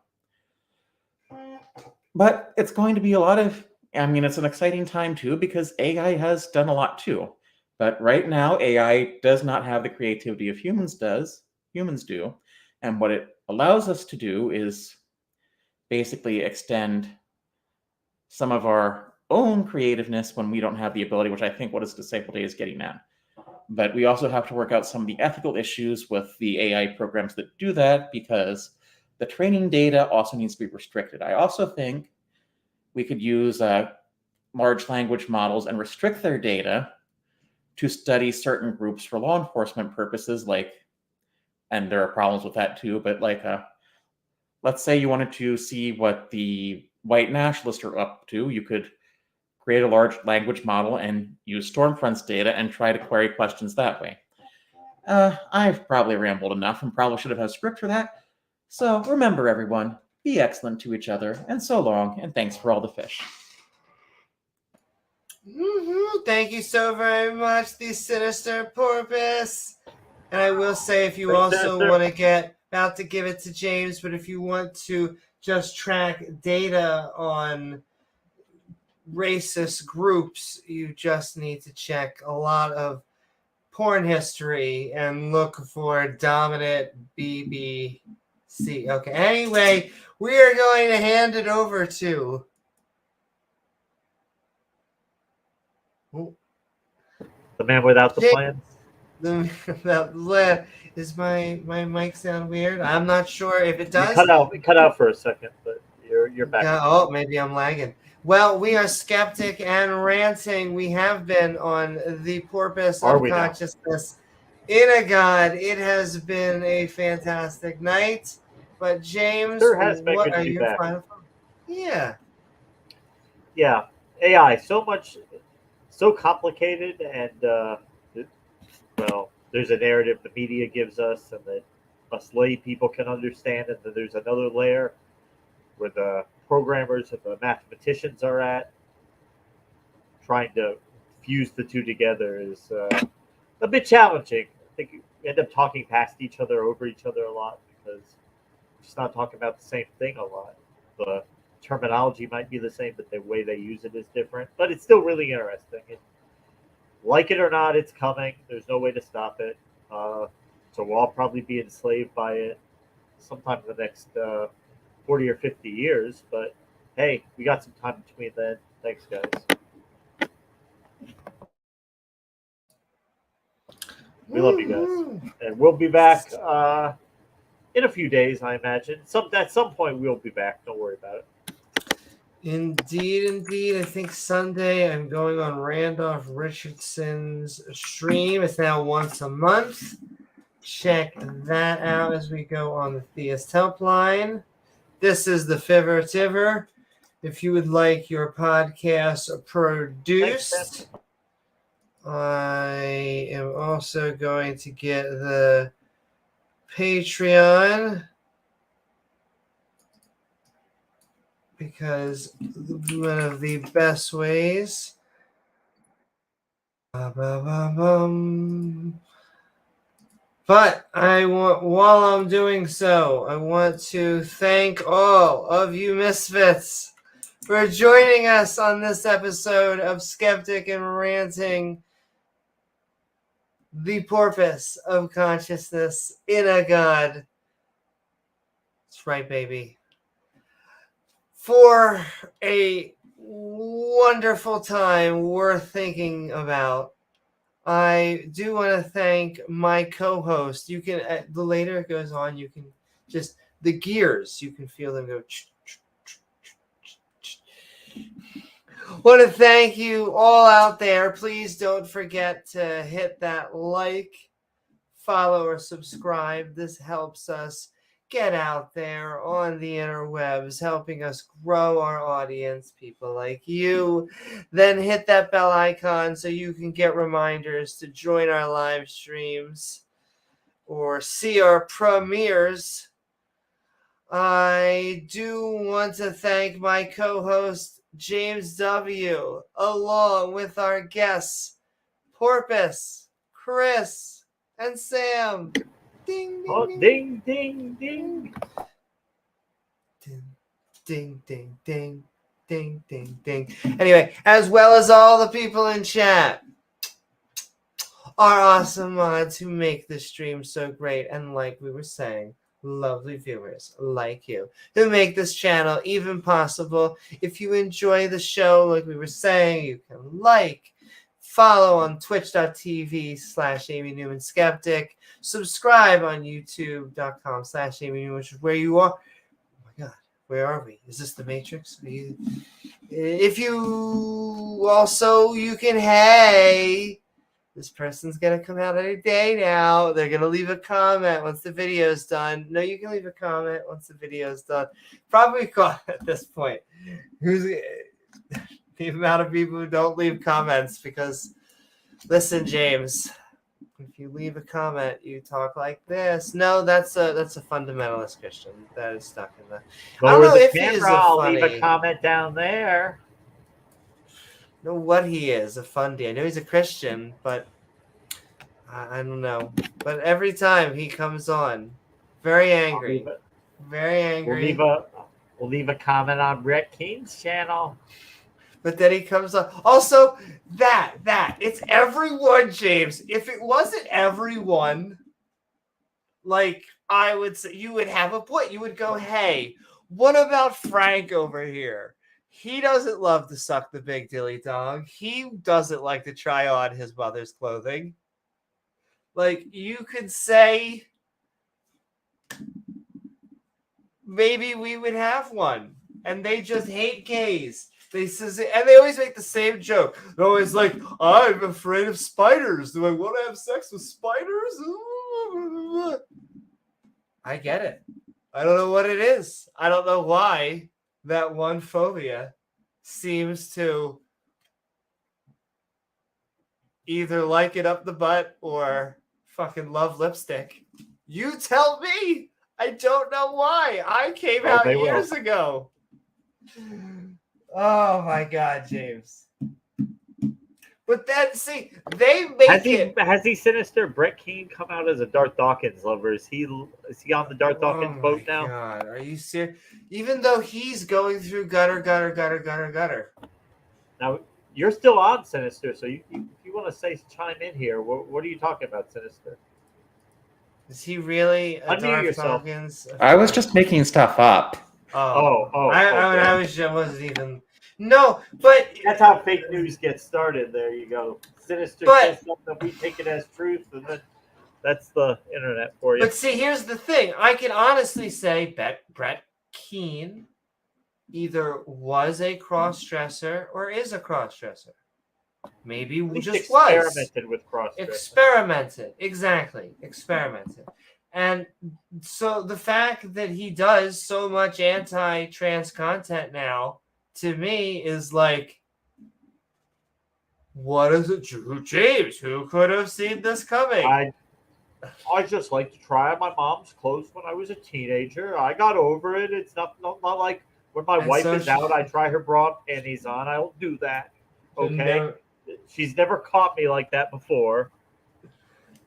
But it's going to be it's an exciting time too, because AI has done a lot too. But right now, AI does not have the creativity of humans do. And what it allows us to do is basically extend some of our own creativeness when we don't have the ability, which I think what is Disabled Day is getting at. But we also have to work out some of the ethical issues with the AI programs that do that, because the training data also needs to be restricted. I also think we could use large language models and restrict their data to study certain groups for law enforcement purposes, and there are problems with that too, but let's say you wanted to see what the white nationalists are up to, you could create a large language model and use Stormfront's data and try to query questions that way. I've probably rambled enough and probably should have had a script for that. So remember, everyone, be excellent to each other, and so long, and thanks for all the fish. Thank you so very much, the Sinister Porpoise. And I will say, if you also want to get, about to give it to James, but if you want to just track data on racist groups, you just need to check a lot of porn history and look for dominant BBC. Okay, anyway, we are going to hand it over to the man without the plans. Is my mic sound weird? I'm not sure if it does. It cut out for a second, but you're back. Oh, maybe I'm lagging. Well, we are Skeptic and Ranting. We have been on the Porpoise of Consciousness in a God. It has been a fantastic night. But James, what are your final thoughts? Yeah. Yeah. AI, so complicated, and there's a narrative the media gives us and that us lay people can understand, and then there's another layer where the programmers and the mathematicians are at. Trying to fuse the two together is a bit challenging. I think you end up talking past each other, over each other a lot, because we're just not talking about the same thing a lot. The terminology might be the same, but the way they use it is different. But it's still really interesting. Like it or not, it's coming. There's no way to stop it. So we'll all probably be enslaved by it sometime in the next 40 or 50 years. But hey, we got some time between then. Thanks, guys. We love you guys. And we'll be back in a few days, I imagine. At some point, we'll be back. Don't worry about it. Indeed. I think Sunday I'm going on Randolph Richardson's stream. It's now once a month. Check that out as we go on the Theist Helpline. This is the Fiver Tiver. If you would like your podcast produced, I am also going to get the Patreon, because one of the best ways. But while I'm doing so, I want to thank all of you misfits for joining us on this episode of Skeptic and Ranting, the Porpoise of Consciousness in a God. That's right, baby. for a wonderful time worth thinking about. I do want to thank my co-host. You can, the later it goes on, you can just, the gears, you can feel them go. Want to thank you all out there. Please don't forget to hit that like, follow, or subscribe. This helps us get out there on the interwebs, helping us grow our audience, people like you. Then hit that bell icon so you can get reminders to join our live streams or see our premieres. I do want to thank my co-host, James W., along with our guests, Porpoise, Chris, and Sam. Ding, ding, Oh, ding, ding, ding, ding. ding, ding, ding, ding, ding, ding. Anyway, as well as all the people in chat, our awesome mods who make this stream so great, and like we were saying, lovely viewers like you who make this channel even possible. If you enjoy the show, like we were saying, you can like, follow on twitch.tv/Amy Newman Skeptic, subscribe on youtube.com/Amy Newman, which is where you are. Oh my God, where are we? Is this the Matrix? If you also, you can, hey, this person's going to come out any day now. They're going to leave a comment once the video's done. No, you can leave a comment once the video's done. Probably caught at this point. Who's the amount of people who don't leave comments? Because, listen, James, if you leave a comment, you talk like this. No, that's a fundamentalist Christian that is stuck in the. I don't know if he is a I'll funny. leave a comment down there. Know what he is, a fundy. I know he's a Christian, but I don't know. But every time he comes on, very angry, very angry. We'll leave a comment on Brett Keene's channel. But then he comes on. Also, it's everyone, James. If it wasn't everyone, like I would say, you would have a point. You would go, hey, what about Frank over here? He doesn't love to suck the big dilly dong. He doesn't like to try on his mother's clothing. Like, you could say maybe we would have one. And they just hate gays. They always make the same joke. They're always like, I'm afraid of spiders. Do I want to have sex with spiders? I get it. I don't know what it is. I don't know why that one phobia seems to either like it up the butt or fucking love lipstick. You tell me. I don't know why. I came out years ago. Oh my God, James. But then, see, they make Has he Sinister Brett Keene come out as a Darth Dawkins lover? Is he on the Darth Dawkins boat now? God, are you serious? Even though he's going through gutter. Now, you're still on Sinister, so if you want to chime in here, what are you talking about, Sinister? Is he really a Unmute Darth yourself. Dawkins? I was just making stuff up. I wasn't even. No, but that's how fake news gets started. There you go. Sinister says something, we take it as truth, and then that's the internet for you. But see, here's the thing. I can honestly say Brett Keene either was a cross-dresser or is a cross-dresser. Maybe just experimented with cross-dressing. Experimented. Exactly. Experimented. And so the fact that he does so much anti-trans content now, to me, is like, what is it? James, who could have seen this coming? I just like to try on my mom's clothes when I was a teenager. I got over it. It's not like when my wife is out, I try her bra and panties on. I'll do that. Okay? She's never caught me like that before.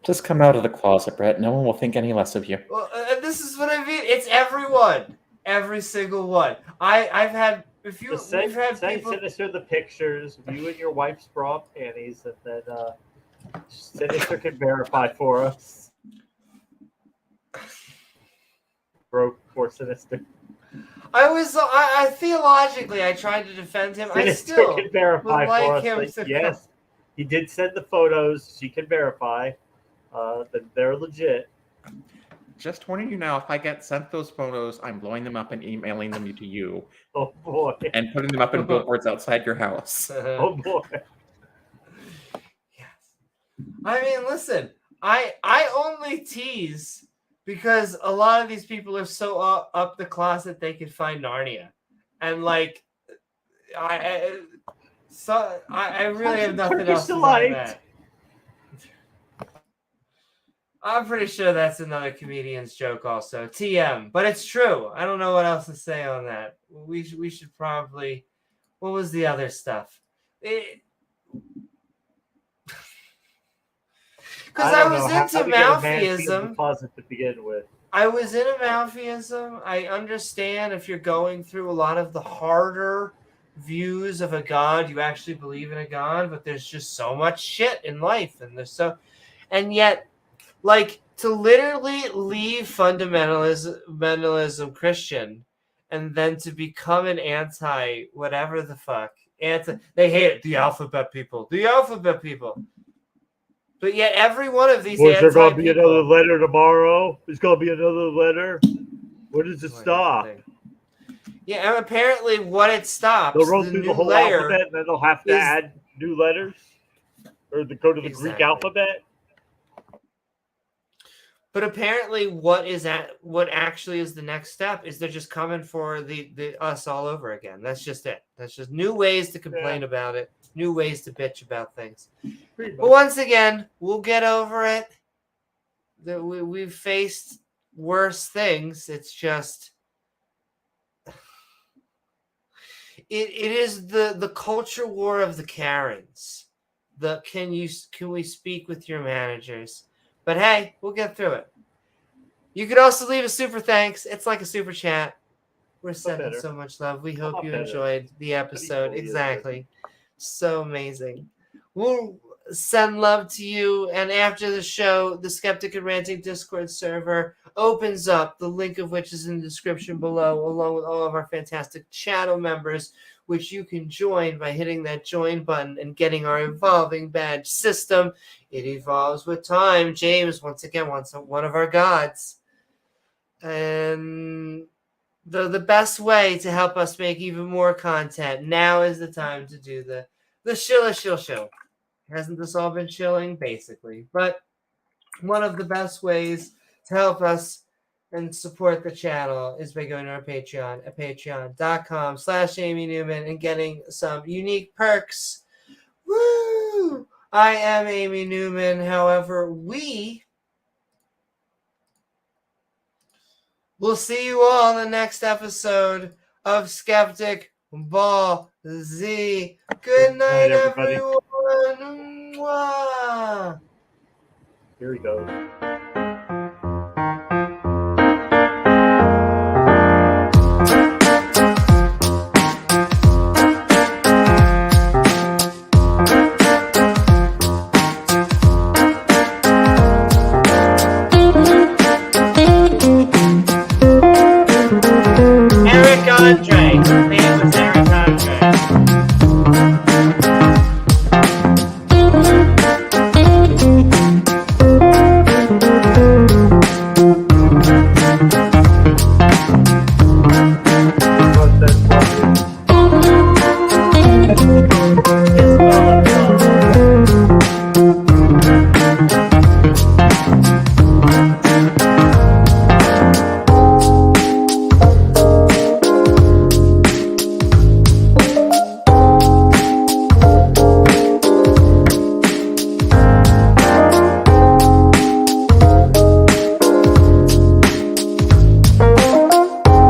Just come out of the closet, Brett. No one will think any less of you. Well, this is what I mean. It's everyone. Every single one. I've had... If you send Sinister the pictures of you and your wife's bra and panties, and then Sinister can verify for us. Broke for Sinister. I theologically, I tried to defend him. I Sinister still can verify would like for him us. to Yes, he did send the photos. She can verify that they're legit. Just warning you now, if I get sent those photos, I'm blowing them up and emailing them to you Oh boy. and putting them up in billboards outside your house. Oh boy. Yes. I mean, listen, I only tease because a lot of these people are so up the closet they can find Narnia, and like, I really have nothing else to say on that. I'm pretty sure that's another comedian's joke also. TM, but it's true. I don't know what else to say on that. We should probably. What was the other stuff? Because I was into Malfiism. To begin with. I was in a Malfiism. I understand if you're going through a lot of the harder views of a god, you actually believe in a god, but there's just so much shit in life, and yet. Like, to literally leave fundamentalism Christian and then to become an anti whatever the fuck. They hate it. The alphabet people. But yet every one of these Was there going to be another letter tomorrow? There's going to be another letter? Where does it stop? Yeah, and apparently what it stops, they'll run through the whole alphabet and then they'll have to add new letters? Or go to the Greek alphabet? But apparently, what actually is the next step is they're just coming for the us all over again. That's just it. That's just new ways to complain about it, new ways to bitch about things. But once again, we'll get over it. We've faced worse things. It's just it is the culture war of the Karens. Can we speak with your managers? But hey, we'll get through it. You could also leave a super thanks. It's like a super chat. We're sending so much love. We hope you enjoyed the episode. Exactly. So amazing. We'll send love to you. And after the show, the Skeptic and Ranting Discord server opens up, the link of which is in the description below, along with all of our fantastic channel members, which you can join by hitting that join button and getting our evolving badge system. It evolves with time. James, once again, one of our gods. And the best way to help us make even more content, now is the time to do the shill show. Hasn't this all been chilling? Basically. But one of the best ways to help us and support the channel is by going to our Patreon at patreon.com/Amy Newman and getting some unique perks. Woo! I am Amy Newman. However, we will see you all in the next episode of Skeptic Ball Z. Good night, everyone. Mwah. Here we go. Andre.